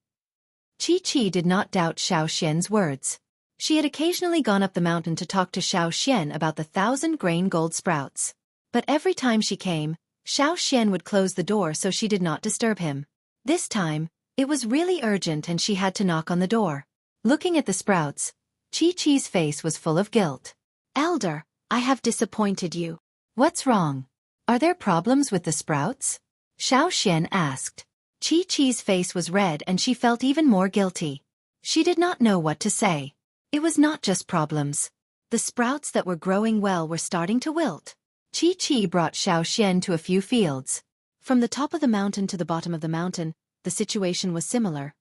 Qi did not doubt Xiao Xian's words. She had occasionally gone up the mountain to talk to Xiao Xian about the 1,000-grain gold sprouts. But every time she came, Xiao Xian would close the door so she did not disturb him. This time, it was really urgent and she had to knock on the door. Looking at the sprouts, Qi's face was full of guilt. Elder, I have disappointed you. What's wrong? Are there problems with the sprouts? Xiao Xian asked. Qi's face was red and she felt even more guilty. She did not know what to say. It was not just problems. The sprouts that were growing well were starting to wilt. Qi brought Xiao Xian to a few fields. From the top of the mountain to the bottom of the mountain, the situation was similar.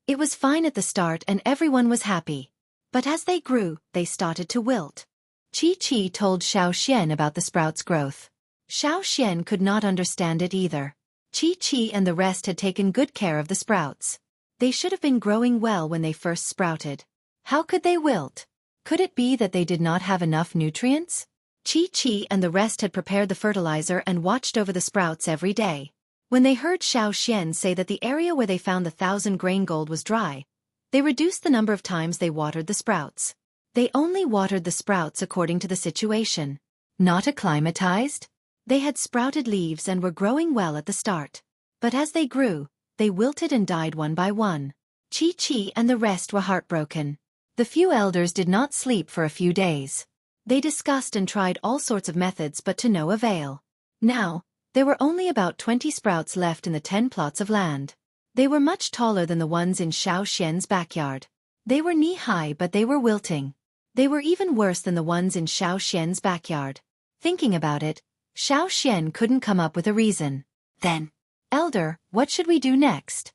It was fine at the start and everyone was happy. But as they grew, they started to wilt. Qi told Xiao Xian about the sprouts' growth. Xiao Xian could not understand it either. Qi and the rest had taken good care of the sprouts. They should have been growing well when they first sprouted. How could they wilt? Could it be that they did not have enough nutrients? Qi and the rest had prepared the fertilizer and watched over the sprouts every day. When they heard Xiao Xian say that the area where they found the 1,000-grain gold was dry, they reduced the number of times they watered the sprouts. They only watered the sprouts according to the situation. Not acclimatized? They had sprouted leaves and were growing well at the start. But as they grew, they wilted and died one by one. Qi and the rest were heartbroken. The few elders did not sleep for a few days. They discussed and tried all sorts of methods but to no avail. Now, there were only about 20 sprouts left in the 10 plots of land. They were much taller than the ones in Xiao Xian's backyard. They were knee-high but they were wilting. They were even worse than the ones in Xiao Xian's backyard. Thinking about it, Xiao Xian couldn't come up with a reason. Then, Elder, what should we do next?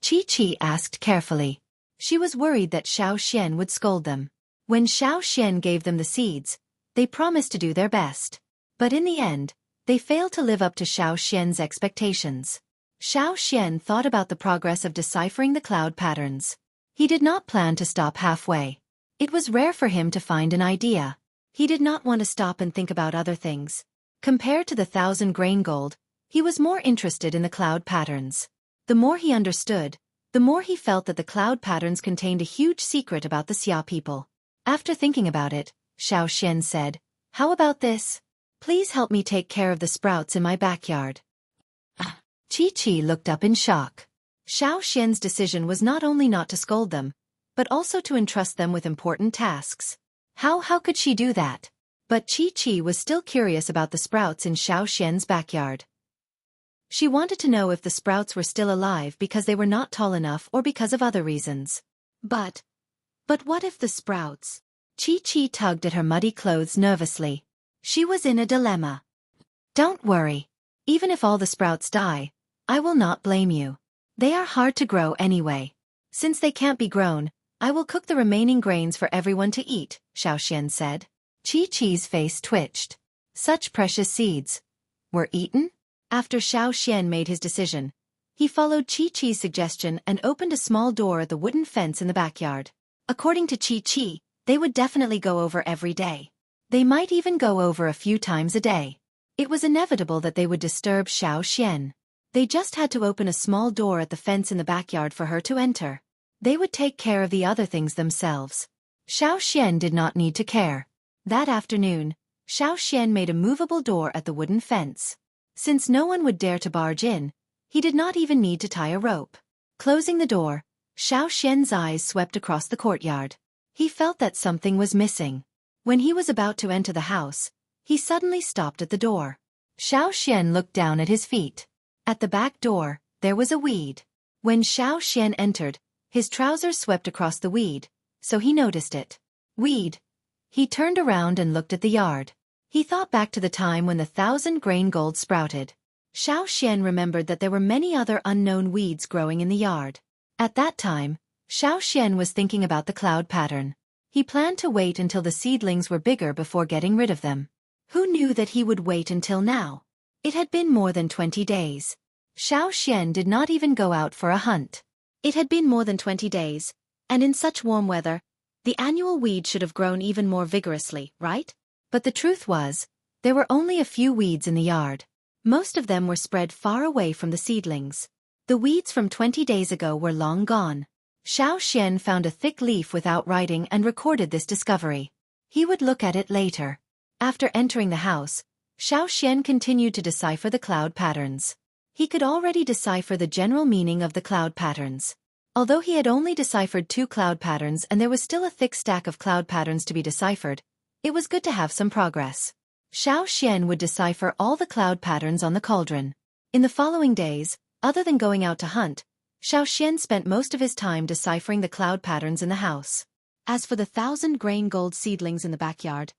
Qi asked carefully. She was worried that Xiao Xian would scold them. When Xiao Xian gave them the seeds, they promised to do their best. But in the end, they failed to live up to Xiao Xian's expectations. Xiao Xian thought about the progress of deciphering the cloud patterns. He did not plan to stop halfway. It was rare for him to find an idea. He did not want to stop and think about other things. Compared to the 1,000-grain gold, He was more interested in the cloud patterns. The more he understood, the more he felt that the cloud patterns contained a huge secret about the Xia people. After thinking about it, Xueqi said, "How about this? Please help me take care of the sprouts in my backyard." Xueqi looked up in shock. Xueqi's decision was not only not to scold them, but also to entrust them with important tasks. How could she do that? But Xueqi was still curious about the sprouts in Xueqi's backyard. She wanted to know if the sprouts were still alive because they were not tall enough or because of other reasons. But what if the sprouts? Xueqi tugged at her muddy clothes nervously. She was in a dilemma. "Don't worry. Even if all the sprouts die, I will not blame you. They are hard to grow anyway. Since they can't be grown, I will cook the remaining grains for everyone to eat," Xueqi said. Xueqi's face twitched. Such precious seeds were eaten? After Xueqi made his decision, he followed Xueqi's suggestion and opened a small door at the wooden fence in the backyard. According to Xueqi, they would definitely go over every day. They might even go over a few times a day. It was inevitable that they would disturb Xueqi. They just had to open a small door at the fence in the backyard for her to enter. They would take care of the other things themselves. Xueqi did not need to care. That afternoon, Xueqi made a movable door at the wooden fence. Since no one would dare to barge in, he did not even need to tie a rope. Closing the door, Xueqi's eyes swept across the courtyard. He felt that something was missing. When he was about to enter the house, he suddenly stopped at the door. Xueqi looked down at his feet. At the back door, there was a weed. When Xueqi entered, his trousers swept across the weed, so he noticed it. Weed. He turned around and looked at the yard. He thought back to the time when the 1,000-grain gold sprouted. Xueqi remembered that there were many other unknown weeds growing in the yard. At that time, Xueqi was thinking about the cloud pattern. He planned to wait until the seedlings were bigger before getting rid of them. Who knew that he would wait until now? It had been more than 20 days. Xueqi did not even go out for a hunt. It had been more than 20 days, and in such warm weather, the annual weed should have grown even more vigorously, right? But the truth was, there were only a few weeds in the yard. Most of them were spread far away from the seedlings. The weeds from 20 days ago were long gone. Xueqi found a thick leaf without writing and recorded this discovery. He would look at it later. After entering the house, Xueqi continued to decipher the cloud patterns. He could already decipher the general meaning of the cloud patterns. Although he had only deciphered 2 cloud patterns and there was still a thick stack of cloud patterns to be deciphered, it was good to have some progress. Xueqi would decipher all the cloud patterns on the cauldron. In the following days, other than going out to hunt, Xueqi spent most of his time deciphering the cloud patterns in the house. As for the 1,000-grain gold seedlings in the backyard,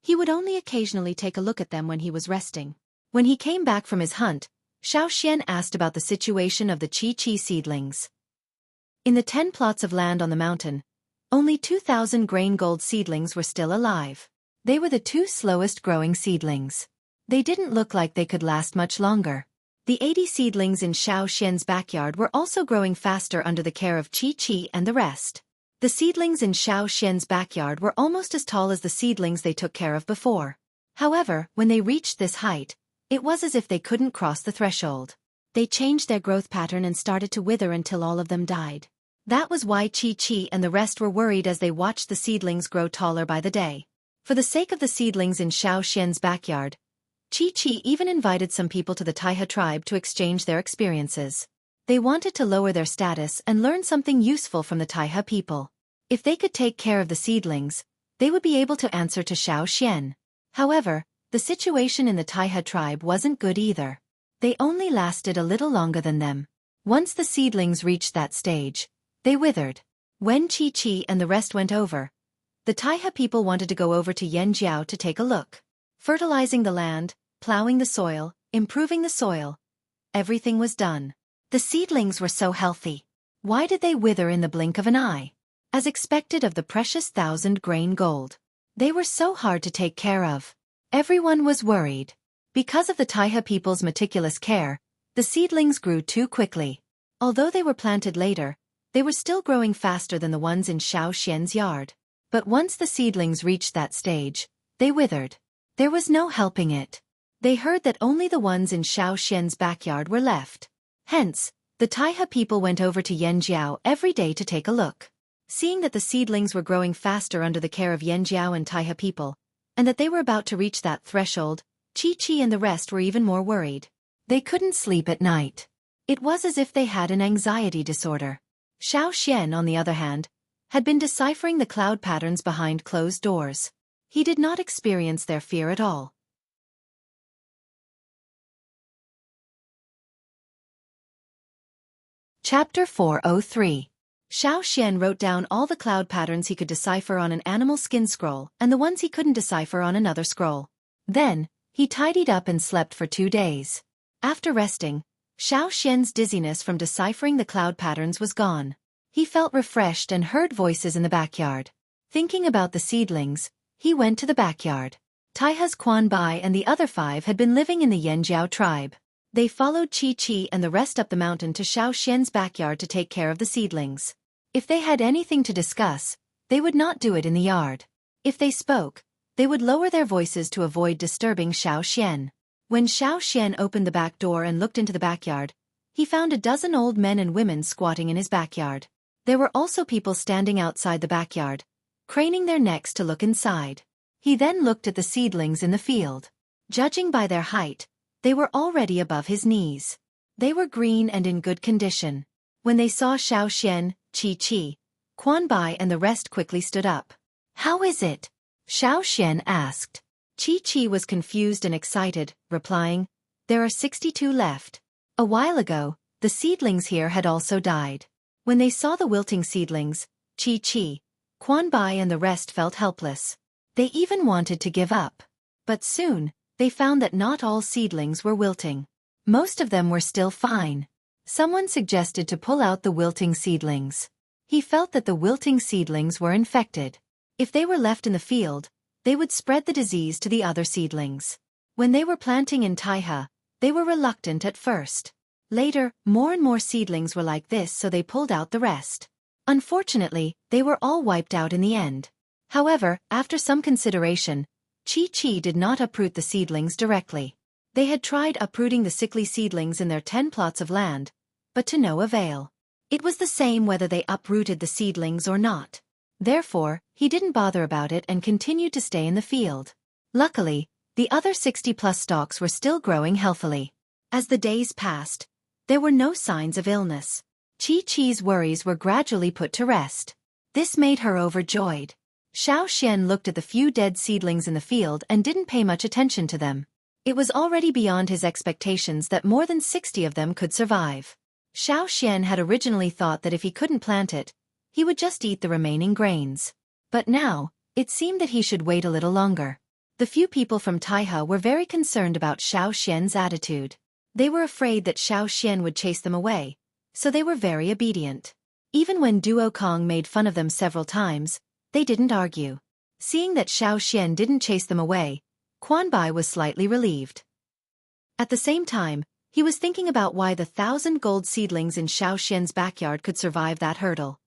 he would only occasionally take a look at them when he was resting. When he came back from his hunt, Xueqi asked about the situation of the Xueqi seedlings. In the 10 plots of land on the mountain, only 2,000-grain gold seedlings were still alive. They were the 2 slowest growing seedlings. They didn't look like they could last much longer. The 80 seedlings in Xueqi's backyard were also growing faster under the care of Xueqi and the rest. The seedlings in Xueqi's backyard were almost as tall as the seedlings they took care of before. However, when they reached this height, it was as if they couldn't cross the threshold. They changed their growth pattern and started to wither until all of them died. That was why Xueqi and the rest were worried as they watched the seedlings grow taller by the day. For the sake of the seedlings in Xueqi's backyard, Xueqi even invited some people to the Taiha tribe to exchange their experiences. They wanted to lower their status and learn something useful from the Taiha people. If they could take care of the seedlings, they would be able to answer to Xueqi. However, the situation in the Taiha tribe wasn't good either. They only lasted a little longer than them. Once the seedlings reached that stage, they withered. When Xueqi and the rest went over, the Taiha people wanted to go over to Yanjiao to take a look. Fertilizing the land, plowing the soil, improving the soil. Everything was done. The seedlings were so healthy. Why did they wither in the blink of an eye? As expected of the precious 1,000-grain gold. They were so hard to take care of. Everyone was worried. Because of the Taiha people's meticulous care, the seedlings grew too quickly. Although they were planted later, they were still growing faster than the ones in Xueqi's yard. But once the seedlings reached that stage, they withered. There was no helping it. They heard that only the ones in Xiao Xian's backyard were left. Hence, the Taihe people went over to Yanjiao every day to take a look. Seeing that the seedlings were growing faster under the care of Yanjiao and Taihe people, and that they were about to reach that threshold, Xueqi and the rest were even more worried. They couldn't sleep at night. It was as if they had an anxiety disorder. Xiao Xian, on the other hand, had been deciphering the cloud patterns behind closed doors. He did not experience their fear at all. Chapter 403. Xiao Xian wrote down all the cloud patterns he could decipher on an animal skin scroll and the ones he couldn't decipher on another scroll. Then, he tidied up and slept for 2 days. After resting, Xiao Xian's dizziness from deciphering the cloud patterns was gone. He felt refreshed and heard voices in the backyard. Thinking about the seedlings, he went to the backyard. Taihe's Quan Bai and the other 5 had been living in the Yanjiao tribe. They followed Xueqi and the rest up the mountain to Xiao Xian's backyard to take care of the seedlings. If they had anything to discuss, they would not do it in the yard. If they spoke, they would lower their voices to avoid disturbing Xiao Xian. When Xiao Xian opened the back door and looked into the backyard, he found a dozen old men and women squatting in his backyard. There were also people standing outside the backyard, craning their necks to look inside. He then looked at the seedlings in the field. Judging by their height, they were already above his knees. They were green and in good condition. When they saw Xiao Xian, Xueqi, Quan Bai and the rest quickly stood up. "How is it?" Xiao Xian asked. Xueqi was confused and excited, replying, "There are 62 left. A while ago, the seedlings here had also died." When they saw the wilting seedlings, Xueqi, Quan Bai and the rest felt helpless. They even wanted to give up. But soon, they found that not all seedlings were wilting. Most of them were still fine. Someone suggested to pull out the wilting seedlings. He felt that the wilting seedlings were infected. If they were left in the field, they would spread the disease to the other seedlings. When they were planting in Taihe, they were reluctant at first. Later, more and more seedlings were like this, so they pulled out the rest. Unfortunately, they were all wiped out in the end. However, after some consideration, Xueqi did not uproot the seedlings directly. They had tried uprooting the sickly seedlings in their 10 plots of land, but to no avail. It was the same whether they uprooted the seedlings or not. Therefore, he didn't bother about it and continued to stay in the field. Luckily, the other 60-plus stalks were still growing healthily. As the days passed, there were no signs of illness. Xueqi's worries were gradually put to rest. This made her overjoyed. Xiao Xian looked at the few dead seedlings in the field and didn't pay much attention to them. It was already beyond his expectations that more than 60 of them could survive. Xiao Xian had originally thought that if he couldn't plant it, he would just eat the remaining grains. But now, it seemed that he should wait a little longer. The few people from Taihe were very concerned about Xiao Xian's attitude. They were afraid that Xiao Xian would chase them away, so they were very obedient. Even when Duo Kong made fun of them several times, they didn't argue. Seeing that Xiao Xian didn't chase them away, Quan Bai was slightly relieved. At the same time, he was thinking about why the 1,000 gold seedlings in Xiao Xian's backyard could survive that hurdle.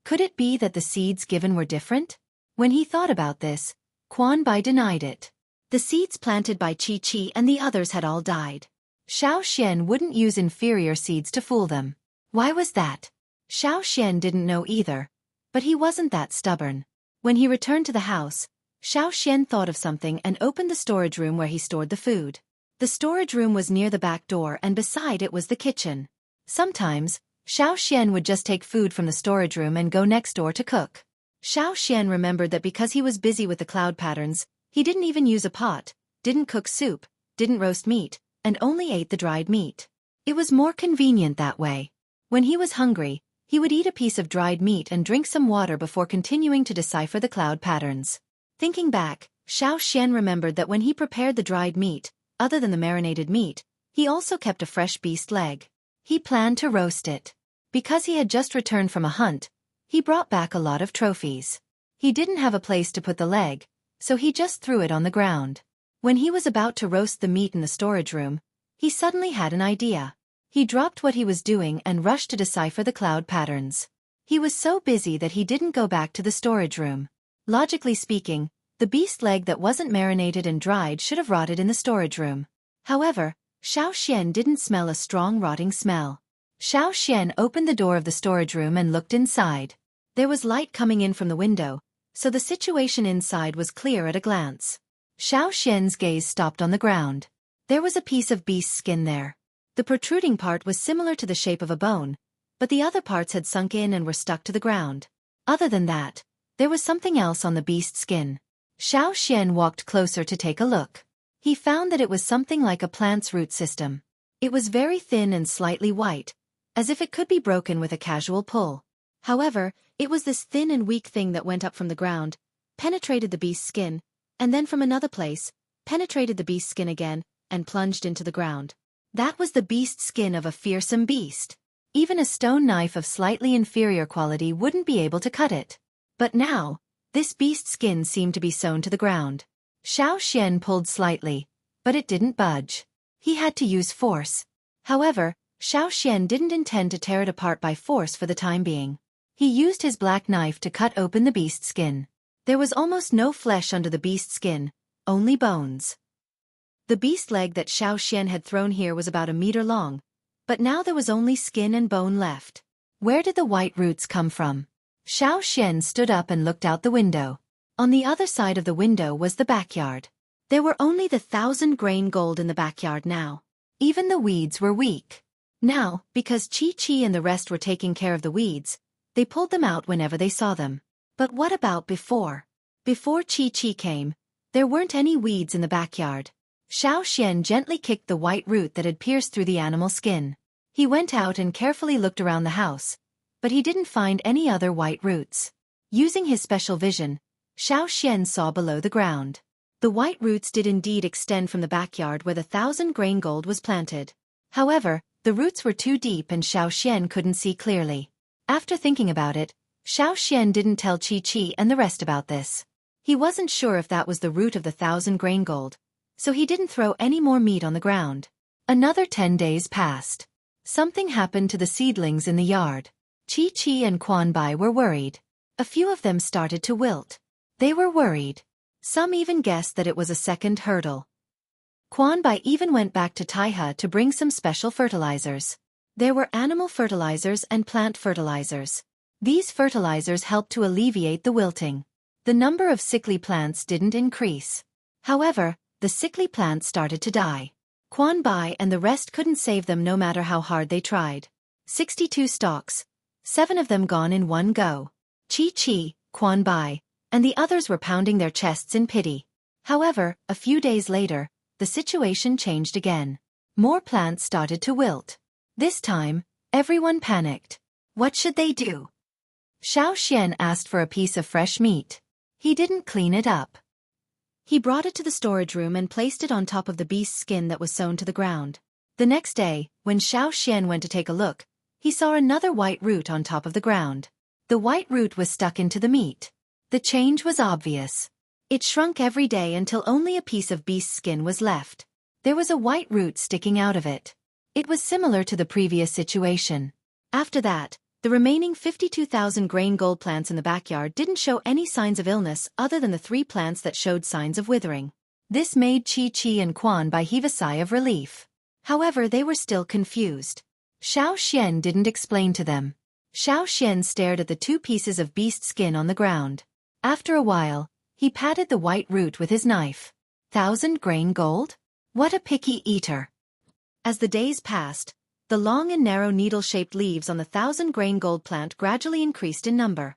Could it be that the seeds given were different? When he thought about this, Quan Bai denied it. The seeds planted by Xueqi and the others had all died. Xiao Xian wouldn't use inferior seeds to fool them. Why was that? Xiao Xian didn't know either, but he wasn't that stubborn. When he returned to the house, Xiao Xian thought of something and opened the storage room where he stored the food. The storage room was near the back door and beside it was the kitchen. Sometimes, Xiao Xian would just take food from the storage room and go next door to cook. Xiao Xian remembered that because he was busy with the cloud patterns, he didn't even use a pot, didn't cook soup, didn't roast meat, and only ate the dried meat. It was more convenient that way. When he was hungry, he would eat a piece of dried meat and drink some water before continuing to decipher the cloud patterns. Thinking back, Xiao Xian remembered that when he prepared the dried meat, other than the marinated meat, he also kept a fresh beast leg. He planned to roast it. Because he had just returned from a hunt, he brought back a lot of trophies. He didn't have a place to put the leg, so he just threw it on the ground. When he was about to roast the meat in the storage room, he suddenly had an idea. He dropped what he was doing and rushed to decipher the cloud patterns. He was so busy that he didn't go back to the storage room. Logically speaking, The beast leg that wasn't marinated and dried should have rotted in the storage room. However, Xueqi didn't smell a strong rotting smell. Xueqi opened the door of the storage room and looked inside. There was light coming in from the window, so the situation inside was clear at a glance. Xueqi's gaze stopped on the ground. There was a piece of beast skin there. The protruding part was similar to the shape of a bone, but the other parts had sunk in and were stuck to the ground. Other than that, there was something else on the beast skin. Xueqi walked closer to take a look. He found that it was something like a plant's root system. It was very thin and slightly white, as if it could be broken with a casual pull. However, it was this thin and weak thing that went up from the ground, penetrated the beast's skin, and then from another place, penetrated the beast's skin again, and plunged into the ground. That was the beast's skin of a fearsome beast. Even a stone knife of slightly inferior quality wouldn't be able to cut it. But now, this beast's skin seemed to be sewn to the ground. Xueqi pulled slightly, but it didn't budge. He had to use force. However, Xueqi didn't intend to tear it apart by force for the time being. He used his black knife to cut open the beast's skin. There was almost no flesh under the beast's skin, only bones. The beast leg that Xueqi had thrown here was about a meter long, but now there was only skin and bone left. Where did the white roots come from? Xueqi stood up and looked out the window. On the other side of the window was the backyard. There were only the 1,000-grain gold in the backyard now. Even the weeds were weak. Now, because Xueqi and the rest were taking care of the weeds, they pulled them out whenever they saw them. But what about before? Before Xueqi came, there weren't any weeds in the backyard. Xueqi gently kicked the white root that had pierced through the animal skin. He went out and carefully looked around the house, but he didn't find any other white roots. Using his special vision, Xueqi saw below the ground. The white roots did indeed extend from the backyard where the 1,000-grain gold was planted. However, the roots were too deep and Xueqi couldn't see clearly. After thinking about it, Xueqi didn't tell Xueqi and the rest about this. He wasn't sure if that was the root of the 1,000-grain gold, so he didn't throw any more meat on the ground. Another 10 days passed. Something happened to the seedlings in the yard. Xueqi and Quanbai were worried. A few of them started to wilt. They were worried. Some even guessed that it was a second hurdle. Quanbai even went back to Taihe to bring some special fertilizers. There were animal fertilizers and plant fertilizers. These fertilizers helped to alleviate the wilting. The number of sickly plants didn't increase. However, the sickly plants started to die. Quanbai and the rest couldn't save them no matter how hard they tried. 62 stalks, 7 of them gone in one go. Xueqi, Quanbai, and the others were pounding their chests in pity. However, a few days later, the situation changed again. More plants started to wilt. This time, everyone panicked. What should they do? Xueqi asked for a piece of fresh meat. He didn't clean it up. He brought it to the storage room and placed it on top of the beast's skin that was sewn to the ground. The next day, when Xueqi went to take a look, he saw another white root on top of the ground. The white root was stuck into the meat. The change was obvious. It shrunk every day until only a piece of beast's skin was left. There was a white root sticking out of it. It was similar to the previous situation. After that, the remaining 52,000 grain gold plants in the backyard didn't show any signs of illness other than the 3 plants that showed signs of withering. This made Xueqi and Quanbai heave a sigh of relief. However, they were still confused. Xueqi didn't explain to them. Xueqi stared at the 2 pieces of beast skin on the ground. After a while, he patted the white root with his knife. 1,000 grain gold? What a picky eater! As the days passed, the long and narrow needle-shaped leaves on the 1,000-grain gold plant gradually increased in number.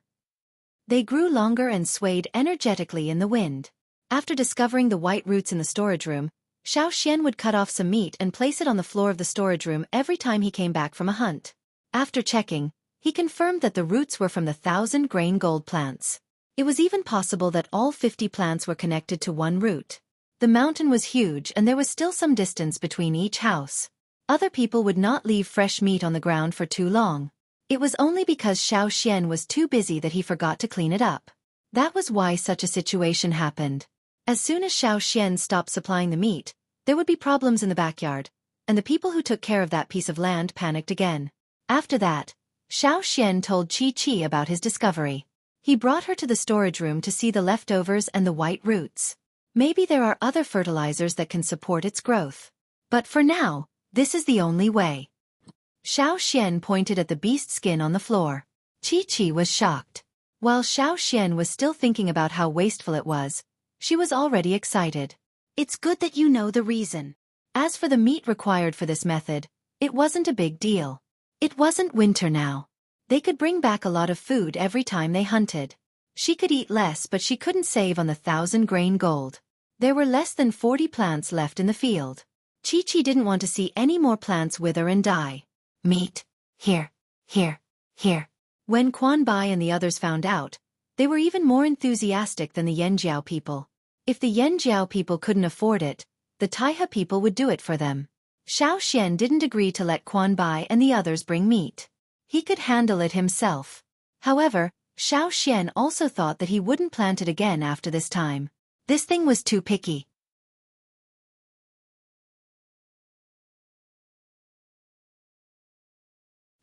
They grew longer and swayed energetically in the wind. After discovering the white roots in the storage room, Xueqi would cut off some meat and place it on the floor of the storage room every time he came back from a hunt. After checking, he confirmed that the roots were from the 1,000-grain gold plants. It was even possible that all 50 plants were connected to one root. The mountain was huge and there was still some distance between each house. Other people would not leave fresh meat on the ground for too long. It was only because Xueqi was too busy that he forgot to clean it up. That was why such a situation happened. As soon as Xueqi stopped supplying the meat, there would be problems in the backyard, and the people who took care of that piece of land panicked again. After that, Xueqi told Xueqi about his discovery. He brought her to the storage room to see the leftovers and the white roots. Maybe there are other fertilizers that can support its growth. But for now, this is the only way. Xiao pointed at the beast skin on the floor. Xueqi was shocked. While Xiao was still thinking about how wasteful it was, she was already excited. It's good that you know the reason. As for the meat required for this method, it wasn't a big deal. It wasn't winter now. They could bring back a lot of food every time they hunted. She could eat less, but she couldn't save on the 1,000-grain gold. There were less than 40 plants left in the field. Xueqi didn't want to see any more plants wither and die. Meat. Here. Here. Here. When Quan Bai and the others found out, they were even more enthusiastic than the Yanjiao people. If the Yanjiao people couldn't afford it, the Taiha people would do it for them. Xiao didn't agree to let Quan Bai and the others bring meat. He could handle it himself. However, Xiao also thought that he wouldn't plant it again after this time. This thing was too picky.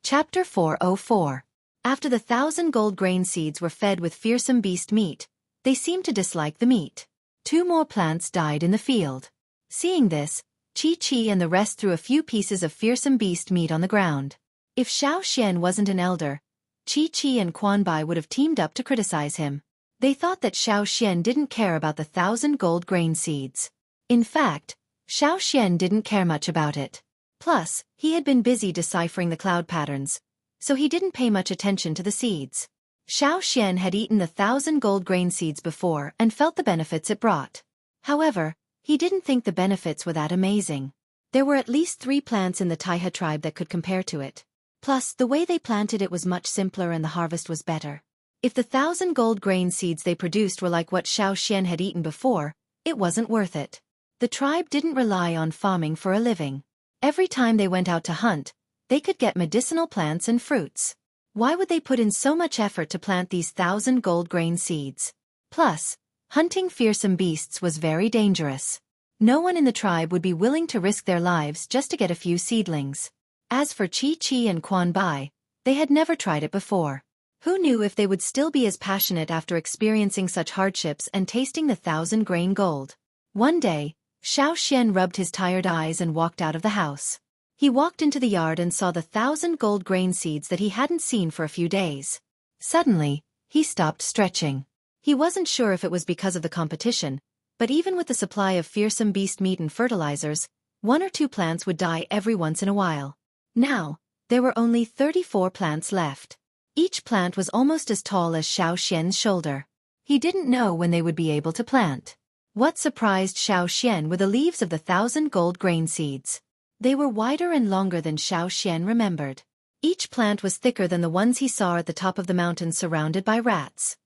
Chapter 404. After the 1,000 gold grain seeds were fed with fearsome beast meat, they seemed to dislike the meat. 2 more plants died in the field. Seeing this, Xueqi and the rest threw a few pieces of fearsome beast meat on the ground. If Xiao wasn't an elder, Xueqi and Quan Bai would have teamed up to criticize him. They thought that Xiao didn't care about the 1,000 gold grain seeds. In fact, Xiao didn't care much about it. Plus, he had been busy deciphering the cloud patterns, so he didn't pay much attention to the seeds. Xiao had eaten the 1,000 gold grain seeds before and felt the benefits it brought. However, he didn't think the benefits were that amazing. There were at least 3 plants in the Taiha tribe that could compare to it. Plus, the way they planted it was much simpler and the harvest was better. If the 1,000 gold grain seeds they produced were like what Xiao had eaten before, it wasn't worth it. The tribe didn't rely on farming for a living. Every time they went out to hunt, they could get medicinal plants and fruits. Why would they put in so much effort to plant these 1,000 gold grain seeds? Plus, hunting fearsome beasts was very dangerous. No one in the tribe would be willing to risk their lives just to get a few seedlings. As for Xueqi and Quan Bai, they had never tried it before. Who knew if they would still be as passionate after experiencing such hardships and tasting the 1,000-grain gold? One day, Xiao rubbed his tired eyes and walked out of the house. He walked into the yard and saw the 1,000 gold grain seeds that he hadn't seen for a few days. Suddenly, he stopped stretching. He wasn't sure if it was because of the competition, but even with the supply of fearsome beast meat and fertilizers, 1 or 2 plants would die every once in a while. Now, there were only 34 plants left. Each plant was almost as tall as Xiao's shoulder. He didn't know when they would be able to plant. What surprised Xiao were the leaves of the 1,000 gold grain seeds. They were wider and longer than Xiao remembered. Each plant was thicker than the ones he saw at the top of the mountain surrounded by rats.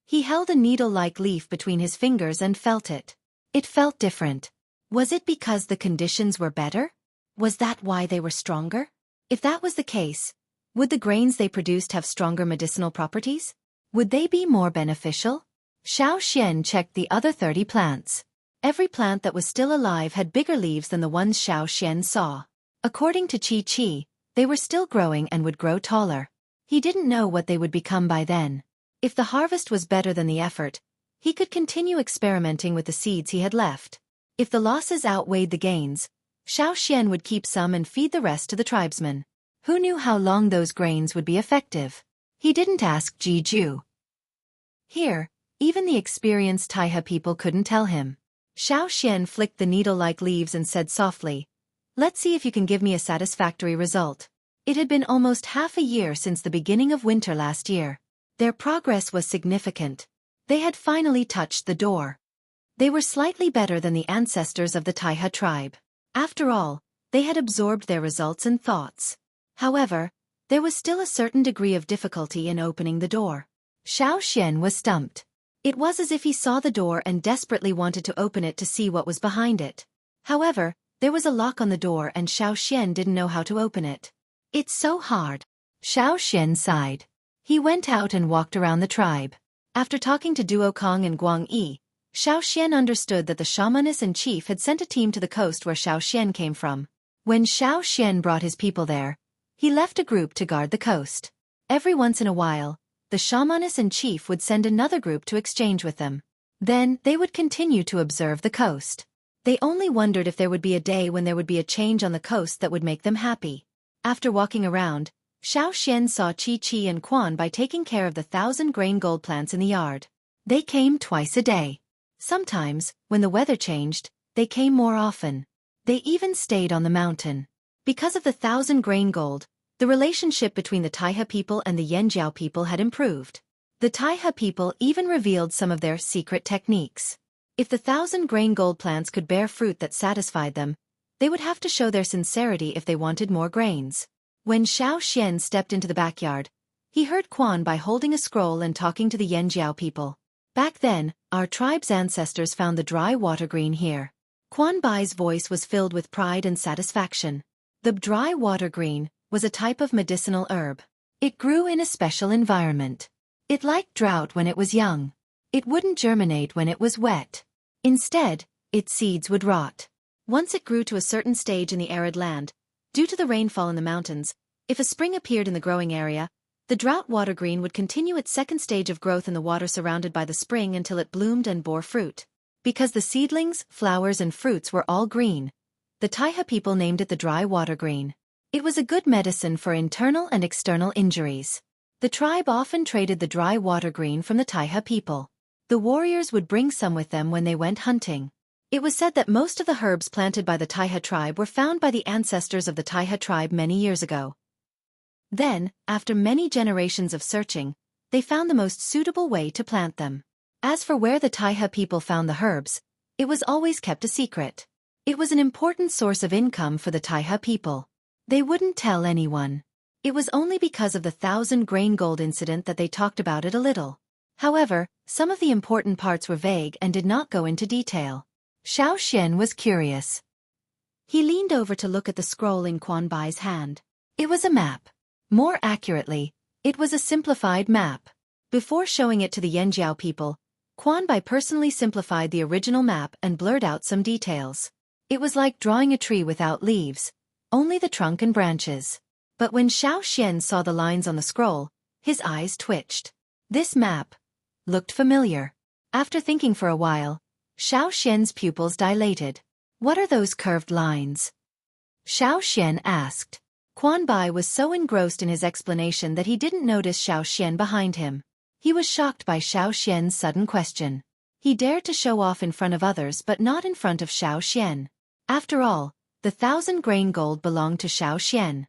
He held a needle-like leaf between his fingers and felt it. It felt different. Was it because the conditions were better? Was that why they were stronger? If that was the case, would the grains they produced have stronger medicinal properties? Would they be more beneficial? Xiao checked the other 30 plants. Every plant that was still alive had bigger leaves than the ones Xiao saw. According to Xueqi, they were still growing and would grow taller. He didn't know what they would become by then. If the harvest was better than the effort, he could continue experimenting with the seeds he had left. If the losses outweighed the gains, Xiao would keep some and feed the rest to the tribesmen. Who knew how long those grains would be effective? He didn't ask Jiju. Here, even the experienced Taiha people couldn't tell him. Xiao flicked the needle-like leaves and said softly, "Let's see if you can give me a satisfactory result." It had been almost half a year since the beginning of winter last year. Their progress was significant. They had finally touched the door. They were slightly better than the ancestors of the Taiha tribe. After all, they had absorbed their results and thoughts. However, there was still a certain degree of difficulty in opening the door. Xiao was stumped. It was as if he saw the door and desperately wanted to open it to see what was behind it. However, there was a lock on the door and Xiao didn't know how to open it. "It's so hard." Xiao sighed. He went out and walked around the tribe. After talking to Duokong and Guang Yi, Xiao understood that the shamaness and chief had sent a team to the coast where Xiao came from. When Xiao brought his people there, he left a group to guard the coast. Every once in a while, the shamaness and chief would send another group to exchange with them. Then, they would continue to observe the coast. They only wondered if there would be a day when there would be a change on the coast that would make them happy. After walking around, Xian saw Xueqi and Quan Bai taking care of the 1,000-grain gold plants in the yard. They came twice a day. Sometimes, when the weather changed, they came more often. They even stayed on the mountain. Because of the 1,000-grain gold, the relationship between the Taiha people and the Yanjiao people had improved. The Taiha people even revealed some of their secret techniques. If the 1,000-grain gold plants could bear fruit that satisfied them, they would have to show their sincerity if they wanted more grains. When Xian stepped into the backyard, he heard Quan Bai holding a scroll and talking to the Yanjiao people. Back then, our tribe's ancestors found the dry water green here. Quan Bai's voice was filled with pride and satisfaction. The dry water green was a type of medicinal herb. It grew in a special environment. It liked drought when it was young. It wouldn't germinate when it was wet. Instead, its seeds would rot. Once it grew to a certain stage in the arid land, due to the rainfall in the mountains, if a spring appeared in the growing area, the drought water green would continue its second stage of growth in the water surrounded by the spring until it bloomed and bore fruit. Because the seedlings, flowers and fruits were all green, the Taiha people named it the dry water green. It was a good medicine for internal and external injuries. The tribe often traded the dry water green from the Taiha people. The warriors would bring some with them when they went hunting. It was said that most of the herbs planted by the Taiha tribe were found by the ancestors of the Taiha tribe many years ago. Then, after many generations of searching, they found the most suitable way to plant them. As for where the Taiha people found the herbs, it was always kept a secret. It was an important source of income for the Taiha people. They wouldn't tell anyone. It was only because of the 1,000-grain gold incident that they talked about it a little. However, some of the important parts were vague and did not go into detail. Xian was curious. He leaned over to look at the scroll in Quan Bai's hand. It was a map. More accurately, it was a simplified map. Before showing it to the Yanjiao people, Quan Bai personally simplified the original map and blurred out some details. It was like drawing a tree without leaves, only the trunk and branches. But when Xian saw the lines on the scroll, his eyes twitched. This map looked familiar. After thinking for a while, Xian's pupils dilated. What are those curved lines? Xian asked. Quan Bai was so engrossed in his explanation that he didn't notice Xian behind him. He was shocked by Xian's sudden question. He dared to show off in front of others but not in front of Xian. After all, the 1,000-grain gold belonged to Xian.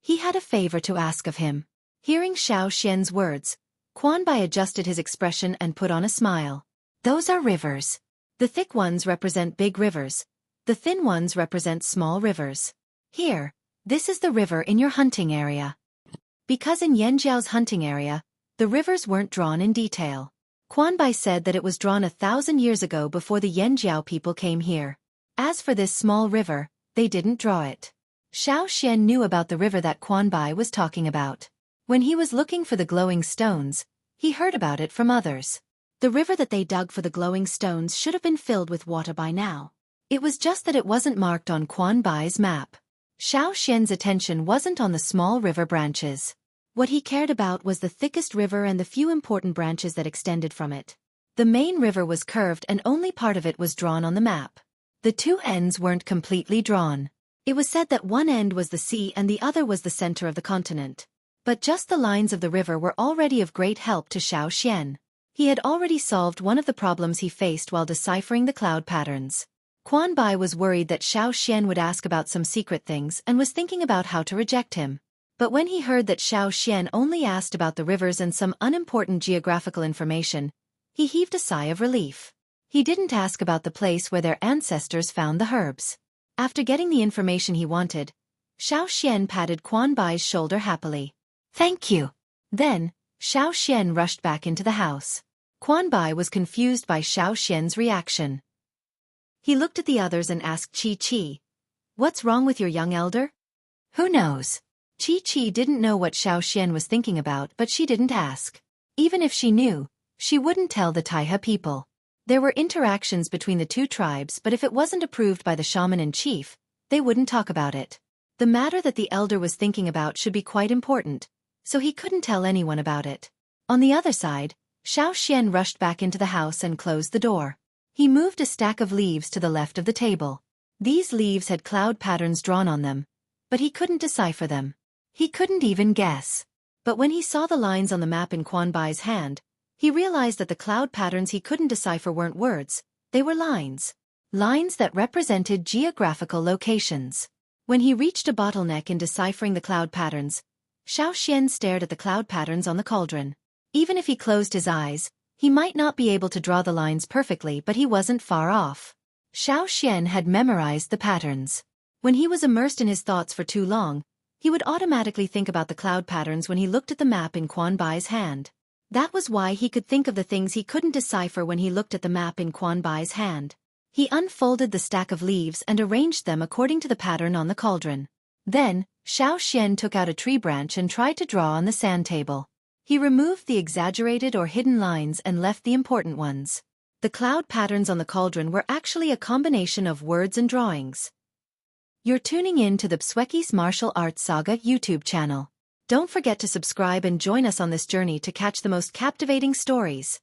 He had a favor to ask of him. Hearing Xian's words, Quan Bai adjusted his expression and put on a smile. Those are rivers. The thick ones represent big rivers. The thin ones represent small rivers. Here, this is the river in your hunting area. Because in Yanjiao's hunting area, the rivers weren't drawn in detail. Quan Bai said that it was drawn 1,000 years ago before the Yanjiao people came here. As for this small river, they didn't draw it. Xian knew about the river that Quan Bai was talking about. When he was looking for the glowing stones, he heard about it from others. The river that they dug for the glowing stones should have been filled with water by now. It was just that it wasn't marked on Quan Bai's map. Xian's attention wasn't on the small river branches. What he cared about was the thickest river and the few important branches that extended from it. The main river was curved and only part of it was drawn on the map. The two ends weren't completely drawn. It was said that one end was the sea and the other was the center of the continent. But just the lines of the river were already of great help to Xian. He had already solved one of the problems he faced while deciphering the cloud patterns. Quan Bai was worried that Xian would ask about some secret things and was thinking about how to reject him. But when he heard that Xian only asked about the rivers and some unimportant geographical information, he heaved a sigh of relief. He didn't ask about the place where their ancestors found the herbs. After getting the information he wanted, Xian patted Quan Bai's shoulder happily. Thank you. Then, Xian rushed back into the house. Quan Bai was confused by Xian's reaction. He looked at the others and asked Xueqi, "What's wrong with your young elder?" "Who knows?" Xueqi didn't know what Xian was thinking about, but she didn't ask. Even if she knew, she wouldn't tell the Taiha people. There were interactions between the two tribes, but if it wasn't approved by the shaman and chief, they wouldn't talk about it. The matter that the elder was thinking about should be quite important, so he couldn't tell anyone about it. On the other side, Xiao rushed back into the house and closed the door. He moved a stack of leaves to the left of the table. These leaves had cloud patterns drawn on them, but he couldn't decipher them. He couldn't even guess. But when he saw the lines on the map in Quan Bai's hand, he realized that the cloud patterns he couldn't decipher weren't words, they were lines. Lines that represented geographical locations. When he reached a bottleneck in deciphering the cloud patterns, Xiao stared at the cloud patterns on the cauldron. Even if he closed his eyes, he might not be able to draw the lines perfectly, but he wasn't far off. Xiao had memorized the patterns. When he was immersed in his thoughts for too long, he would automatically think about the cloud patterns when he looked at the map in Quan Bai's hand. That was why he could think of the things he couldn't decipher when he looked at the map in Quan Bai's hand. He unfolded the stack of leaves and arranged them according to the pattern on the cauldron. Then, Xiao took out a tree branch and tried to draw on the sand table. He removed the exaggerated or hidden lines and left the important ones. The cloud patterns on the cauldron were actually a combination of words and drawings. You're tuning in to the Xueqi's Martial Arts Saga YouTube channel. Don't forget to subscribe and join us on this journey to catch the most captivating stories.